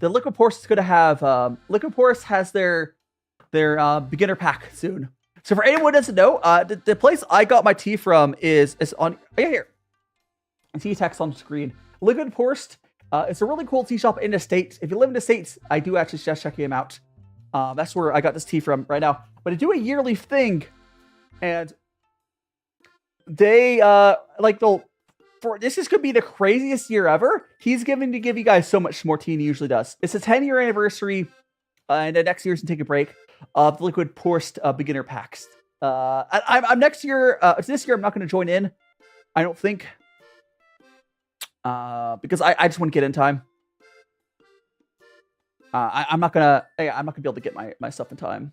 Liquid Porous is gonna have. Liquid Porous has their beginner pack soon. So for anyone who doesn't know, the place I got my tea from is on here. Tea text on screen. Liquid Porous. It's a really cool tea shop in the States. If you live in the States, I do actually suggest checking them out. That's where I got this tea from right now. But they do a yearly thing, and they this is could be the craziest year ever. He's going to give you guys so much more tea than he usually does. It's a 10-year anniversary, and the next year's gonna take a break of the Liquid Porous beginner packs. I'm next year. This year I'm not going to join in. I don't think, because I just want to get in time. I'm not gonna be able to get my stuff in time.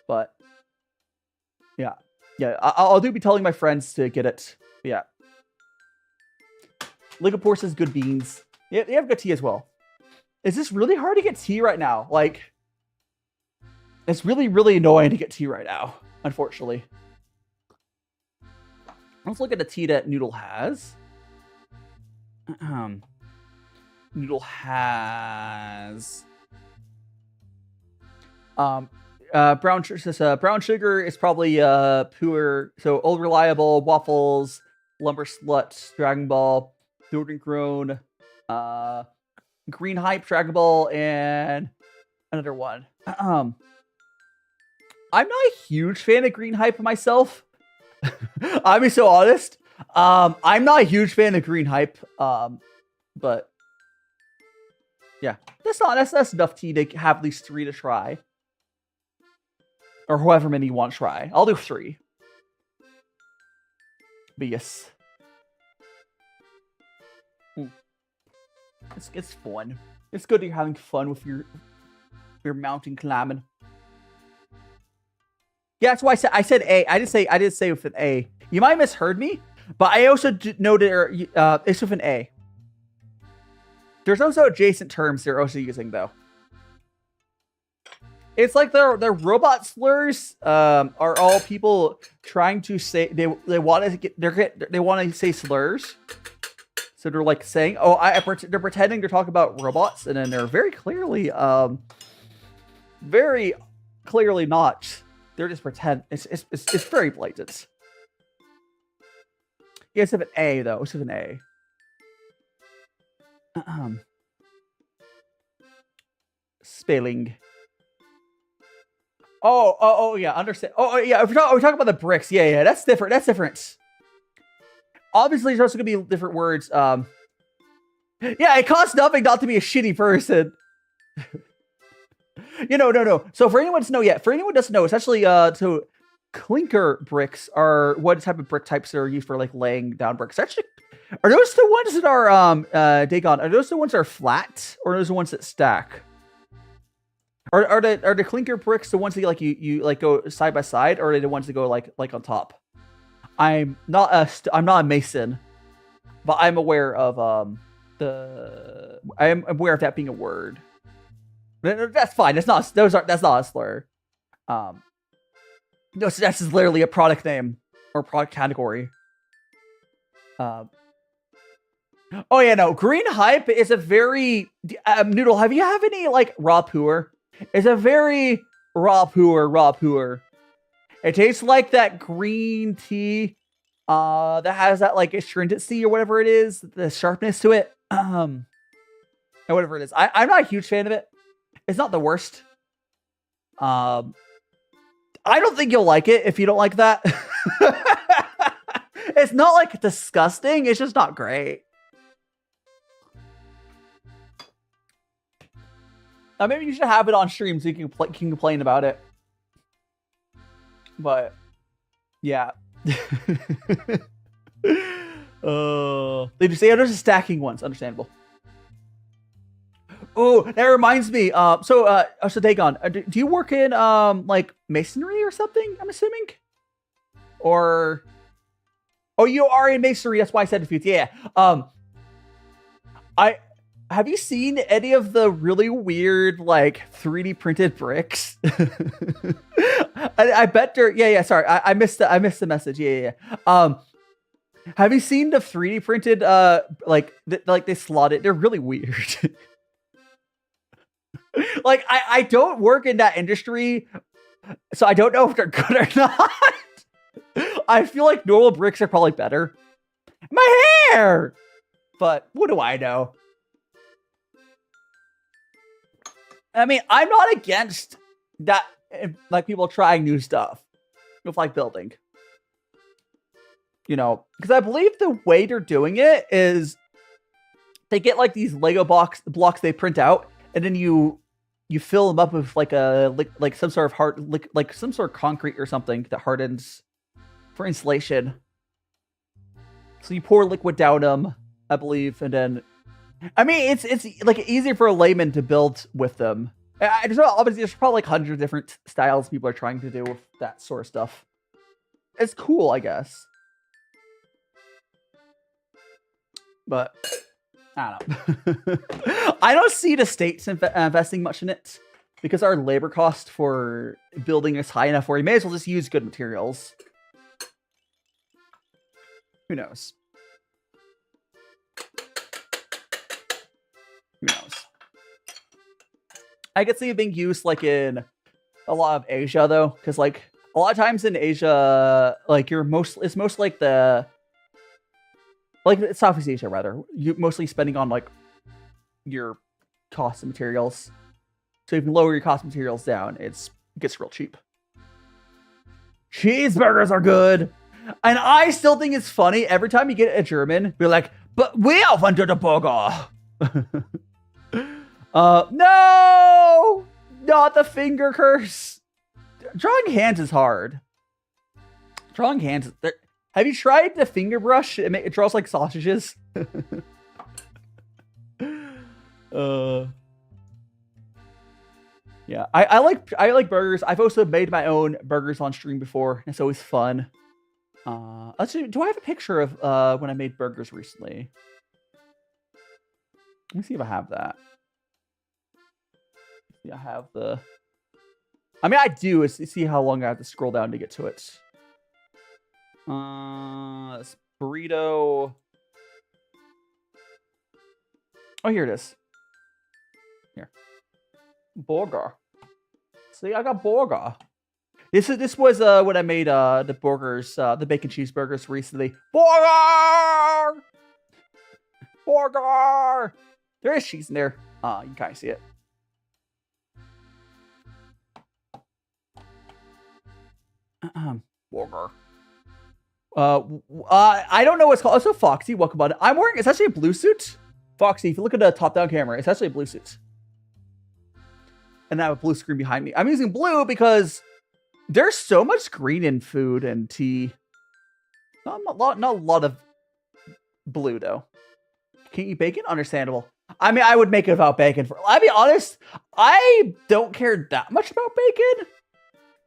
But yeah, I'll be telling my friends to get it. Yeah, Liquid Porous has good beans. Yeah, they have good tea as well. Is this really hard to get tea right now? Like, it's really, really annoying to get tea right now, unfortunately. Let's look at the tea that Noodle has. Noodle has brown sugar is probably puer, so Old Reliable, Waffles, Lumber Slut, Dragon Ball, Northern Grown, Green Hype, Dragon Ball, and another one. I'm not a huge fan of Green Hype myself. I'll be so honest. I'm not a huge fan of Green Hype. But yeah, that's enough tea to have at least 3 to try, or however many you want to try. I'll do 3. But yes, it's fun. It's good that you're having fun with your mountain climbing. Yeah, that's why I said A. I did say with an A. You might have misheard me, but I also noted it's with an A. There's also adjacent terms they're also using though. It's like their robot slurs are all people trying to say they want to say slurs. So they're like saying, they're pretending they're talking about robots, and then they're very clearly not. They're just pretend. It's very blatant. Yeah, it's with an A though. It's with an A. Spelling. Oh yeah, understand. Oh yeah, we're talking about the bricks. Yeah, that's different. That's different. Obviously, there's also gonna be different words. Yeah, it costs nothing not to be a shitty person. No. So for anyone to know, who doesn't know, it's actually so clinker bricks are what type of brick types that are used for like laying down bricks. Actually, are those the ones that are Dagon? Are those the ones that are flat, or are those the ones that stack? Are the clinker bricks the ones that you like go side by side, or are they the ones that go like on top? I'm not a mason, but I'm aware of I'm aware of that being a word. That's fine. That's not a slur. No, so that's just literally a product name or product category. Oh yeah, no. Green Hype is a very Noodle. Have any like raw puer? It's a very raw puer. It tastes like that green tea that has that like astringency or whatever it is, the sharpness to it. Or whatever it is. I'm not a huge fan of it. It's not the worst. I don't think you'll like it if you don't like that. It's not like disgusting. It's just not great. Maybe you should have it on stream so you can complain about it. But yeah. They just say there's stacking ones. Understandable. Oh, that reminds me. So Dagon, do you work in like masonry or something? I'm assuming. Or, oh, you are in masonry. That's why I said it. Yeah. Have you seen any of the really weird like 3D printed bricks? I bet they're yeah. Sorry, I missed the message. Yeah. Have you seen the 3D printed like they slot it? They're really weird. Like I don't work in that industry, so I don't know if they're good or not. I feel like normal bricks are probably better. My hair, but what do I know? I mean, I'm not against that, like people trying new stuff with like building. You know, because I believe the way they're doing it is they get like these Lego blocks they print out, and then you fill them up with like like some sort of like some sort of concrete or something that hardens for insulation. So you pour liquid down them, I believe, and then I mean it's like easier for a layman to build with them. Obviously, there's probably like hundreds of different styles people are trying to do with that sort of stuff. It's cool, I guess. But I don't know. I don't see the states investing much in it because our labor cost for building is high enough where you may as well just use good materials. Who knows? Who knows? I could see it being used like in a lot of Asia though, because like a lot of times in Asia, like it's most like Southeast Asia rather. You mostly spending on like your cost of materials. So if you lower your cost of materials down, it gets real cheap. Cheeseburgers are good. And I still think it's funny every time you get a German, be like, but we have under the burger. No, not the finger curse. Drawing hands is hard. Drawing hands. Have you tried the finger brush? It draws like sausages. Yeah, I like burgers. I've also made my own burgers on stream before. It's always fun. Let's see. Do I have a picture of when I made burgers recently? Let me see if I have that. Yeah, I have the. I mean, I do. See how long I have to scroll down to get to it. This burrito. Oh, here it is. Here. Burger. See, I got burger. This was when I made the burgers, the bacon cheeseburgers recently. Burger! Burger! There is cheese in there. You can kind of see it. Burger. I don't know what's called. Also, Foxy, welcome on. I'm wearing. It's actually a blue suit. Foxy, if you look at the top-down camera, it's actually a blue suit. And I have a blue screen behind me. I'm using blue because there's so much green in food and tea. Not a lot of blue though. Can't eat bacon? Understandable. I mean, I would make it without bacon. I'll be honest, I don't care that much about bacon.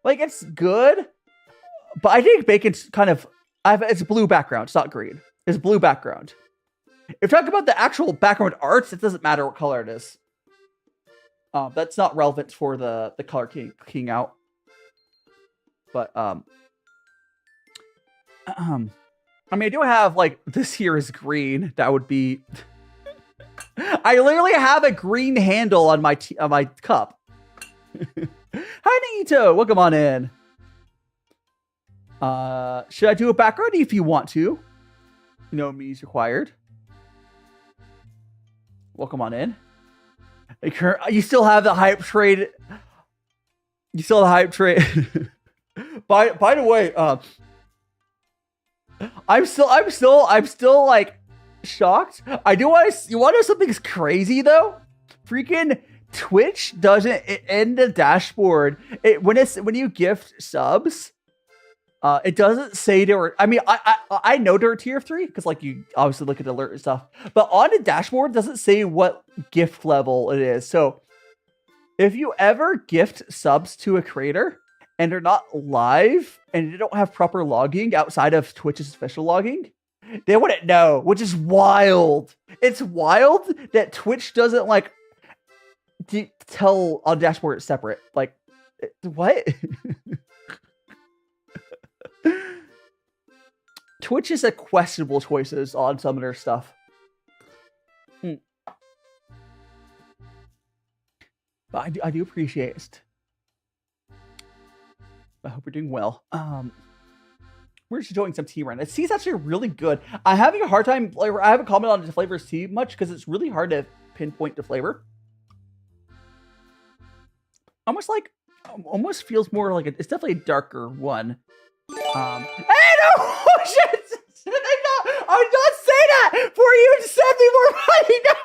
Like, it's good, but I think bacon's kind of, it's a blue background. It's not green. It's blue background. If you talk about the actual background arts, it doesn't matter what color it is. That's not relevant for the color keying out. But, I mean, I do have, like, this here is green. That would be... I literally have a green handle on my cup. Hi, Nito. Welcome on in. Should I do a background if you want to? No means required. Welcome on in. You still have the hype trade. You still have the hype trade. By the way, I'm still like shocked. You want to know something crazy though? Freaking Twitch doesn't in the dashboard. When you gift subs, It doesn't say there. I mean, I know they're tier 3 because like you obviously look at the alert and stuff, but on the dashboard it doesn't say what gift level it is. So if you ever gift subs to a creator and they're not live and they don't have proper logging outside of Twitch's official logging, they wouldn't know, which is wild. It's wild that Twitch doesn't like tell on dashboard it's separate. Like, what? Twitch is a questionable choices on some of their stuff. But I do appreciate it. I hope you're doing well. We're just enjoying some tea right now. Tea's actually really good. I'm having a hard time. I haven't commented on the flavors tea much because it's really hard to pinpoint the flavor. Almost feels more like it's definitely a darker one. Hey, no! Shit! I did not say that for you to send me more money. No.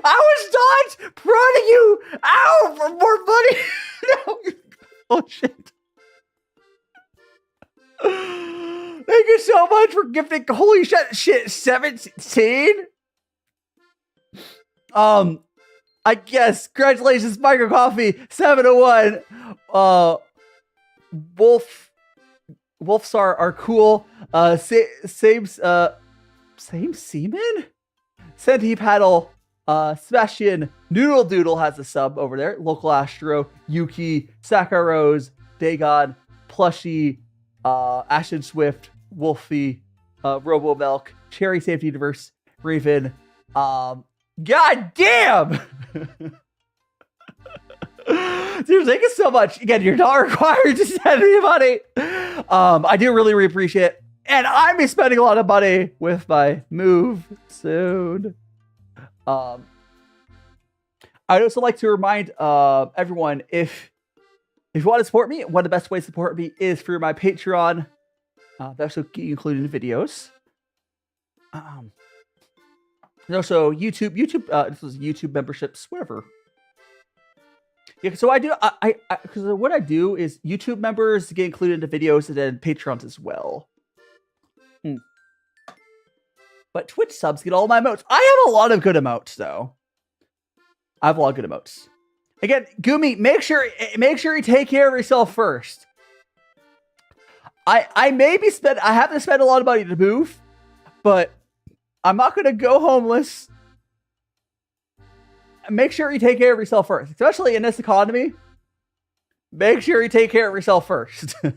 I was not prodding you out for more money. No. Oh shit! Thank you so much for gifting. Holy shit! 17. I guess. Congratulations, Micro Coffee 701. Wolves are cool. Same semen? Senti Paddle. Sebastian Noodle Doodle has a sub over there. Local Astro, Yuki, Sakurose, Dagon, Plushy, Ashton Swift, Wolfie, Robo Milk, Cherry Safety Universe, Raven. God damn! Dude, thank you so much. Again, you're not required to send me money. I do really appreciate it. And I'm be spending a lot of money with my move soon. I'd also like to remind everyone, if you want to support me, one of the best ways to support me is through my Patreon. That's included in videos. And also YouTube, this is YouTube memberships, whatever. Yeah, so I do, because what I do is YouTube members get included into videos and then Patreons as well. But Twitch subs get all my emotes. I have a lot of good emotes, though. I have a lot of good emotes. Again, Gumi, make sure you take care of yourself first. I have to spend a lot of money to move, but I'm not gonna go homeless. Make sure you take care of yourself first, especially in this economy. Make sure you take care of yourself first. How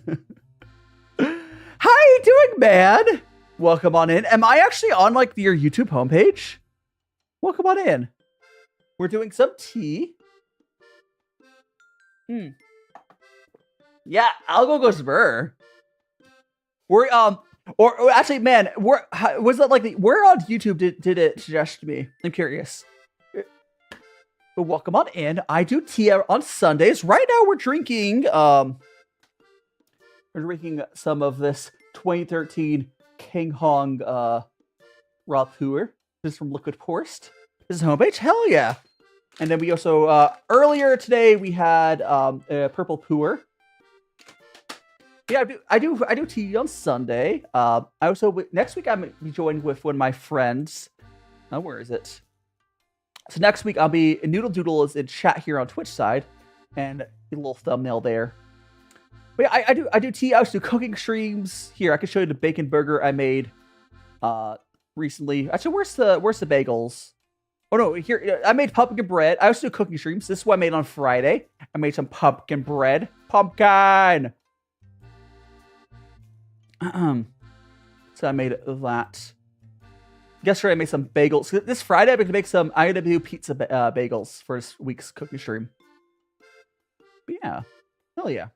you doing, man? Welcome on in. Am I actually on like your YouTube homepage? Welcome on in. We're doing some tea. Yeah, I'll go Guzhai. We're or actually, man, was that like where on YouTube did it suggest to me? I'm curious. But welcome on in. I do tea on Sundays. Right now we're drinking some of this 2013 CangHong raw puer. This is from Liquid Proust. This is homepage. Hell yeah. And then we also earlier today we had a purple puer. Yeah, I do tea on Sunday. I also next week I'm gonna be joined with one of my friends. Where is it? So next week I'll be Noodle Doodle is in chat here on Twitch side, and a little thumbnail there. But yeah, I do tea. I also do cooking streams. Here I can show you the bacon burger I made recently. Actually, where's the bagels? Oh no, here I made pumpkin bread. I also do cooking streams. This is what I made on Friday. I made some pumpkin bread. Pumpkin. So I made that. Yesterday I made some bagels. This Friday I'm gonna do pizza bagels for this week's cooking stream. But yeah, hell yeah.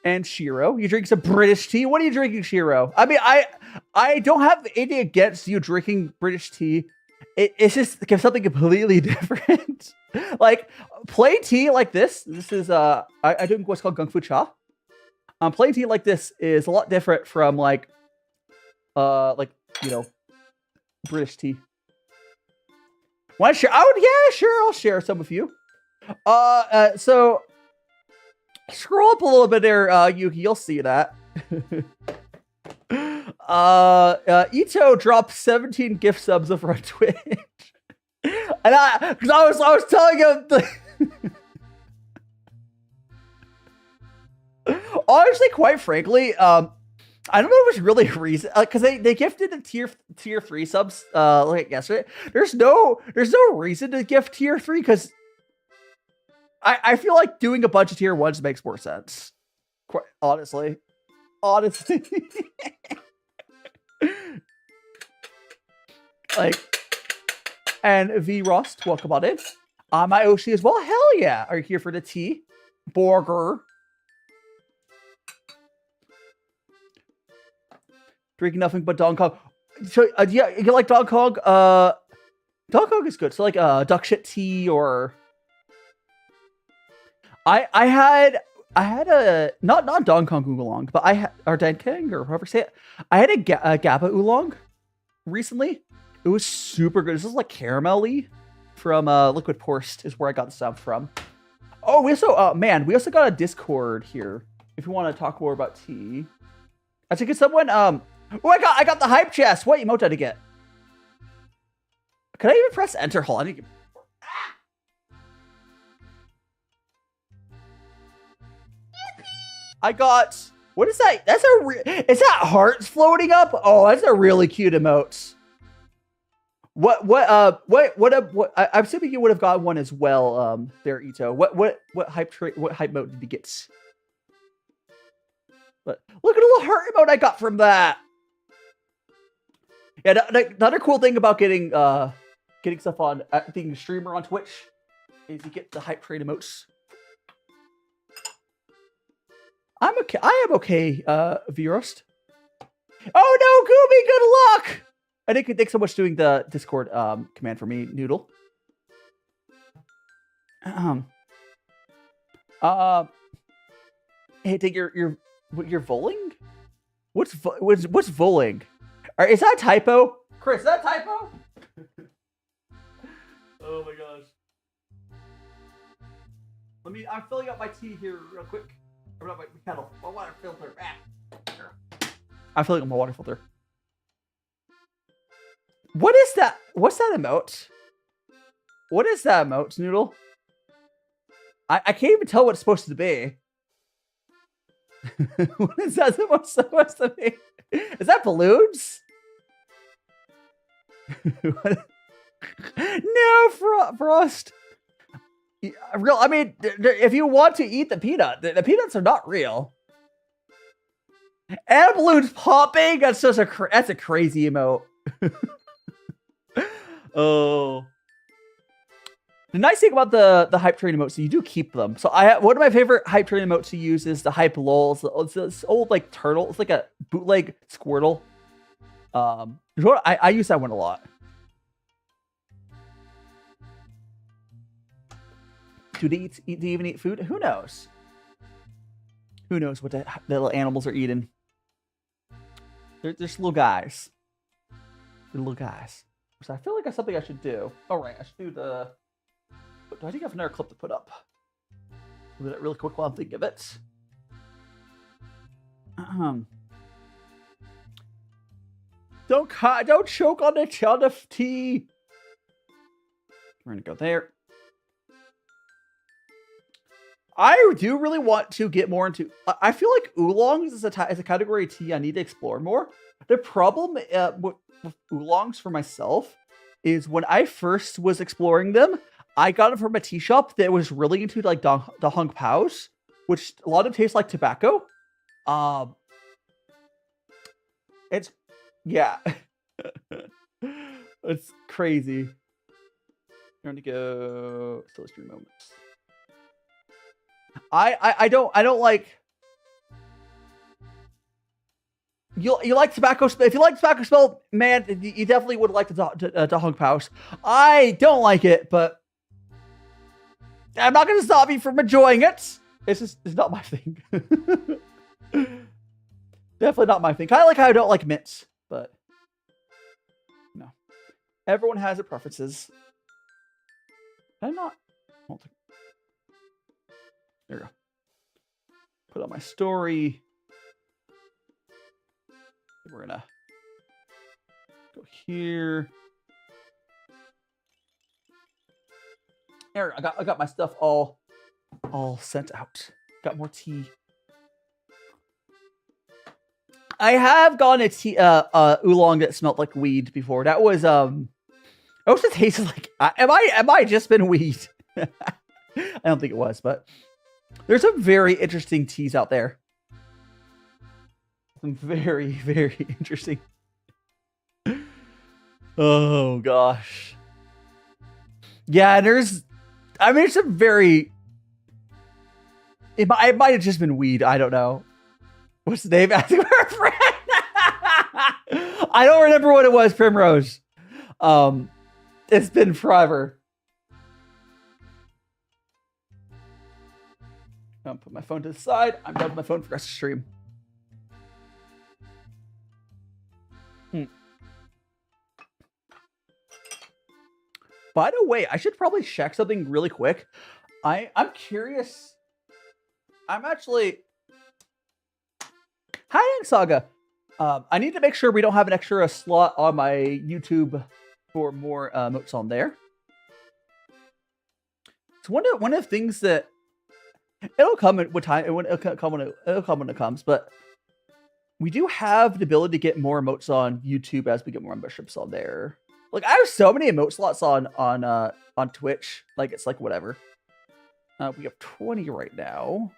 And Shiro, you drink some British tea. What are you drinking, Shiro? I mean, I don't have anything against you drinking British tea. It's just something completely different. Like plain tea like this. This is I do what's called gongfucha. Plain tea like this is a lot different from like you know, British tea. Want to share? Oh yeah, sure. I'll share some with you. So scroll up a little bit there, Yuki. You'll see that. Ito dropped 17 gift subs over on Twitch, and I was telling him. Honestly, quite frankly, I don't know if it's really a reason, because they gifted the tier 3 subs like yesterday. There's no reason to gift tier 3 because I feel like doing a bunch of tier 1s makes more sense. Quite honestly. Like, and V Rust, welcome on in. My Oshi as well. Hell yeah! Are you here for the tea? Burger. Drinking nothing but Dong Kong. So yeah, you like Dong Kong? Dong Kong is good. So like duck shit tea or I had a not Dong Kong oolong, but I had or Dankang or however you say it. I had a GABA oolong recently. It was super good. This is like caramelly from Liquid Proust is where I got the stuff from. Oh, we also we also got a Discord here if you want to talk more about tea. I think it's someone oh, I got the hype chest. What emote did I get? Can I even press enter? Hold on. I got, what is that? That's is that hearts floating up? Oh, that's a really cute emote. I'm assuming you would have got one as well, there, Ito. What hype mode did you get? But look at a little heart emote I got from that. Yeah, the other cool thing about getting stuff on being a streamer on Twitch is you get the hype train emotes. I'm okay. I am okay, Virost. Oh no, Gooby, good luck! I think thanks so much doing the Discord command for me, Noodle. Hey, think you're voling? What's voling? All right, is that a typo? Chris, is that a typo? Oh my gosh. I'm filling up my tea here real quick. Or not my kettle. My water filter. I'm filling up my water filter. What is that? What's that emote? What is that emote, Noodle? I can't even tell what it's supposed to be. What is that supposed to be? Is that balloons? No, Frost. Real. I mean, if you want to eat the peanut, the peanuts are not real. And balloons popping. That's just that's a crazy emote. Oh. The nice thing about the hype train emotes is you do keep them. So one of my favorite hype train emotes to use is the hype lol. It's this old like turtle. It's like a bootleg Squirtle. I use that one a lot. Do they even eat food? Who knows? Who knows what the little animals are eating? They're just little guys. They're little guys. So I feel like that's something I should do. All right, I should do the. Do I think I have another clip to put up? Do that really quick while I'm thinking of it. Don't choke on the ton of tea. We're gonna go there. I do really want to get more into. I feel like oolongs is a category of tea I need to explore more. The problem with oolongs for myself is when I first was exploring them, I got it from a tea shop that was really into like the hung paos, which a lot of them taste like tobacco. It's yeah, it's crazy. I'm gonna go still stream moments. I don't like. You like tobacco? If you like tobacco smell, man, you definitely would like the hung paos. I don't like it, but I'm not gonna stop you from enjoying it. It's not my thing. Definitely not my thing. Kind of like how I don't like mints, but no. Everyone has their preferences. Did I not? There we go. Put on my story. We're gonna go here. There, I got my stuff all sent out. Got more tea. I have gone a tea oolong that smelled like weed before. That was it also tasted like am I just been weed? I don't think it was, but there's some very interesting teas out there. Some very, very interesting. Oh gosh. Yeah, there's some very it might have just been weed. I don't know. What's the name? Asking for a friend. I don't remember what it was, Primrose. It's been forever. I'll put my phone to the side. I'm done with my phone for the rest of the stream. By the way, I should probably check something really quick. I'm curious. I'm actually... Hi, Saga. I need to make sure we don't have an extra slot on my YouTube for more emotes on there. It's one of the things that it'll come with time. It'll come when it comes. But we do have the ability to get more emotes on YouTube as we get more memberships on there. Like I have so many emote slots on Twitch. Like it's like whatever. We have 20 right now.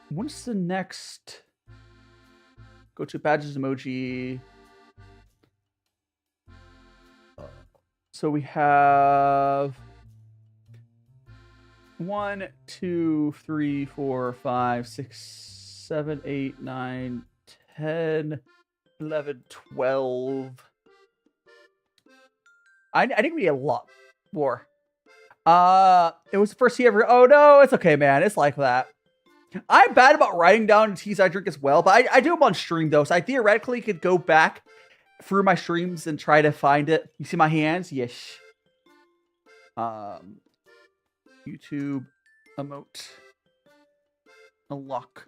What's the next? Go to badges emoji. So we have 1, 2, 3, 4, 5, 6, 7, 8, 9, 10, 11, 12. I think we need a lot more. It was the first tea ever. Oh no, it's okay, man. It's like that. I'm bad about writing down teas I drink as well, but I do them on stream though, so I theoretically could go back through my streams and try to find it. You see my hands? Yes. YouTube emote unlock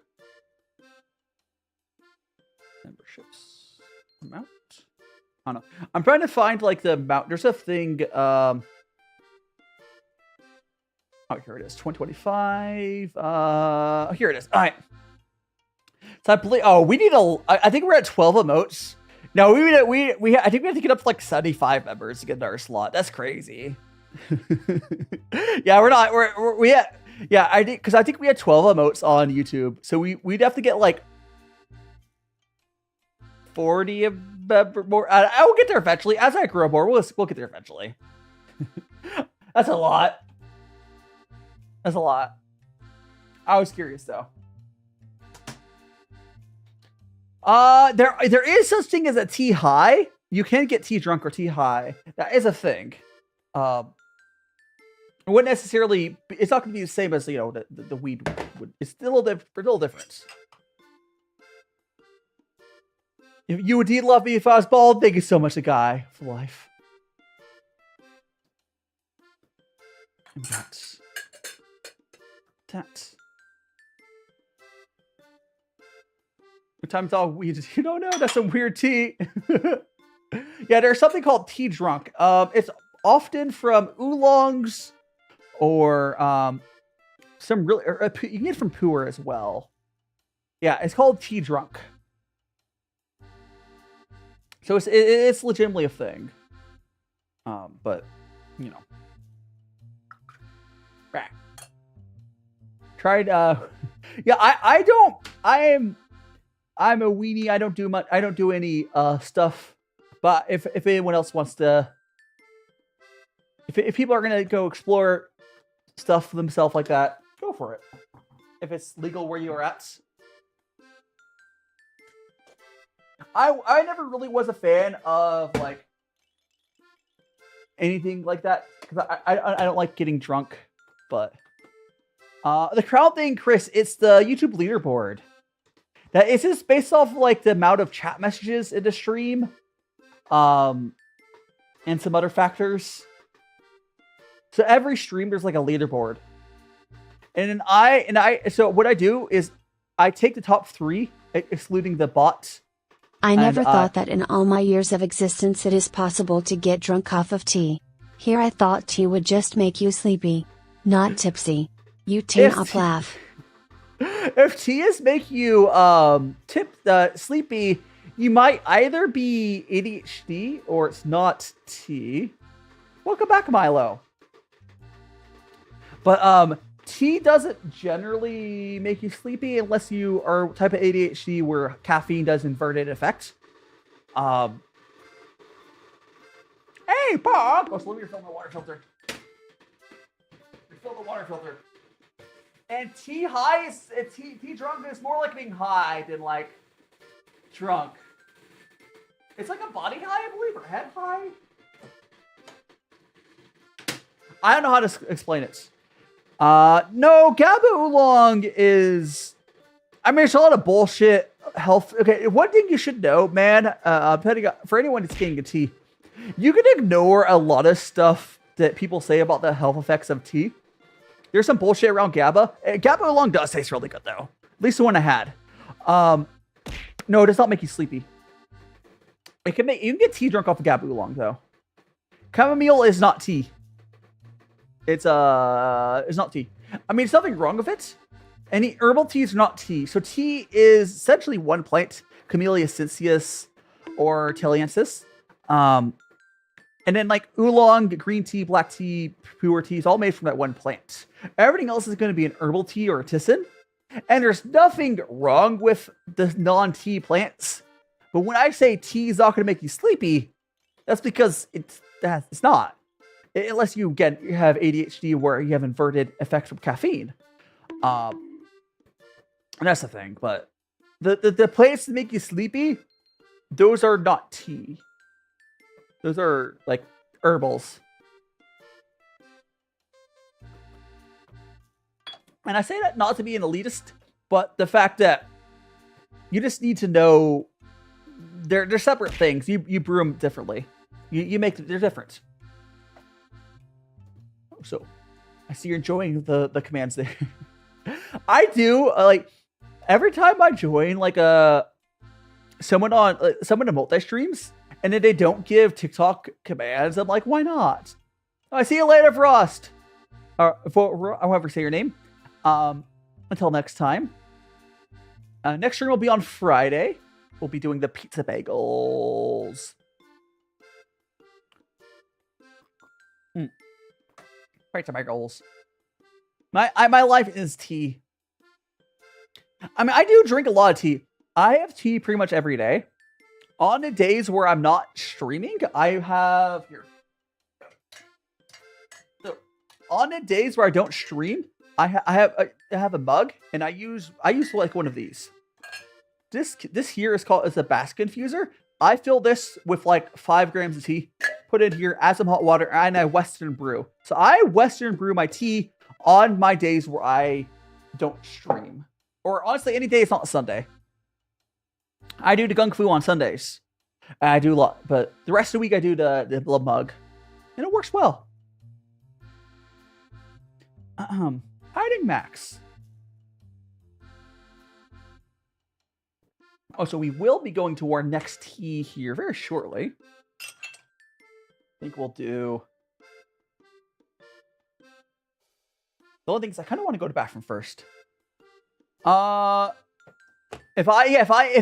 memberships amount. I don't know. I'm trying to find like the amount. There's a thing. Oh, here it is. 2025. Here it is. All right. So I believe. Oh, we need a. I think we're at 12 emotes. No, we. I think we have to get up to like 75 members to get our slot. That's crazy. Yeah, we're not. We at. Yeah, I think because I think we had 12 emotes on YouTube, so we'd have to get like 40 more. I will get there eventually. As I grow more, we'll get there eventually. That's a lot. That's a lot. I was curious though. There is such thing as a tea high. You can get tea drunk or tea high. That is a thing. It wouldn't necessarily. It's not going to be the same as the weed would. It's still a little different. If you would love me if I was bald, thank you so much, the guy for life. And that's that. What time's all weed? You don't know. That's some weird tea. Yeah, there's something called tea drunk. It's often from oolongs or some really. You can get it from puer as well. Yeah, it's called tea drunk. So it's legitimately a thing. But you know. Tried yeah, I'm a weenie. I don't do much. I don't do any stuff. But if anyone else wants to, if people are gonna go explore stuff for themselves like that, go for it. If it's legal where you're at. I never really was a fan of like anything like that because I don't like getting drunk. But the crowd thing, Chris, it's the YouTube leaderboard. That is just based off like the amount of chat messages in the stream, and some other factors. So every stream there's like a leaderboard. So what I do is I take the top 3, excluding the bots. I never thought that in all my years of existence it is possible to get drunk off of tea. Here I thought tea would just make you sleepy, not tipsy. You teen up laugh. If tea is make you sleepy, you might either be ADHD or it's not tea. Welcome back, Milo. But tea doesn't generally make you sleepy unless you are type of ADHD where caffeine does inverted effects. Hey, Bob! Oh, so let me refill my water filter. Refill the water filter. And tea high is tea drunk is more like being high than like drunk. It's like a body high, I believe, or head high. I don't know how to explain it. No, GABA oolong is. I mean, it's a lot of bullshit. Health. Okay, one thing you should know, man. For anyone that's getting a tea, you can ignore a lot of stuff that people say about the health effects of tea. There's some bullshit around GABA. GABA oolong does taste really good, though. At least the one I had. No, it does not make you sleepy. You can get tea drunk off of GABA oolong, though. Chamomile is not tea. It's not tea. I mean, there's nothing wrong with it. Any herbal tea is not tea. So tea is essentially one plant, Camellia sinensis or Taliensis. And then like oolong, green tea, black tea, puer tea is all made from that one plant. Everything else is going to be an herbal tea or a tisane. And there's nothing wrong with the non-tea plants. But when I say tea is not going to make you sleepy, that's because it's not. Unless you have ADHD where you have inverted effects from caffeine. And that's the thing. But the plants that make you sleepy, those are not tea. Those are like herbals. And I say that not to be an elitist, but the fact that you just need to know they're separate things. You brew them differently. They're different. So, I see you're enjoying the commands there. I do like every time I join like someone in multi-streams and then they don't give TikTok commands. I'm like, why not? I see you later, Frost. Or however say your name. Until next time. Next stream will be on Friday. We'll be doing the pizza bagels. Right to my goals. My life is tea. I mean, I do drink a lot of tea. I have tea pretty much every day. On the days where I'm not streaming, I have here. So, on the days where I don't stream, I have a mug and I use like one of these. This here is a basket infuser. I fill this with like 5 grams of tea, put it in here, add some hot water, and I Western brew. So I Western brew my tea on my days where I don't stream. Or honestly, any day it's not Sunday. I do the gongfu on Sundays. I do a lot, but the rest of the week I do the blood mug. And it works well. Hiding Max. Oh, so we will be going to our next tea here very shortly. I think we'll do... The only thing is I kind of want to go to the bathroom first. If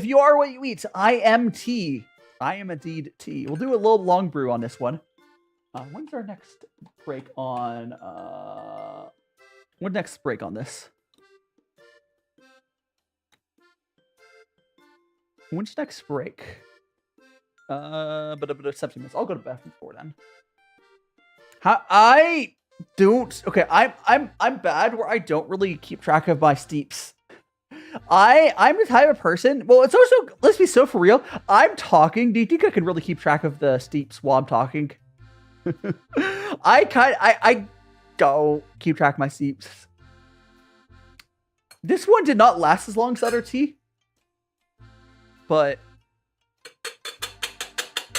you are what you eat, I am tea. I am indeed tea. We'll do a little long brew on this one. When's our next break on... When's next break on this? When's next break? But 17 minutes. I'll go to the bathroom before then. I don't. Okay, I'm bad where I don't really keep track of my steeps. I'm the type of person. Well, it's also, let's be so for real. I'm talking. Do you think I can really keep track of the steeps while I'm talking? I don't keep track of my steeps. This one did not last as long as other tea. But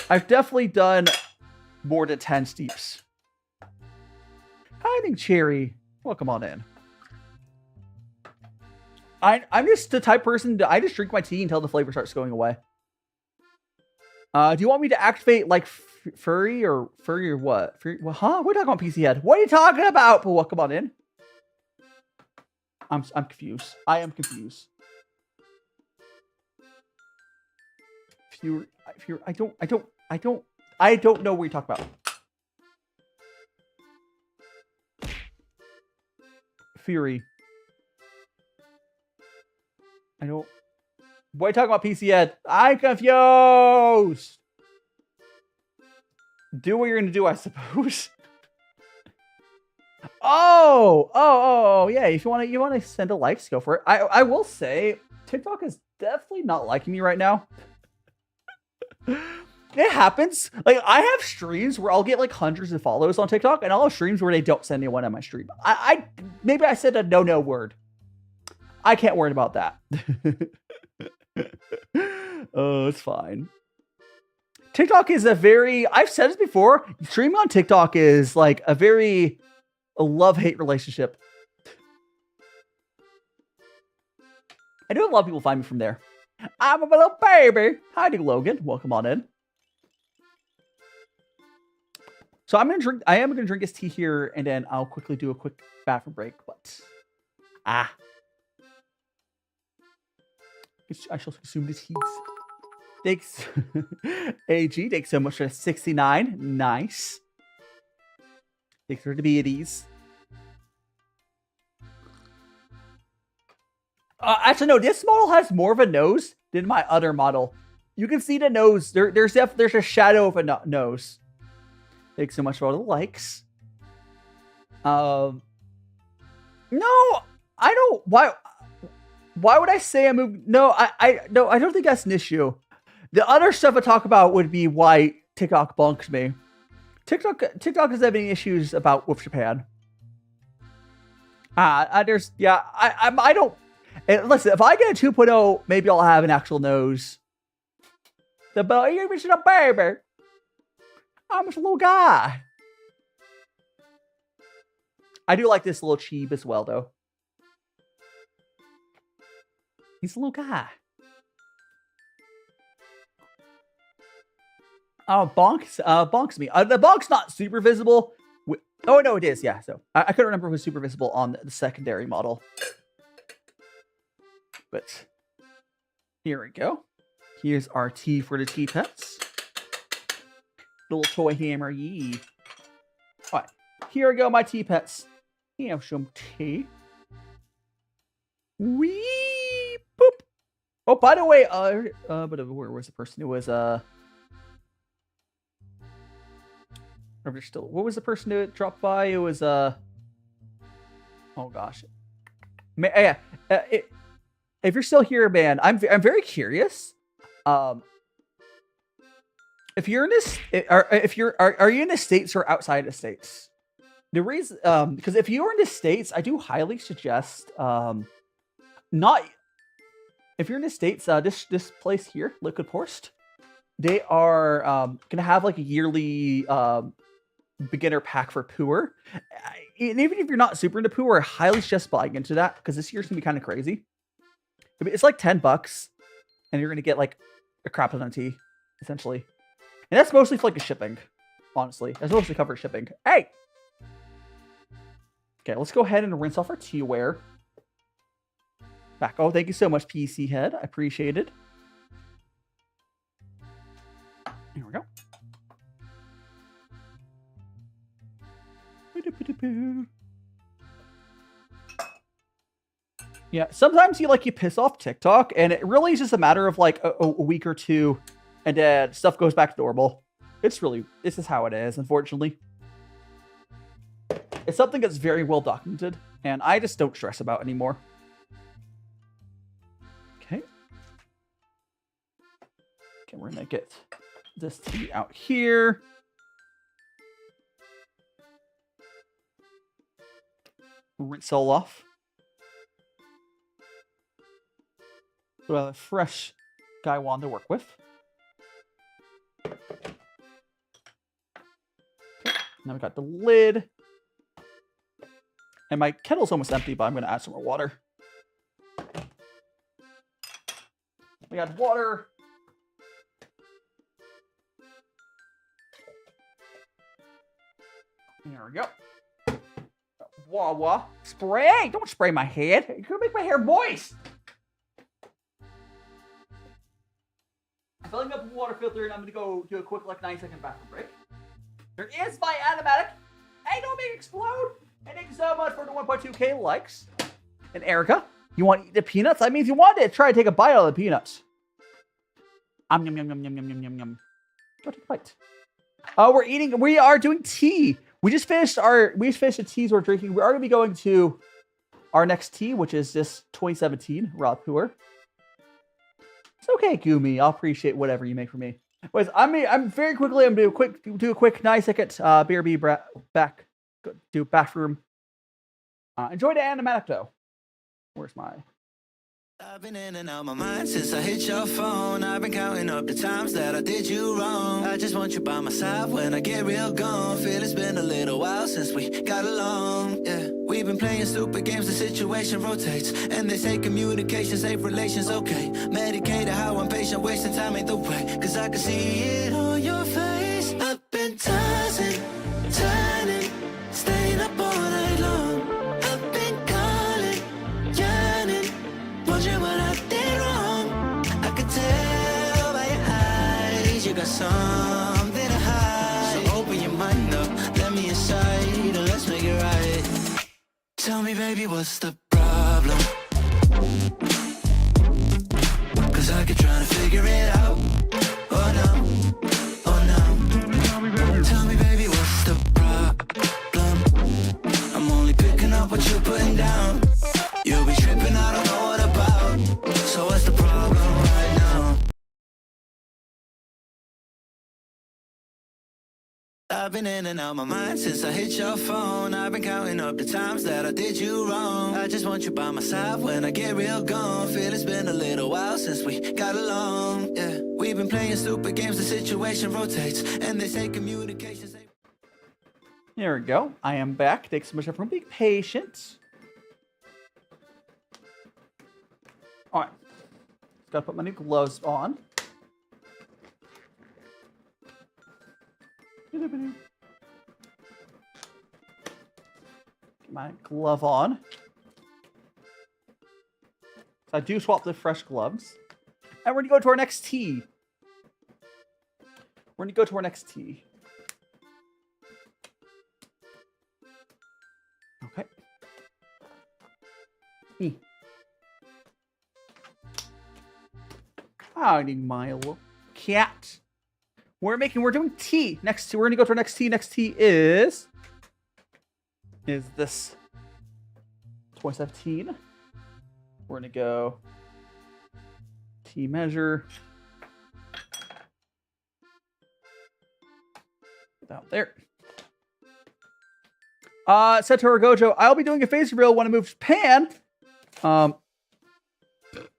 I've definitely done more than 10 steeps. Hiding Cherry. Welcome on in. I'm just the type of person I just drink my tea until the flavor starts going away. Do you want me to activate like furry or what? Furry, well, huh? We're talking about PC Head. What are you talking about? But welcome on in. I'm confused. I am confused. I don't know what you're talking about. Fury. I don't. What are you talking about, PC Ed? I'm confused. Do what you're gonna do, I suppose. Oh, yeah. If you want to send a likes, go for it. I will say, TikTok is definitely not liking me right now. It happens. Like, I have streams where I'll get like hundreds of follows on TikTok, and I'll have streams where they don't send anyone on my stream. Maybe I said a no word. I can't worry about that. Oh, it's fine. TikTok is I've said this before, streaming on TikTok is like a love-hate relationship. I know a lot of people find me from there. I'm a little baby. Hi, Logan. Welcome on in. So I am gonna drink his tea here, and then I'll quickly do a quick bathroom break. But I shall consume the teas. Thanks, AG. Thanks so much for 69. Nice. Thanks for the beauties. Actually, no. This model has more of a nose than my other model. You can see the nose. There's a shadow of a nose. Thanks so much for all the likes. No, I don't. Why would I say I moved? No, I don't think that's an issue. The other stuff I talk about would be why TikTok bonks me. TikTok is having issues with Japan. I don't. Listen, if I get a 2.0, maybe I'll have an actual nose. You're missing a baby. I'm just a little guy. I do like this little cheeb as well, though. He's a little guy. Oh, bonks me. The bonk's not super visible. Oh, no, it is. Yeah, so I couldn't remember if it was super visible on the secondary model. But here we go. Here's our tea for the tea pets. Little toy hammer, yee. All right, here we go, my tea pets. Have some tea. Wee boop. Oh, by the way, but where was the person who was what was the person who dropped by? It was oh gosh. Yeah. If you're still here, man, I'm very curious. If you're in this, are you in the States or outside the States? The reason, because if you are in the States, I do highly suggest, not. If you're in the States, this place here, Liquid Proust, they are gonna have like a yearly beginner pack for puer. And even if you're not super into puer, I highly suggest buying into that because this year's gonna be kind of crazy. It's like $10, and you're gonna get like a crap ton of tea, essentially. And that's mostly for like the shipping, honestly. That's mostly covered shipping. Hey! Okay, let's go ahead and rinse off our teaware. Back. Oh, thank you so much, PC Head. I appreciate it. Here we go. Yeah, sometimes you piss off TikTok, and it really is just a matter of like a week or two, and then stuff goes back to normal. This is how it is, unfortunately. It's something that's very well documented, and I just don't stress about anymore. Okay. Okay, we're gonna get this tea out here. Rinse all off. So a fresh Gaiwan to work with. Okay. Now we got the lid. And my kettle's almost empty, but I'm going to add some more water. We got water. There we go. Wah. Spray! Don't spray my head. You're going to make my hair moist. I'm filling up the water filter, and I'm going to go do a quick, like, 9-second bathroom break. There is my animatic. Hey, don't make it explode. And thank you so much for the 1.2k likes. And Erica, you want to eat the peanuts? That means you want to try to take a bite out of the peanuts. Yum, yum, yum, yum, yum, yum, yum, yum. Go take a bite. We are doing tea. We just finished the teas we're drinking. We are going to be going to our next tea, which is this 2017 raw puer. It's okay, Gumi. I'll appreciate whatever you make for me. Anyways, I'm very quickly. I'm gonna do a quick 9-second BRB back. Go do bathroom. Enjoy the animatic though. Where's my? I've been in and out my mind since I hit your phone. I've been counting up the times that I did you wrong. I just want you by my side when I get real gone. Feel it's been a little while since we got along. Yeah, we've been playing stupid games, the situation rotates. And they say communication, safe relations, okay. Medicated how I'm patient, wasting time ain't the way. Cause I can see it on your face. I've been tossing, turning, staying up all night long. I've been calling, yearning, wondering what I did wrong. I could tell by your eyes you got something to hide. So open your mind up, let me inside, and let's make it right. Tell me, baby, what's the problem? Cause I keep trying to figure it out. Oh no, oh no. Tell me, baby, what's the problem? I'm only picking up what you're putting down. You'll be tripping, I don't know what about. So what's the problem right now? I've been in and out my mind since I hit your phone. I've been counting up the times that I did you wrong. I just want you by my side when I get real gone. Feel it's been a little while since we got along. Yeah, we've been playing stupid games, the situation rotates. And they say communications. There we go. I am back. Thanks so much for being patient. All right. Gotta put my new gloves on. Get my glove on. So I do swap the fresh gloves. And we're gonna go to our next tea. We're gonna go to our next tea. Okay. Howdy, my little cat. We're doing tea. We're gonna go to our next tea. Next tea is this 2017. We're gonna go tea measure. Out there. Satoru Gojo, I'll be doing a face reveal when I move to Japan.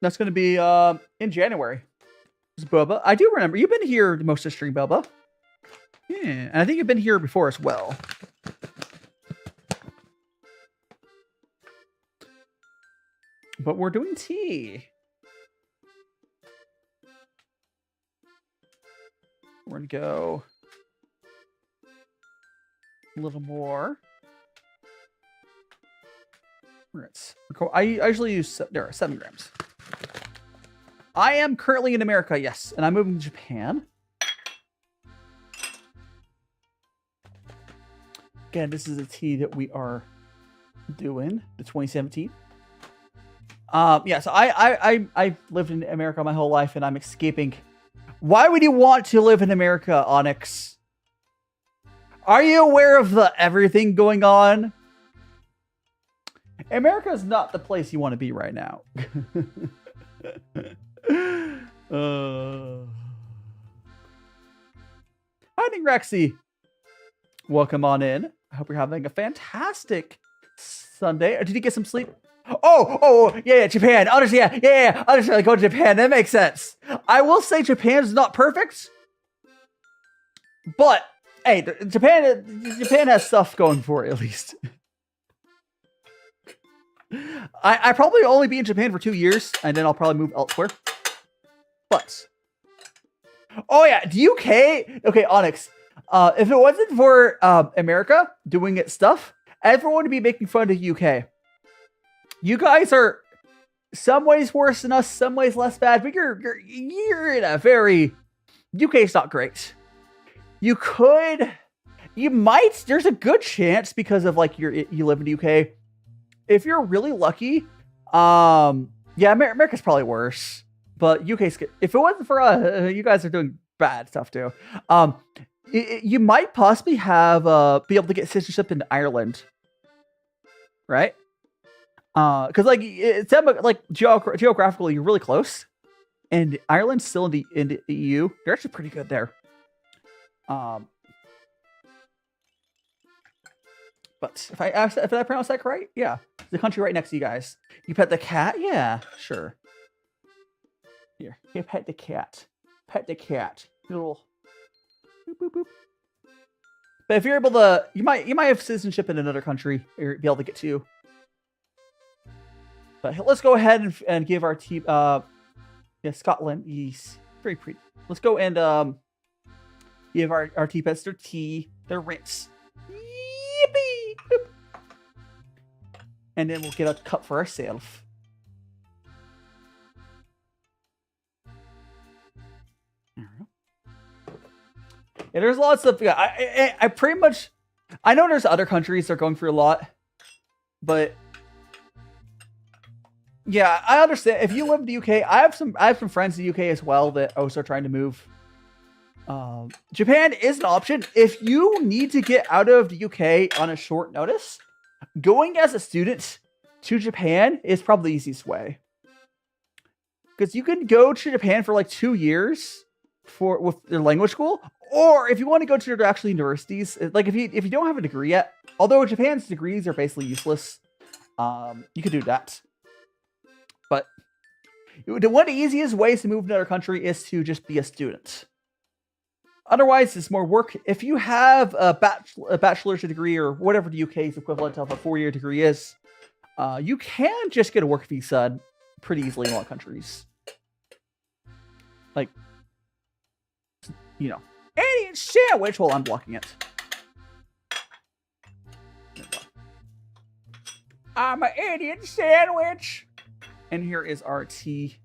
That's gonna be in January. This is Bubba. I do remember you've been here most of the stream, Bubba. Yeah, and I think you've been here before as well. But we're doing tea. We're gonna go a little more. I usually use 7 grams. I am currently in America, yes, and I'm moving to Japan. Again, this is a tea that we are doing, the 2017. Yeah, so I've lived in America my whole life, and I'm escaping. Why would you want to live in America, Onyx? Are you aware of the everything going on? America is not the place you want to be right now. Hi, Rexy. Welcome on in. I hope you're having a fantastic Sunday. Did you get some sleep? Oh, yeah, Japan. Understand? Yeah. Understand. Go to Japan. That makes sense. I will say Japan's not perfect, but hey, Japan has stuff going for it at least. I probably only be in Japan for 2 years, and then I'll probably move elsewhere. But oh yeah, the UK. Okay, Onyx. If it wasn't for America doing its stuff, everyone would be making fun of the UK. You guys are some ways worse than us, some ways less bad, but you're in a very UK's not great. You might. There's a good chance because of like you live in the UK. If you're really lucky, yeah, America's probably worse, but UK's good. If it wasn't for us, you guys are doing bad stuff too. You might possibly have be able to get citizenship in Ireland, right? Because like it's like geographically you're really close, and Ireland's still in the EU. They're actually pretty good there. But if I pronounce that right, yeah, the country right next to you guys. You pet the cat, yeah, sure. Here, pet the cat. Pet the cat. Little. Boop, boop, boop. But if you're able to, you might have citizenship in another country or be able to get to. But let's go ahead and give our team, Scotland. Yes, very pretty. Let's go and give our tea pets their tea, their rinse. Yippee! Boop. And then we'll get a cup for ourselves. Yeah, there's lots of. Yeah, I pretty much. I know there's other countries that are going through a lot, but yeah, I understand. If you live in the UK, I have some friends in the UK as well that also are trying to move. Japan is an option if you need to get out of the UK on a short notice. Going as a student to Japan is probably the easiest way, because you can go to Japan for like 2 years with their language school, or if you want to go to their actual universities, like if you don't have a degree yet, although Japan's degrees are basically useless, you could do that. But one of the easiest ways to move to another country is to just be a student. Otherwise, it's more work. If you have a bachelor's degree or whatever the UK's equivalent of a 4-year degree is, you can just get a work visa pretty easily in a lot of countries. Like, you know, Indian sandwich. Well, I'm blocking it. I'm an Indian sandwich. And here is our tea.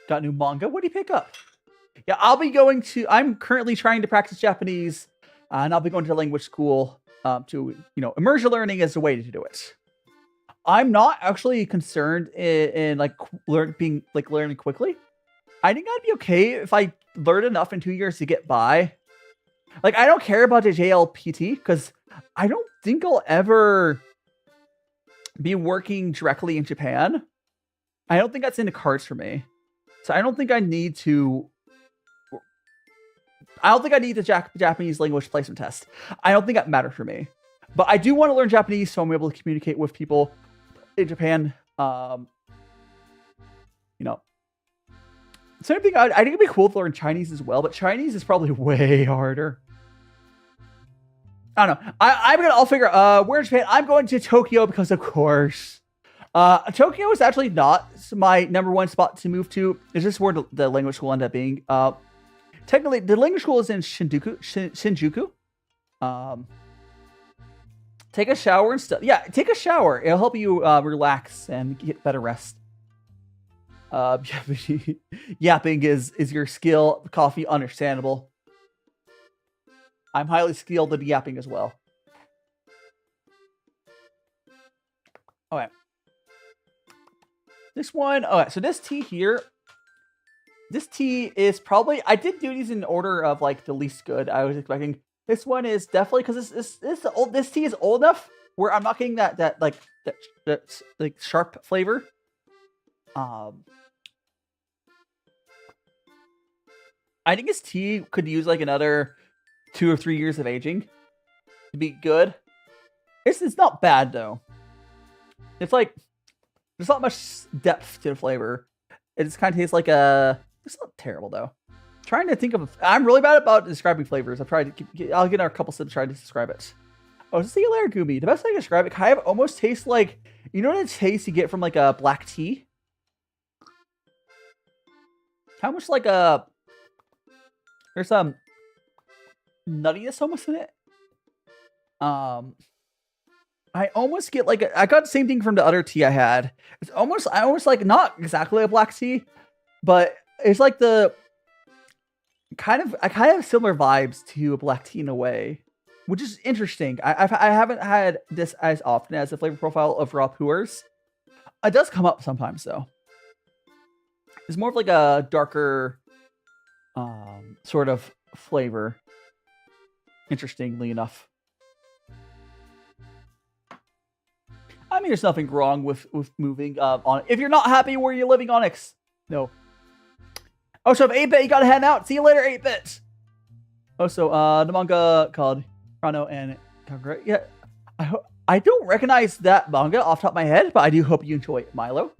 Got new manga. What do you pick up? Yeah, I'm currently trying to practice Japanese, and I'll be going to language school to, immersion learning is a way to do it. I'm not actually concerned in like learning quickly. I think I'd be okay if I learned enough in 2 years to get by. Like, I don't care about the JLPT because I don't think I'll ever be working directly in Japan. I don't think that's in the cards for me. So I don't think I need the Japanese language placement test. I don't think that matters for me. But I do want to learn Japanese so I'm able to communicate with people in Japan. Same thing. I think it'd be cool to learn Chinese as well, but Chinese is probably way harder. I don't know. I'll figure where in Japan. I'm going to Tokyo because, of course. Tokyo is actually not my number one spot to move to. It's just where the language school ended up being. Technically, the language school is in Shinjuku. Take a shower and stuff. Yeah, take a shower. It'll help you relax and get better rest. Yapping is your skill. Coffee, understandable. I'm highly skilled at yapping as well. Okay. This one, okay, so this tea here, this tea is probably, I did do these in order of like the least good I was expecting. This one is definitely, because this tea is old enough where I'm not getting that sharp flavor. I think this tea could use like another 2 or 3 years of aging to be good. It's not bad though. It's like, there's not much depth to the flavor. It just kind of tastes like it's not terrible though. I'm really bad about describing flavors. I'll get a couple sips to try to describe it. Oh, see you later, Goomy. The best way I can describe it kind of almost tastes like, you know what a taste you get from like a black tea? How much like there's some nuttiness almost in it. I almost get like I got the same thing from the other tea I had. It's almost like not exactly a black tea, but it's like the kind of similar vibes to a black tea in a way, which is interesting. I haven't had this as often as the flavor profile of raw puers. It does come up sometimes though. It's more of like a darker sort of flavor. Interestingly enough. I mean, there's nothing wrong with moving on. If you're not happy where you're living, Onyx. No. Oh, so if 8-bit, you gotta head out. See you later, 8-bit. Oh, so the manga called Rano and Kagura. Yeah, I don't recognize that manga off the top of my head, but I do hope you enjoy it, Milo.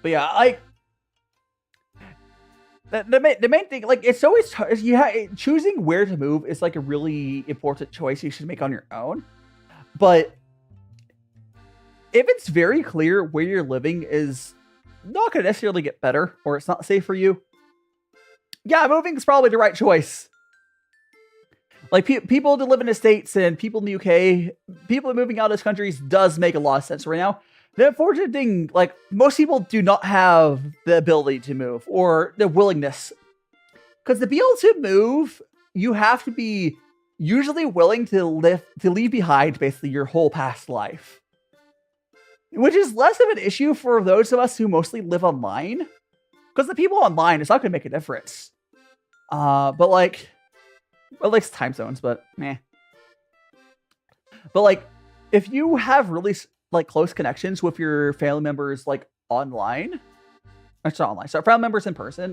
But yeah, the main thing, like, it's always choosing where to move is like a really important choice you should make on your own. But if it's very clear where you're living is not going to necessarily get better, or it's not safe for you, yeah, moving is probably the right choice. Like, people that live in the States and people in the UK, people moving out of those countries does make a lot of sense right now. The unfortunate thing, like, most people do not have the ability to move or the willingness. Because to be able to move, you have to be usually willing to leave behind basically your whole past life. Which is less of an issue for those of us who mostly live online. Because the people online, it's not going to make a difference. But like, well, like time zones, but meh. But like, if you have really like close connections with your family members like online, it's not online, so family members in person,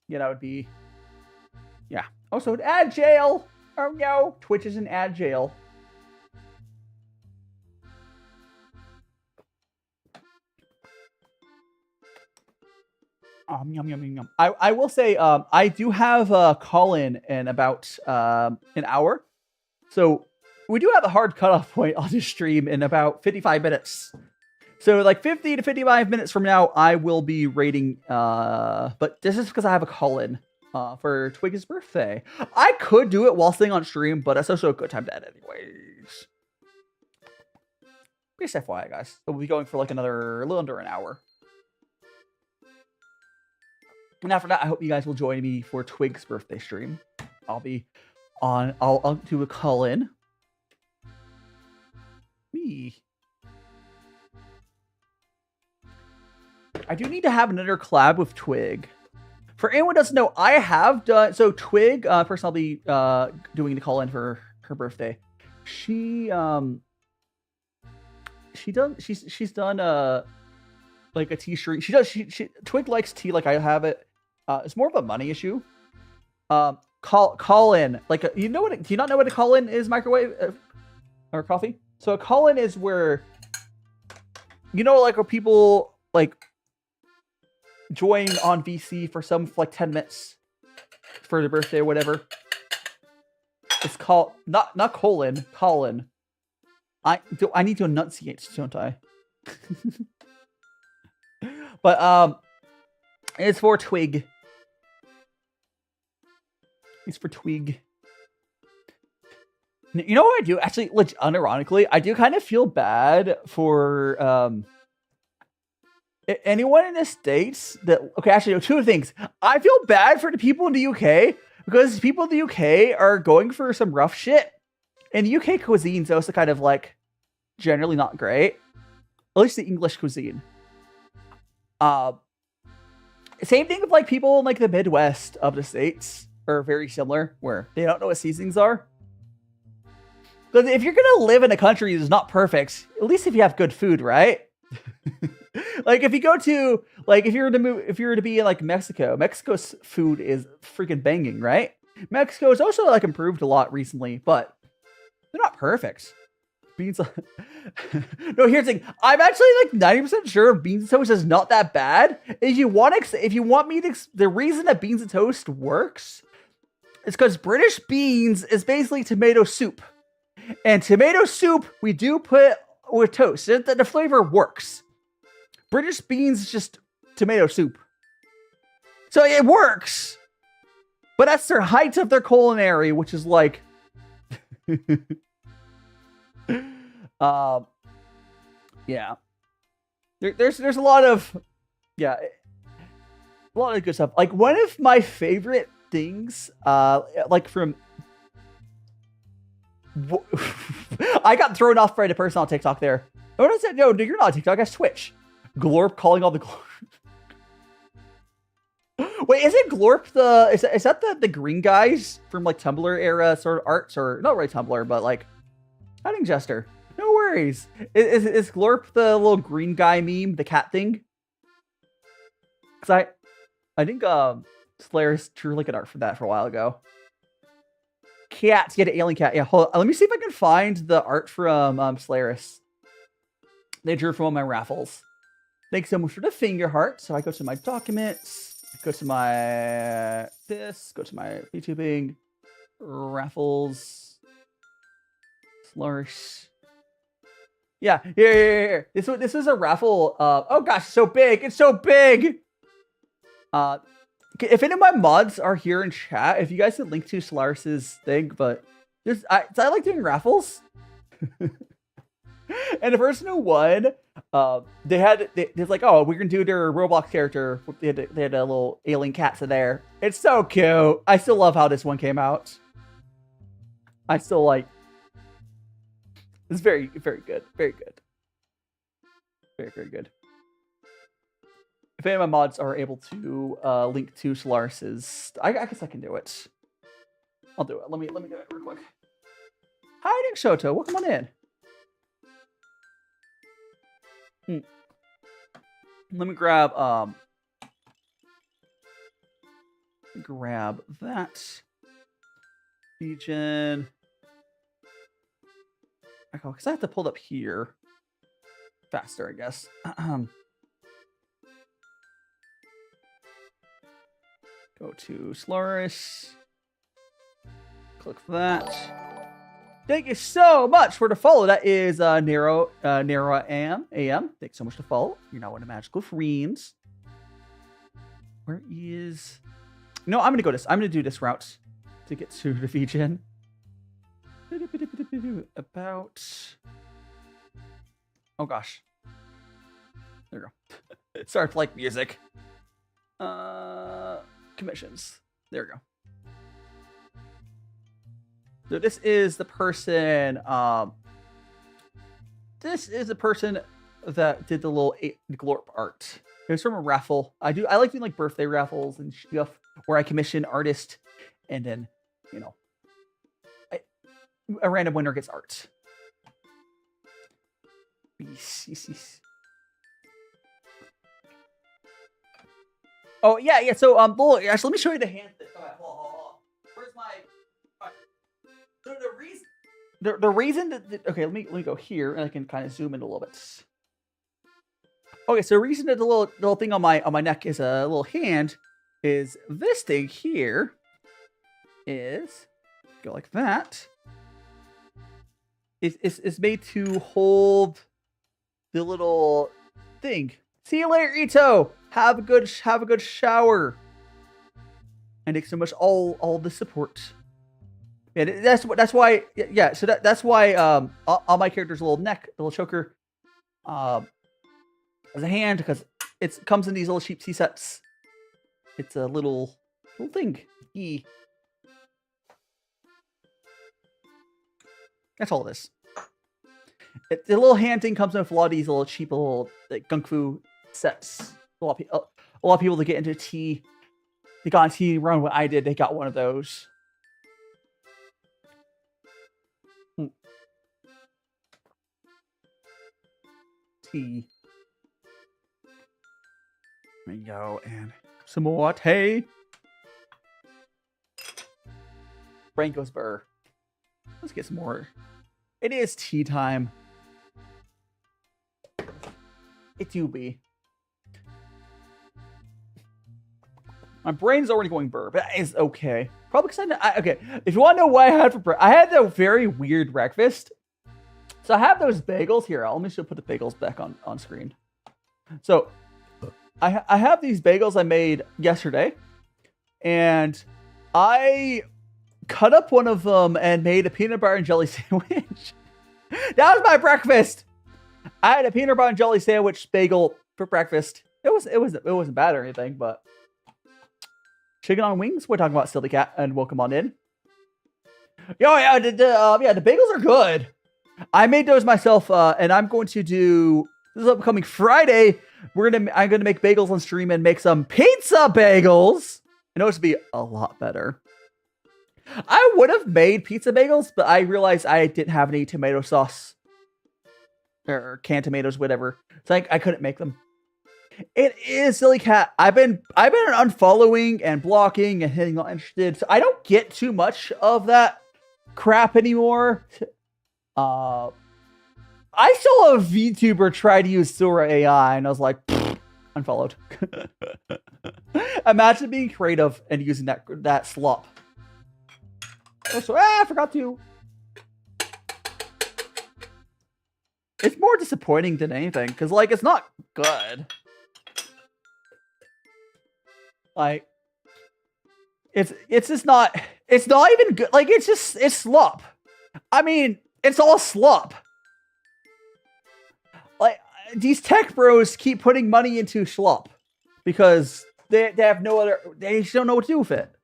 you know, it'd be, yeah. Also, ad jail. Oh no, Twitch is an ad jail. Yum, yum, yum, yum. I will say, I do have a call-in in about an hour. So we do have a hard cutoff point on this stream in about 55 minutes. So like 50 to 55 minutes from now, I will be rating, but this is because I have a call-in for Twig's birthday. I could do it while staying on stream, but it's also a good time to edit anyways. Just FYI, guys. So we'll be going for like a little under an hour. And after that, I hope you guys will join me for Twig's birthday stream. I'll be on, I'll do a call-in. Me. I do need to have another collab with Twig. For anyone who doesn't know, I have done, so Twig, person I'll be doing the call-in for her birthday. She's done like a tea stream. Twig likes tea like I have it. It's more of a money issue. Call in, like, you know what? Do you not know what a call in is? Microwave or coffee? So a call in is where, you know, like, where people like join on VC for like 10 minutes for their birthday or whatever. It's called not colon, call-in. I need to enunciate, don't I? But it's for Twig. It's for Twig. You know what I do? Actually, unironically, I do kind of feel bad for anyone in the States that... Okay, actually, no, two things. I feel bad for the people in the UK because people in the UK are going for some rough shit. And the UK cuisine's also kind of like generally not great. At least the English cuisine. Same thing with like people in like the Midwest of the States are very similar, where they don't know what seasonings are. Because if you're gonna live in a country that's not perfect, at least if you have good food, right? Like if you go to like if you were to be in like Mexico, Mexico's food is freaking banging, right? Mexico's also like improved a lot recently, but they're not perfect. Beans. No, here's the thing. I'm actually like 90% sure beans and toast is not that bad. If you want me to, the reason that beans and toast works It's because British beans is basically tomato soup. And tomato soup, we do put with toast. The flavor works. British beans is just tomato soup. So it works. But that's their height of their culinary, which is like... yeah. There's a lot of... Yeah. A lot of good stuff. Like, one of my favorite things, like from... I got thrown off by the person on TikTok there. What is it? No, you're not on TikTok. That's Twitch. Glorp calling all the... Wait, isn't Glorp the... Is that the green guys from, like, Tumblr era sort of arts? Or not really Tumblr, but, like... Hiding Jester. No worries. Is Glorp the little green guy meme? The cat thing? Because I think Slayers drew, like, an art for that for a while ago. Cats, get an alien cat. Yeah, hold on. Let me see if I can find the art from Slayers. They drew from all my raffles. Thanks so much for the finger heart. So I go to my documents, go to my go to my VTubing, raffles, Slurs. Yeah, here. This is a raffle. Oh gosh, so big. It's so big. If any of my mods are here in chat, if you guys could link to Solaris's thing, but I like doing raffles. And the person who won, they're like, oh, we're gonna do their Roblox character. They had a little alien cat in there. It's so cute. I still love how this one came out. I still like. It's very, very good. Very good. Very, very good. If any of my mods are able to link to Solaris's, I guess I can do it. I'll do it. Let me do it real quick. Hi, Nick Shoto. Welcome on in. Let me grab that region. Because I have to pull it up here faster, I guess. Go to Solaris. Click that. Thank you so much for the follow. That is Nero AM. Thanks so much to follow. You're now one of magical friends. Where is... No, I'm gonna go this. I'm gonna do this route to get to the region. About... Oh gosh. There we go. It starts like music. Commissions. There we go. So this is the person. This is the person that did the little Glorp art. It was from a raffle. I like doing like birthday raffles and stuff where I commission artist, and then a random winner gets art. Oh yeah. So actually, let me show you the hand thing. Hold on. Where's my? So the reason that okay, let me go here and I can kind of zoom in a little bit. Okay, so the reason that the little thing on my neck is a little hand is this thing here is go like that. It's made to hold the little thing. See you later, Ito. Have a good shower. And thanks so much all the support. Yeah, that's why. Yeah, so that's why all my characters' little neck, the little choker, as a hand because it comes in these little cheap tea sets. It's a little thing. That's all this. The little hand thing comes in with a lot of these little cheap little like gongfu sets. A lot of people that get into tea, they got into tea around what I did. They got one of those. Tea. There we go, and some more tea. Brain goes burr. Let's get some more. It is tea time. It do be. My brain's already going burr, but that is okay. Probably because okay, if you want to know what I had for breakfast, I had a very weird breakfast. So I have those bagels here. Let me just put the bagels back on screen. So I have these bagels I made yesterday, and I cut up one of them and made a peanut butter and jelly sandwich. That was my breakfast. I had a peanut butter and jelly sandwich bagel for breakfast. It wasn't bad or anything, but chicken on wings. We're talking about Silly Cat, and welcome on in. Yeah, the bagels are good. I made those myself, and I'm going to do this upcoming Friday. I'm gonna make bagels on stream and make some pizza bagels. I know it's to be a lot better. I would have made pizza bagels, but I realized I didn't have any tomato sauce or canned tomatoes, whatever. So I couldn't make them. It is Silly Cat. I've been unfollowing and blocking and hitting not interested, so I don't get too much of that crap anymore. I saw a VTuber try to use Sora AI, and I was like, unfollowed. Imagine being creative and using that slop. Also, I forgot to. It's more disappointing than anything, because, like, it's not good. Like, it's just not, it's not even good. Like, it's slop. I mean, it's all slop. Like, these tech bros keep putting money into slop because they have no other, they just don't know what to do with it.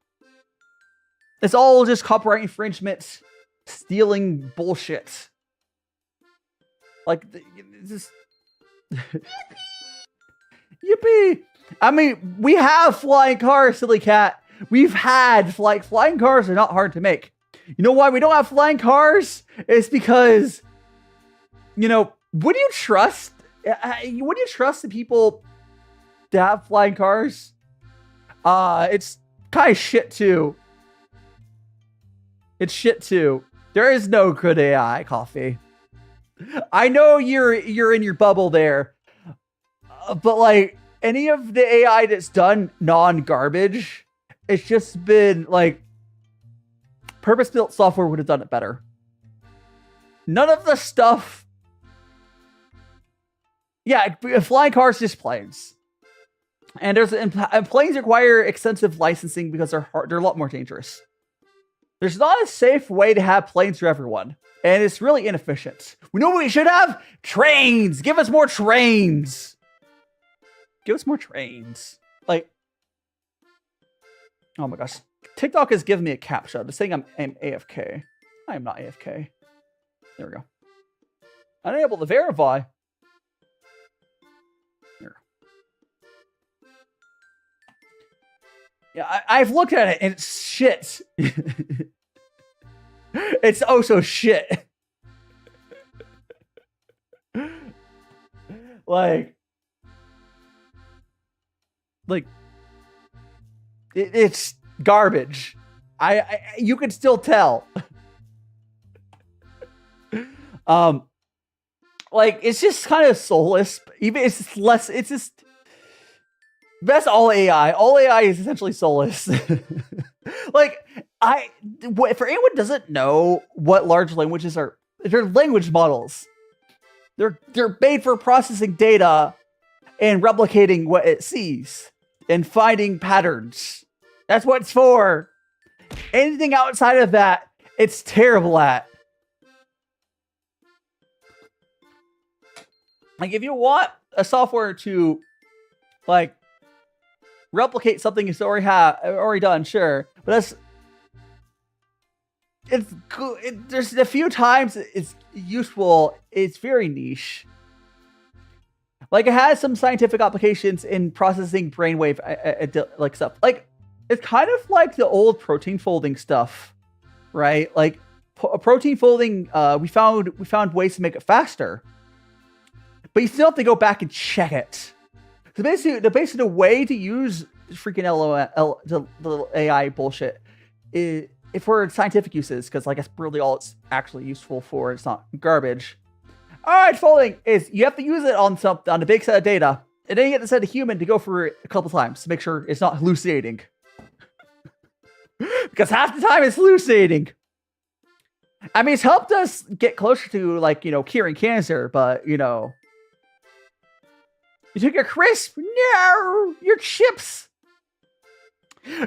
It's all just copyright infringement, stealing bullshit. Like, just yippee! I mean, we have flying cars, Silly Cat. We've had flying cars are not hard to make. You know why we don't have flying cars? It's because, you know, would you trust the people to have flying cars? It's kind of shit too. It's shit too. There is no good AI, Coffee. I know you're in your bubble there, but like any of the AI that's done non-garbage, it's just been like purpose-built software would have done it better. None of the stuff. Yeah, flying cars just planes, and planes require extensive licensing because they're a lot more dangerous. There's not a safe way to have planes for everyone. And it's really inefficient. We know what we should have? Trains! Give us more trains! Give us more trains. Like, oh my gosh. TikTok is giving me a captcha. It's saying I'm AFK. I am not AFK. There we go. Unable to verify. Here. Yeah, I've looked at it and it's shit. It's oh so shit. like it's garbage. You can still tell. Like it's just kind of soulless. Even it's just that's all AI. All AI is essentially soulless. Like for anyone who doesn't know what large languages are, they're language models. They're made for processing data and replicating what it sees and finding patterns. That's what it's for. Anything outside of that, it's terrible at. Like if you want a software to like replicate something it's already done, sure, but it's good. There's a few times it's useful. It's very niche. Like it has some scientific applications in processing brainwave like stuff. Like it's kind of like the old protein folding stuff, right? Like protein folding, we found ways to make it faster, but you still have to go back and check it. So basically the way to use freaking LOL, the AI bullshit, is if for scientific uses, because like that's really all it's actually useful for. It's not garbage. All right, folding is you have to use it on a big set of data, and then you have to send a human to go through it a couple times to make sure it's not hallucinating. Because half the time it's hallucinating. I mean, it's helped us get closer to, like, curing cancer, but, you took your crisp? No! Your chips!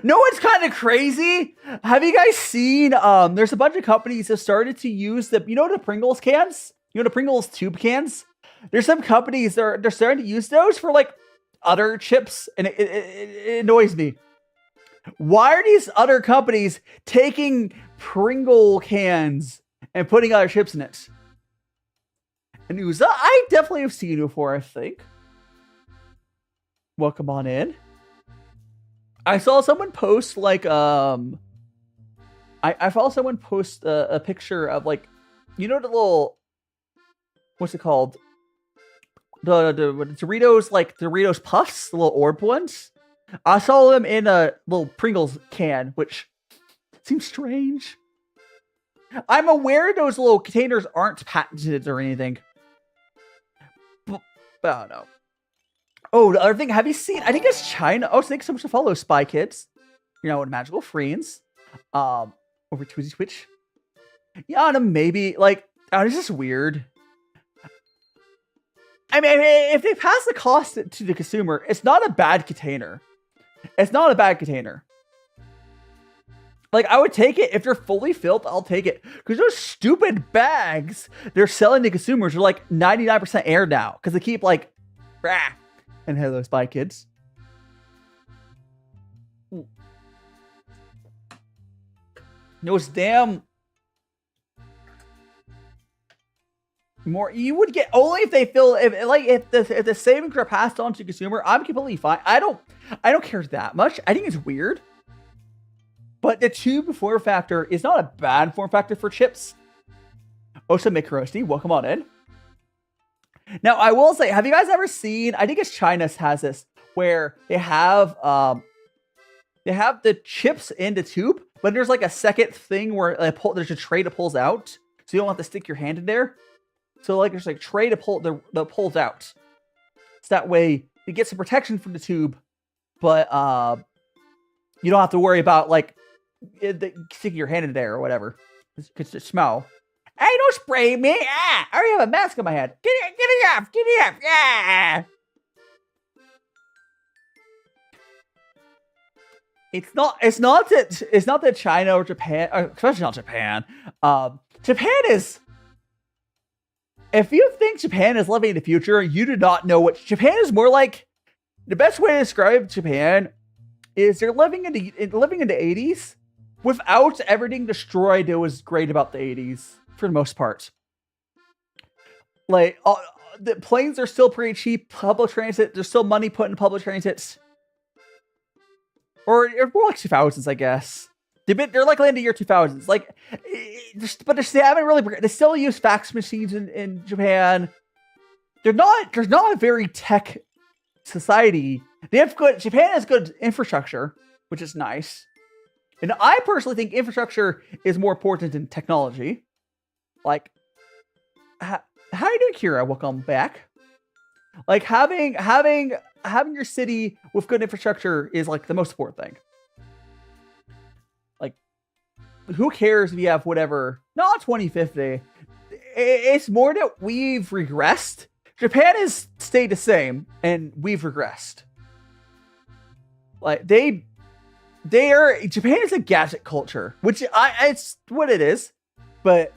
No, it's kind of crazy. Have you guys seen, there's a bunch of companies that started to use the Pringles cans? The Pringles tube cans? There's some companies they're starting to use those for, like, other chips, and it annoys me. Why are these other companies taking Pringle cans and putting other chips in it? And Uza, I definitely have seen you before, I think. Welcome on in. I saw someone post, like, I saw someone post a picture of, like, the little, what's it called? The Doritos, like, Doritos Puffs, the little orb ones. I saw them in a little Pringles can, which seems strange. I'm aware those little containers aren't patented or anything. But I don't know. Oh, the other thing, have you seen, I think it's China. Oh, thanks so much to follow, Spy Kids. Magical Friends. Over Twitch. Yeah, and maybe, like, it's just weird. I mean, if they pass the cost to the consumer, it's not a bad container. It's not a bad container. Like, I would take it. If they're fully filled, I'll take it. Because those stupid bags they're selling to consumers are, like, 99% air now. Because they keep, like, rah. And hello, Spy Kids. Those damn... More you would get only if they feel if the savings are passed on to consumer. I'm completely fine. I don't care that much. I think it's weird, but the tube form factor is not a bad form factor for chips. Osa Mikrosti, welcome on in. Now I will say, have you guys ever seen? I think it's China has this where they have the chips in the tube, but there's like a second thing where there's a tray that pulls out, so you don't have to stick your hand in there. So, like, there's, like, tray to pull that pulls out. So that way you get some protection from the tube, but you don't have to worry about, like, sticking your hand in there or whatever. Because it smell. Hey, don't spray me! Ah! I already have a mask on my head. Get it off! Get it off! Yeah! It's not that China or Japan, especially not Japan. Japan is. If you think Japan is living in the future, you do not know what Japan is more like. The best way to describe Japan is they're living in the 80s without everything destroyed that was great about the 80s for the most part. Like, the planes are still pretty cheap. Public transit, there's still money put in public transit. Or more like 2000s, I guess. They're likely in the year 2000s. Like, but they haven't really. They still use fax machines in Japan. There's not a very tech society. Japan has good infrastructure, which is nice. And I personally think infrastructure is more important than technology. Like, how are you doing, Kira? Welcome back. Like, having your city with good infrastructure is like the most important thing. Like, who cares if you have whatever? Not 2050. It's more that we've regressed. Japan has stayed the same, and we've regressed. Like, Japan is a gadget culture, which it's what it is. But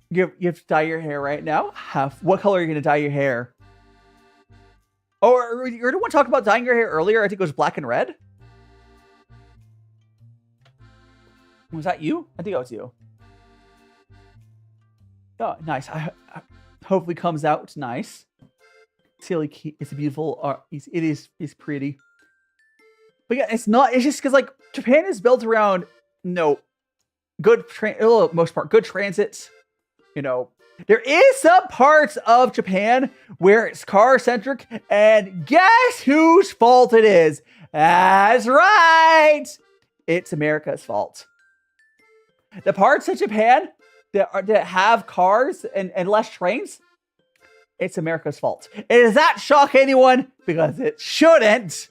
you have to dye your hair right now. What color are you going to dye your hair? Or you're the one talking about dyeing your hair earlier. I think it was black and red. Was that you? I think that was you. Oh, nice. I hopefully comes out nice. It's a beautiful. It's pretty. But yeah, it's not. It's just because like Japan is built around good most part good transit. There is some parts of Japan where it's car centric, and guess whose fault it is? That's right. It's America's fault. The parts of Japan that have cars and less trains, it's America's fault. And does that shock anyone? Because it shouldn't.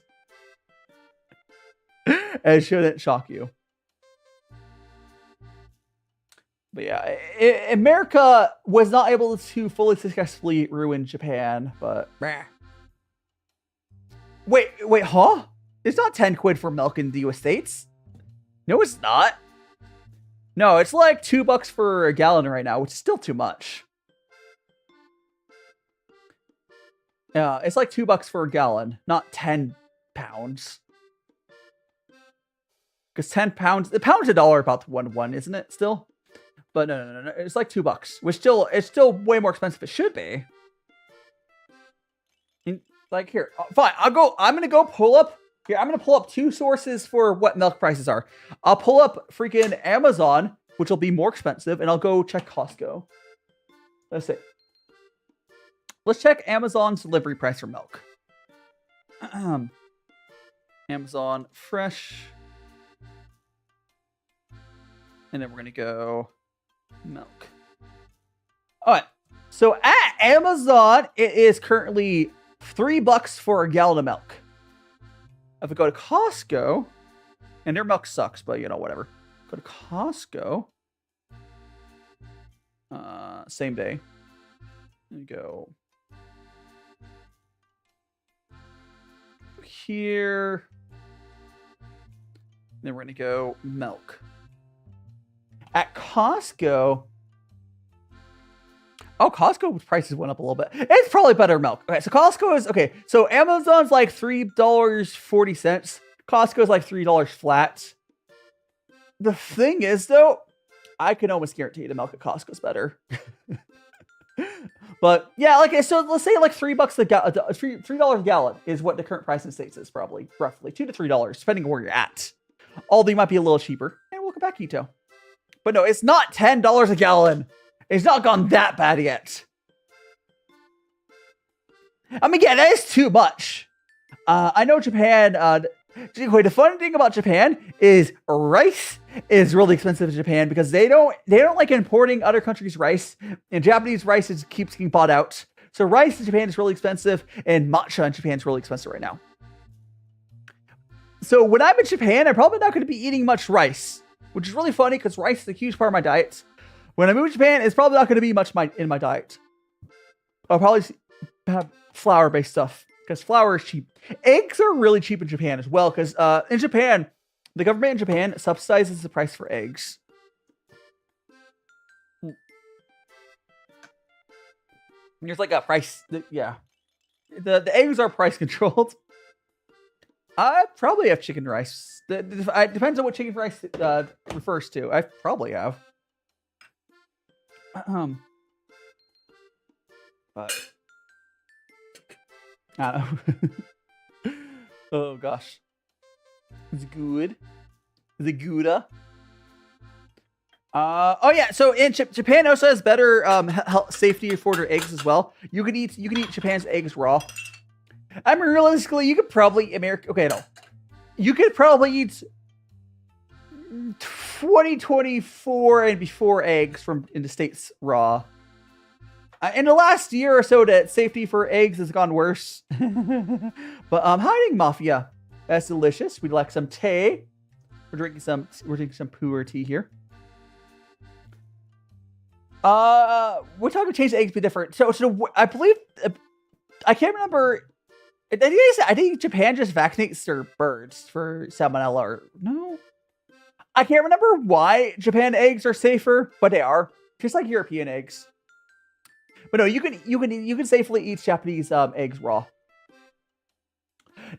It shouldn't shock you. But yeah, America was not able to fully successfully ruin Japan, but wait, huh? It's not 10 quid for milk in the US States. No, it's not. No, it's like $2 for a gallon right now, which is still too much. Yeah, it's like $2 for a gallon, not 10 pounds. Because 10 pounds, the pound's $1 about 1 to 1, isn't it? Still, but no, it's like $2, which it's still way more expensive. It should be. Like here, fine. I'm gonna go pull up here. I'm gonna pull up 2 sources for what milk prices are. I'll pull up freaking Amazon, which will be more expensive, and I'll go check Costco. Let's see. Let's check Amazon's delivery price for milk. Amazon Fresh. And then we're going to go milk. All right. So at Amazon, it is currently $3 for a gallon of milk. If I go to Costco, and their milk sucks, but you know, whatever. Go to Costco. Same day. And go here. Then we're going to go milk. At Costco, Costco prices went up a little bit. It's probably better milk. Okay, so Costco is, okay, so Amazon's like $3.40. Costco's like $3 flat. The thing is, though, I can almost guarantee the milk at Costco's better. But yeah, like, so let's say like $3 $3 a gallon is what the current price in the States is, probably roughly $2 to $3, depending on where you're at. Although they might be a little cheaper. And welcome back, Ito. But no, it's not $10 a gallon. It's not gone that bad yet. I mean, yeah, that is too much. I know Japan. The funny thing about Japan is rice is really expensive in Japan because they don't like importing other countries' rice, and Japanese rice keeps getting bought out. So rice in Japan is really expensive, and matcha in Japan is really expensive right now. So when I'm in Japan, I'm probably not going to be eating much rice, which is really funny because rice is a huge part of my diet. When I move to Japan, it's probably not going to be much in my diet. I'll probably have flour-based stuff because flour is cheap. Eggs are really cheap in Japan as well because in Japan, the government in Japan subsidizes the price for eggs. There's like a price, yeah. The eggs are price controlled. I probably have chicken rice. It depends on what chicken rice refers to. I probably have. But I don't know. Oh gosh, it's good. Is it Gouda? Oh yeah. So in Japan also has better health, safety for their eggs as well. You can eat Japan's eggs raw. I mean, realistically, you could probably you could probably eat 2024 and before eggs in the States raw. In the last year or so, that safety for eggs has gone worse. But hiding mafia, that's delicious. We'd like some tea. We're drinking some puer tea here. We're talking change the eggs be different. So I believe I can't remember. I think Japan just vaccinates their birds for salmonella. Or no, I can't remember why Japan eggs are safer, but they are just like European eggs. But no, you can safely eat Japanese eggs raw.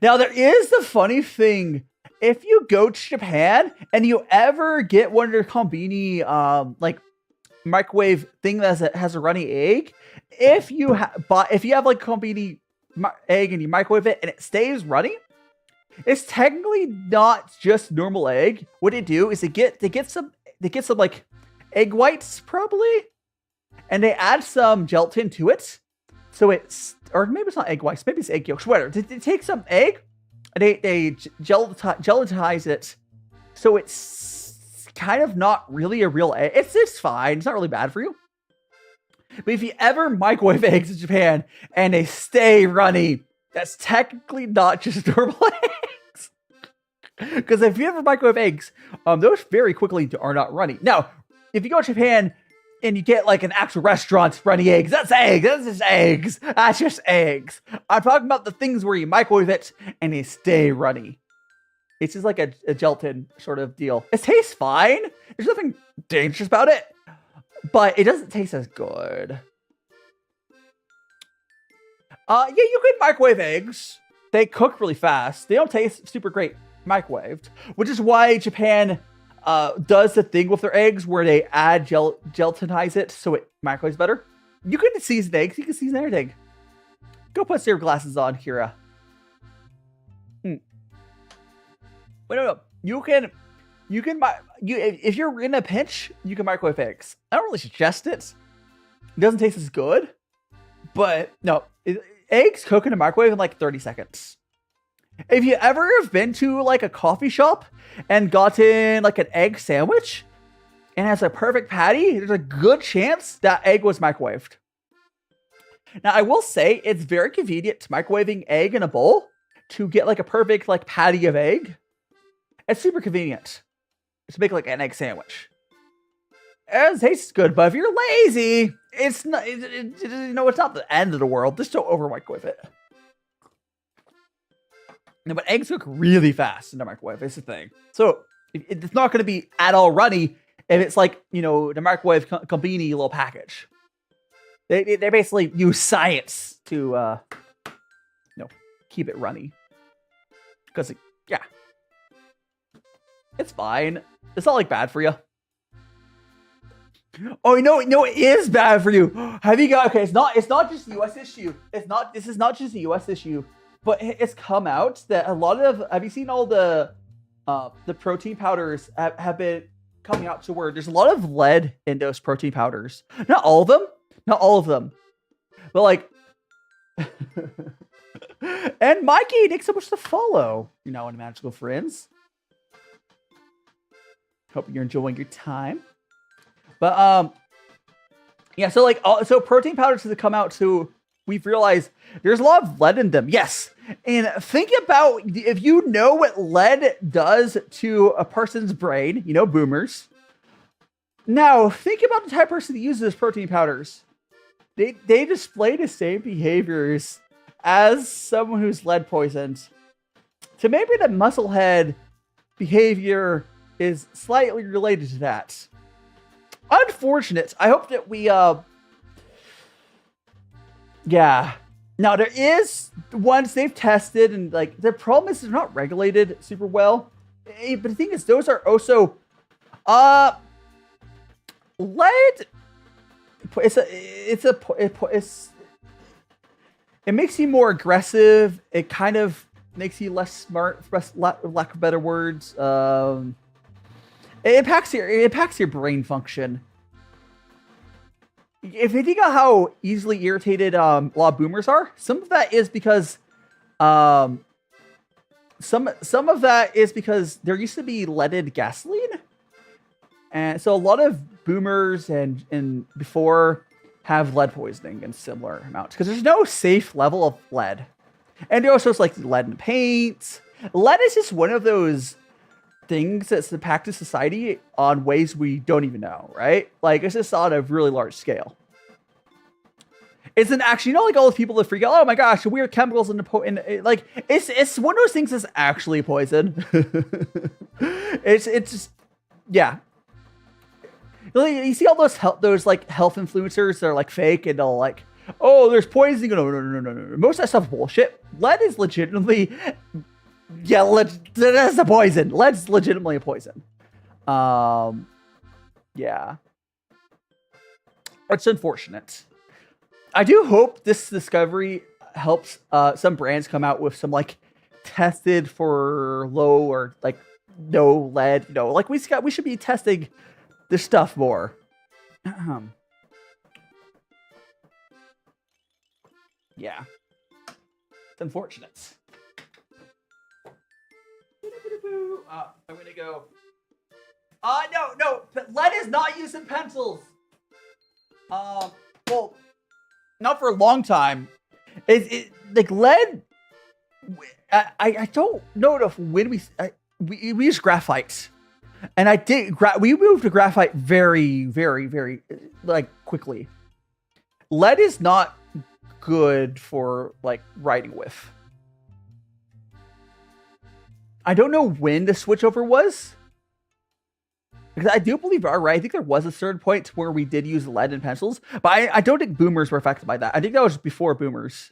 Now there is the funny thing: if you go to Japan and you ever get one of their konbini like microwave thing that has a runny egg, if you have like konbini egg and you microwave it and it stays runny, it's technically not just normal egg. What they do is they get some like egg whites probably, and they add some gelatin to it. So or maybe it's not egg whites, maybe it's egg yolks. Whatever. They take some egg and they gelatinize it, so it's kind of not really a real egg. It's fine. It's not really bad for you. But if you ever microwave eggs in Japan and they stay runny, that's technically not just normal eggs. Because if you ever microwave eggs, those very quickly are not runny. Now, if you go to Japan and you get like an actual restaurant running eggs, that's eggs. That's just eggs. That's just eggs. I'm talking about the things where you microwave it and they stay runny. It's just like a gelatin sort of deal. It tastes fine. There's nothing dangerous about it, but it doesn't taste as good. Yeah, you could microwave eggs. They cook really fast. They don't taste super great microwaved, which is why Japan does the thing with their eggs where they add gelatinize it so it microwaves better. You can season eggs. You can season everything. Go put your glasses on, Kira. Wait, no. If you're in a pinch, you can microwave eggs. I don't really suggest it. It doesn't taste as good, but no, eggs cook in a microwave in like 30 seconds. If you ever have been to like a coffee shop and gotten like an egg sandwich and has a perfect patty, there's a good chance that egg was microwaved. Now, I will say it's very convenient to microwaving egg in a bowl to get like a perfect like patty of egg. It's super convenient to make like an egg sandwich. It tastes good, but if you're lazy, it's not. It's not the end of the world. Just don't over microwave it. No, but eggs cook really fast in the microwave. It's the thing. So it's not going to be at all runny if it's like the microwave Combini little package. They basically use science to keep it runny. Because it's fine. It's not like bad for you. Oh no, it is bad for you. Have you got? Okay, it's not just a U.S. issue. This is not just a U.S. issue, but it's come out that a lot of. Have you seen all the protein powders have been coming out to where there's a lot of lead in those protein powders. Not all of them, but like. And Mikey, thanks so much to follow. You're now in Magical Friends. Hope you're enjoying your time. But yeah, so protein powders have come out too. We've realized there's a lot of lead in them. Yes. And think about if you know what lead does to a person's brain, boomers. Now think about the type of person that uses protein powders. They display the same behaviors as someone who's lead poisoned. So maybe the musclehead behavior is slightly related to that. Unfortunate. I hope that we now there is ones they've tested and like the problem is they're not regulated super well. But the thing is those are also lead. It makes you more aggressive. It kind of makes you less smart, for lack of better words. It impacts your brain function. If you think of how easily irritated a lot of boomers are, some of that is because some of that is because there used to be leaded gasoline, and so a lot of boomers and before have lead poisoning in similar amounts because there's no safe level of lead, and there also is like lead in paint. Lead is just one of those things that's impacted society on ways we don't even know, right? Like it's just on a really large scale. It's an actually, like all the people that freak out, oh my gosh, weird chemicals in the like it's one of those things that's actually poison. it's just you see all those health influencers that are like fake and they'll like, oh, there's poisoning. No. Most of that stuff is bullshit. Lead is legitimately that's a poison. Lead's legitimately a poison. It's unfortunate. I do hope this discovery helps some brands come out with some like tested for low or like no lead. Like we should be testing this stuff more. Yeah, it's unfortunate. I'm gonna go. No, but lead is not used in pencils. Well, not for a long time. Like lead. I don't know if when we use graphite. And we moved to graphite very, very, very, like, quickly. Lead is not good for, like, writing with. I don't know when the switchover was. Because I do believe, all right, I think there was a certain point where we did use lead in pencils. But I don't think boomers were affected by that. I think that was before boomers.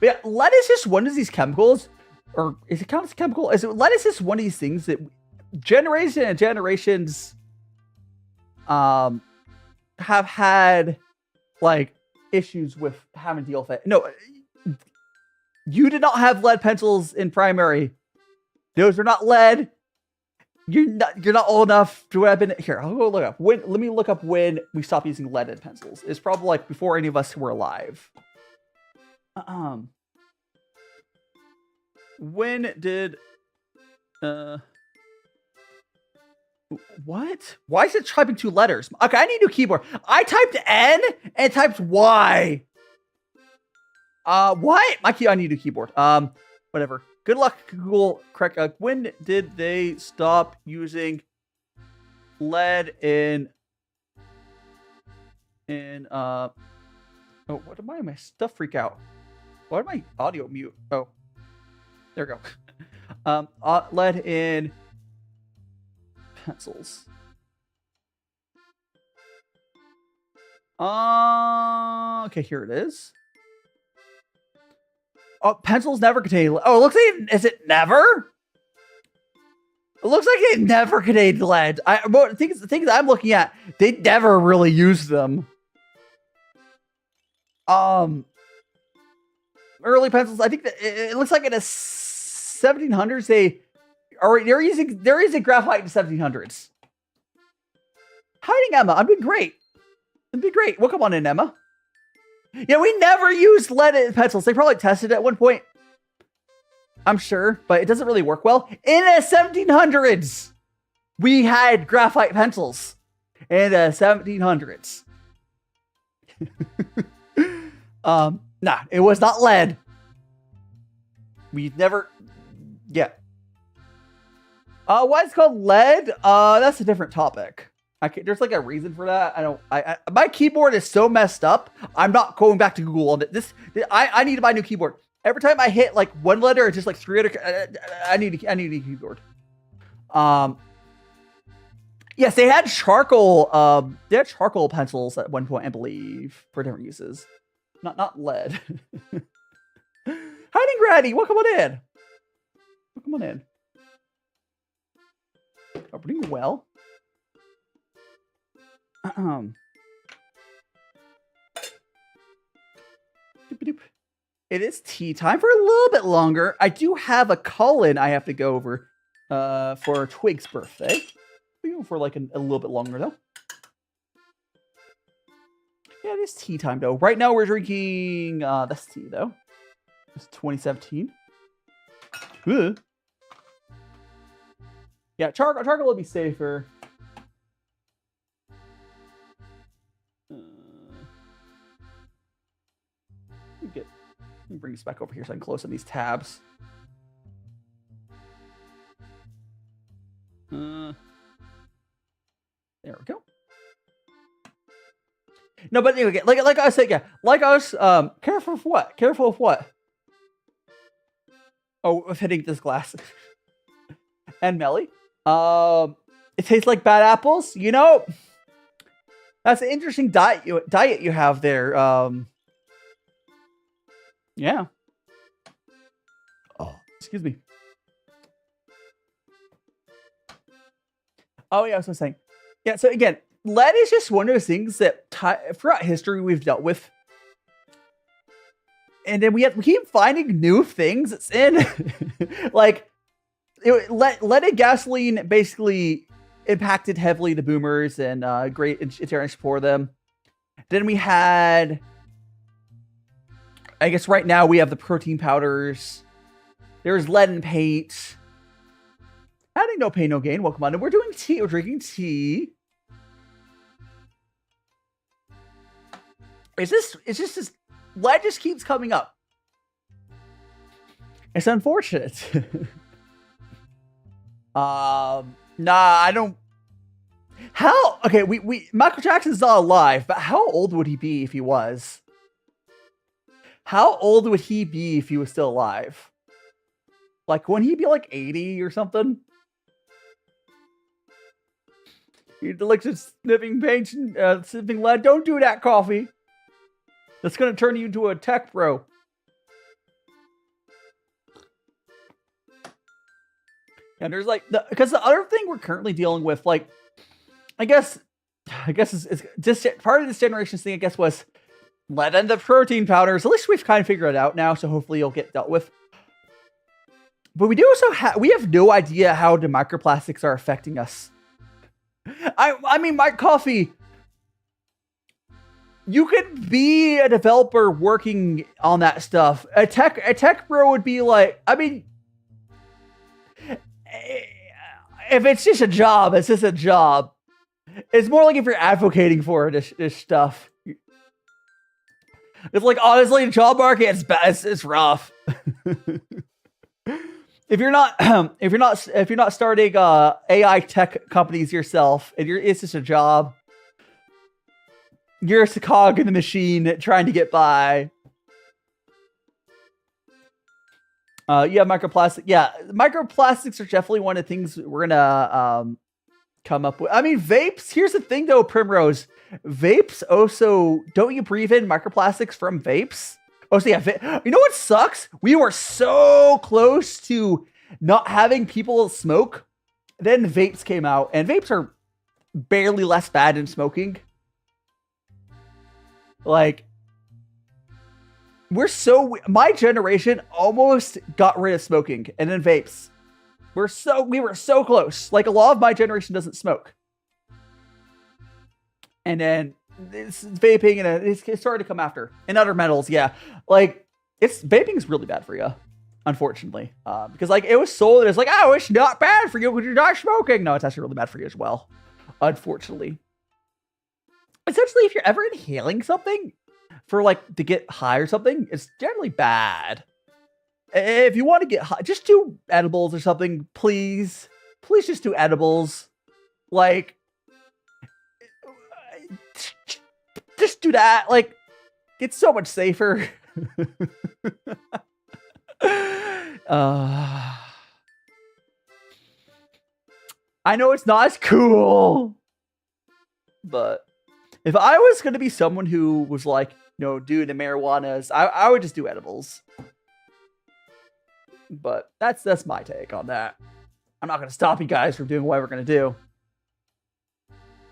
But yeah, lead is just one of these chemicals. Or is it count as a chemical? Lead is just one of these things that generations and generations have had, like, issues with having to deal with it. No, you did not have lead pencils in primary. Those are not lead. You're not old enough to have been here. I'll go look up. Let me look up when we stopped using leaded pencils. It's probably like before any of us were alive. When did what? Why is it typing 2 letters? Okay, I need a new keyboard. I typed N and typed Y. What? I need a new keyboard. Whatever. Good luck, Google. Correct. When did they stop using lead in oh, what am I? My stuff freak out. Why did my audio mute? Oh, there we go. Lead in pencils. Okay, here it is. Oh, pencils never contain. Oh, it looks like is it never? It looks like they never contained lead. The things I'm looking at, they never really used them. Early pencils. I think that it looks like in the 1700s they're using graphite in the 1700s. Hiding Emma. I'm doing great. Well, come on in, Emma. Yeah, we never used lead in pencils. They probably tested it at one point. I'm sure, but it doesn't really work well. In the 1700s, we had graphite pencils. In the 1700s. Nah, it was not lead. We never... Yeah. Why it's called lead? That's a different topic. There's like a reason for that. My keyboard is so messed up. I'm not going back to Google on it. I need to buy a new keyboard. Every time I hit like one letter, it's just like 3 other. I need a keyboard. Yes, they had charcoal. They had charcoal pencils at one point, I believe, for different uses. Not lead. Hiding Granny, welcome on in. Welcome on in. Oh, we're doing well. It is tea time for a little bit longer. I do have a call-in I have to go over for Twig's birthday. We're going for like a little bit longer though. Yeah, it is tea time though. Right now we're drinking this tea though. It's 2017. Ooh. Yeah, charcoal will be safer. Let me bring this back over here so I can close on these tabs. There we go. No, but anyway, like I said, yeah, like I was careful of what? Careful of what? Oh, of hitting this glass. And Melly, it tastes like bad apples. You know, that's an interesting diet you have there. Yeah. Oh, excuse me. Oh yeah, I was saying. Yeah. So again, lead is just one of those things that throughout history we've dealt with, and then we keep finding new things it's in. Like lead and gasoline basically impacted heavily the boomers and great interest for them. Then we had, I guess right now we have the protein powders. There's lead in paint. Adding no pain, no gain. Welcome on. We're doing tea. We're drinking tea. It's just this lead just keeps coming up. It's unfortunate. Nah, I don't. How? Okay, Michael Jackson's not alive, but how old would he be if he was? How old would he be if he was still alive? Like, wouldn't he be like 80 or something? You'd like just sniffing paint, sniffing lead. Don't do that, coffee. That's gonna turn you into a tech bro. And there's like because the other thing we're currently dealing with, like, I guess it's just part of this generation's thing. I guess was lead in the protein powders. At least we've kind of figured it out now, so hopefully it'll get dealt with. But we do also we have no idea how the microplastics are affecting us. I mean, my coffee. You could be a developer working on that stuff. A tech bro would be like, I mean, if it's just a job, it's just a job. It's more like if you're advocating for this stuff. It's like, honestly, the job market is bad. It's rough. If you're not starting AI tech companies yourself, and it's just a job. You're a cog in the machine trying to get by. Yeah, microplastic. Yeah, microplastics are definitely one of the things we're gonna come up with. I mean, vapes. Here's the thing, though, Primrose. Vapes also, don't you breathe in microplastics from vapes? Oh, so yeah. You know what sucks? We were so close to not having people smoke. Then vapes came out, and vapes are barely less bad than smoking. Like, my generation almost got rid of smoking, and then vapes. We were so close. Like, a lot of my generation doesn't smoke. And then it's vaping, and it's starting to come after. And other metals, yeah. Like, vaping is really bad for you, unfortunately. Because, like, it was sold as like, oh, it's not bad for you because you're not smoking. No, it's actually really bad for you as well, unfortunately. Essentially, if you're ever inhaling something for, like, to get high or something, it's generally bad. If you want to get high, just do edibles or something, please. Please just do edibles. Like, just do that. Like, it's so much safer. I know it's not as cool, but if I was going to be someone who was like, no, dude, the marijuana's, I would just do edibles. But that's my take on that. I'm not going to stop you guys from doing what we're going to do.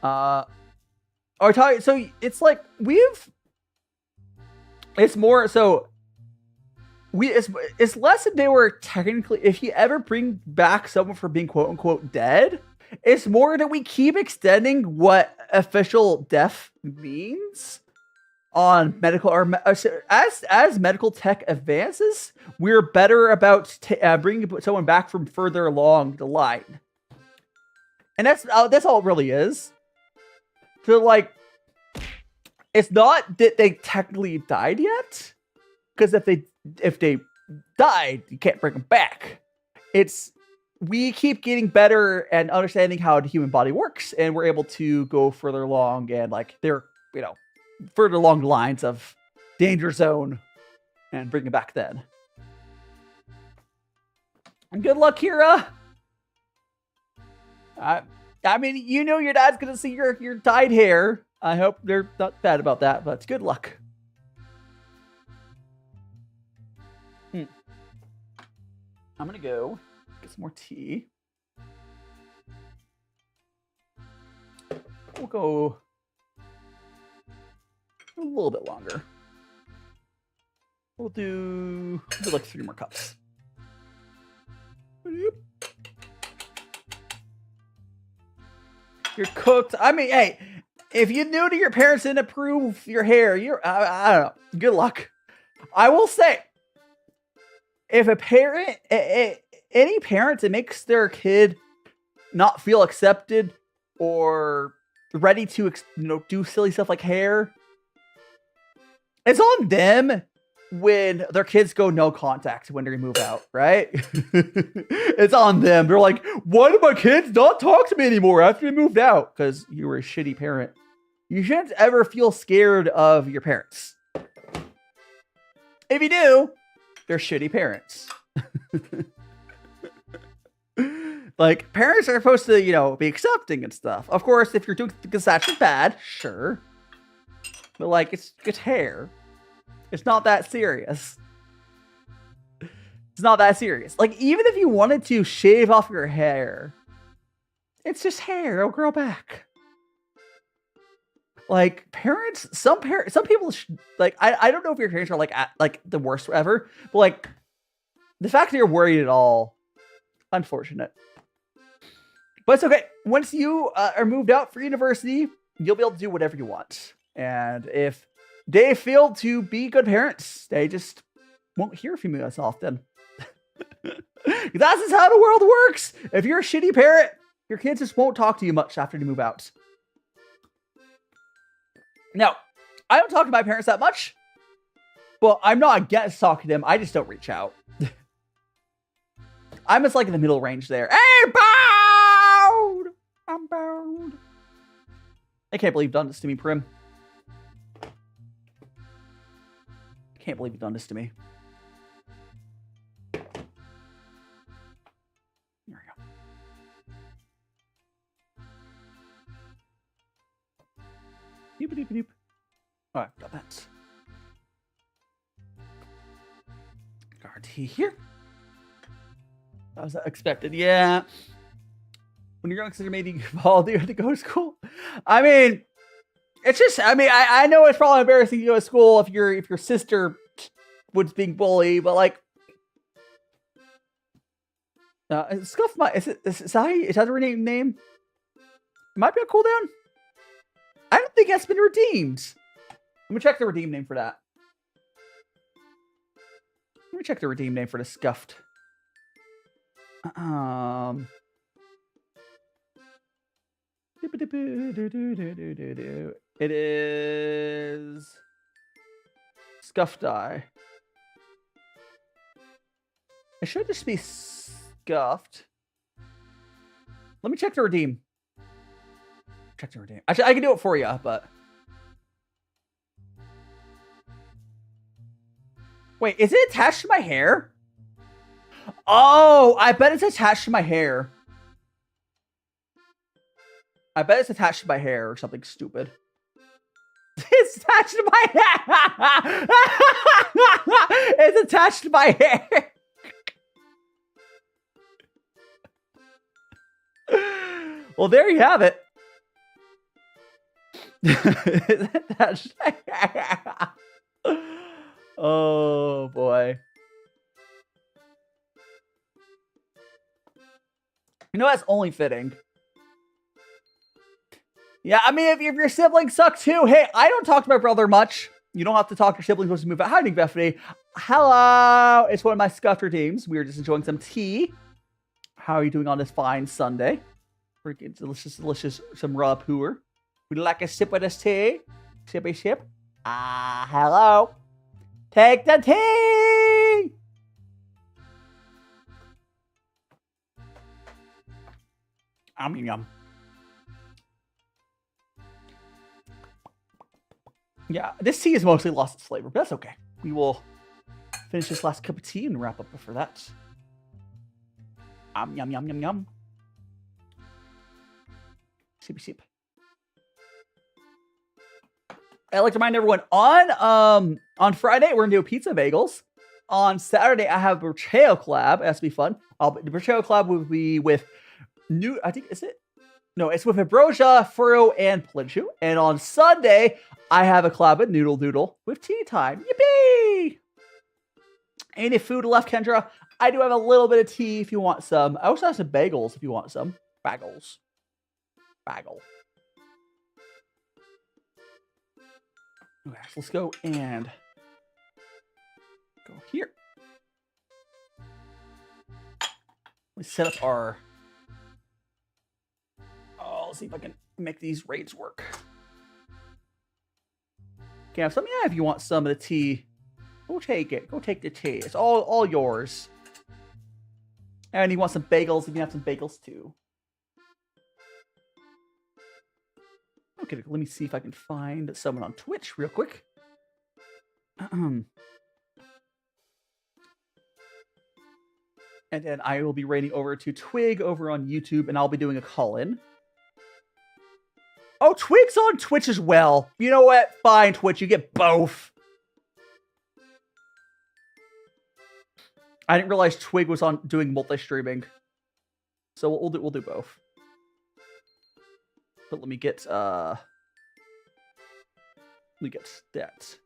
So it's like, it's more, so it's less that they were technically, if you ever bring back someone for being quote unquote dead, it's more that we keep extending what official death means on medical, or as medical tech advances, we're better about bringing someone back from further along the line, and that's all it really is. So, like, it's not that they technically died yet, because if they died, you can't bring them back. It's we keep getting better and understanding how the human body works, and we're able to go further along, and like they're further along the lines of danger zone, and bring it back then. And good luck, Kira. I mean, your dad's gonna see your dyed hair. I hope they're not sad about that, but good luck. I'm gonna go get some more tea. We'll go a little bit longer. We'll do like 3 more cups. You're cooked. I mean, hey, if you knew to your parents didn't approve your hair, I don't know. Good luck. I will say, if a parent, any parent that makes their kid not feel accepted or ready to, do silly stuff like hair, it's on them. when their kids go no contact when they move out, right? It's on them. They're like, why do my kids not talk to me anymore after they moved out? Because you were a shitty parent. You shouldn't ever feel scared of your parents. If you do, they're shitty parents. Like, parents are supposed to, you know, be accepting and stuff. Of course, if you're doing because that's bad, sure. But like, it's hair. It's not that serious. It's not that serious. Like, even if you wanted to shave off your hair, it's just hair. It'll grow back. Like, parents, some people, like, I don't know if your parents are, like, at, like, the worst ever, but, like, the fact that you're worried at all, unfortunate. But it's okay. Once you are moved out for university, you'll be able to do whatever you want. And if they fail to be good parents, they just won't hear from you as often. That's just how the world works. If you're a shitty parent, your kids just won't talk to you much after you move out. Now, I don't talk to my parents that much. Well, I'm not against talking to them. I just don't reach out. I'm just like in the middle range there. Hey, bound! I'm bound. I can't believe you've done this to me, Prim. I can't believe you've done this to me. There we go. Doop-a-doop-a-doop. Alright, got that. Guarantee here. That was expected, yeah. When you're young, sister made you fall, you have to go to school. I mean, it's just, I mean, I know it's probably embarrassing to go to school if your sister was being bullied, but like, Scuff my, is that a renamed name? It might be a cooldown. I don't think that's been redeemed. Let me check the redeem name for that. Let me check the redeem name for the Scuffed. It is Scuffed Eye. It should just be Scuffed. Let me check the redeem. Check the redeem. Actually, I can do it for you, but wait, is it attached to my hair? Oh, I bet it's attached to my hair. I bet it's attached to my hair or something stupid. It's attached to my hair. It's attached to my hair. Well, there you have it. Oh boy. You know, that's only fitting. Yeah, I mean, if your siblings suck too, hey, I don't talk to my brother much. You don't have to talk to your siblings once you move out. Hi, EnVtuber. Hello. It's one of my Scuffer teams. We were just enjoying some tea. How are you doing on this fine Sunday? Freaking delicious, some raw puer. Would you like a sip of this tea? Sippy sip. Ah, hello. Take the tea. Yum. Yeah, this tea is mostly lost its flavor, but that's okay. We will finish this last cup of tea and wrap up for that. Yum. Sippy sip. I'd like to remind everyone, on Friday, we're going to do pizza bagels. On Saturday, I have a Betrayal collab. It has to be fun. The Betrayal collab will be with I think, is it? No, it's with Ambrosia, Furrow, and Plinchu. And on Sunday, I have a collab with Noodle Doodle with Tea Time. Yippee! Any food left, Kendra? I do have a little bit of tea if you want some. I also have some bagels if you want some. Bagels. Bagel. Okay, so let's go and go here. Let's set up our... Oh, let's see if I can make these raids work. Okay, have some, yeah, if you want some of the tea Go take it. Go take the tea. It's all yours. And you want some bagels? You can have some bagels too. Okay, let me see if I can find someone on Twitch real quick. And then I will be raiding over to Twig over on YouTube, and I'll be doing a call-in. Oh, Twig's on Twitch as well. You know what? Fine, Twitch. You get both. I didn't realize Twig was on doing multi-streaming. So we'll do both. But let me get that.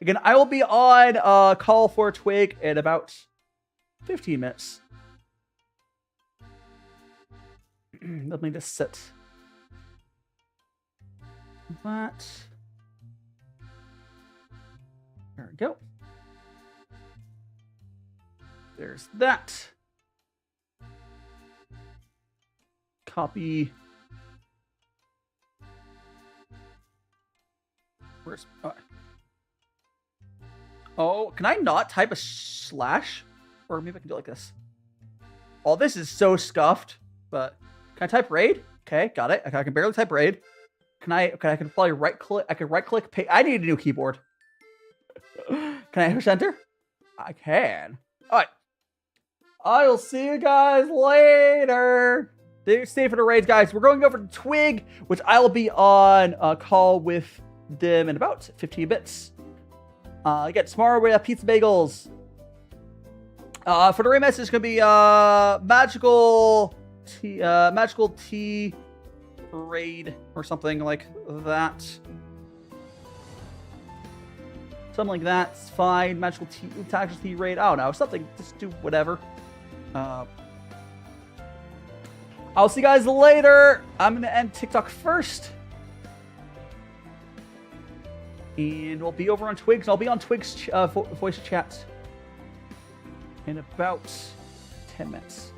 Again, I will be on call for Twig in about 15 minutes. Let me just set that. There we go. There's that. Copy. Where's... Oh, can I not type a slash? Or maybe I can do it like this. Oh, this is so scuffed. But can I type raid? Okay, got it. I can barely type raid. Can I? Okay, I can probably right click. I can right click. I need a new keyboard. Can I push enter? I can. All right. I will see you guys later. Stay for the raids, guys. We're going over to Twig, which I will be on a call with them in about 15 minutes. Again, tomorrow we have pizza bagels. For the raid message, it's gonna be magical tea raid or something like that. Something like that's fine. Magical tea raid. I don't know. Something. Just do whatever. I'll see you guys later. I'm gonna end TikTok first. And we'll be over on Twig's. I'll be on Twig's voice chat in about 10 minutes.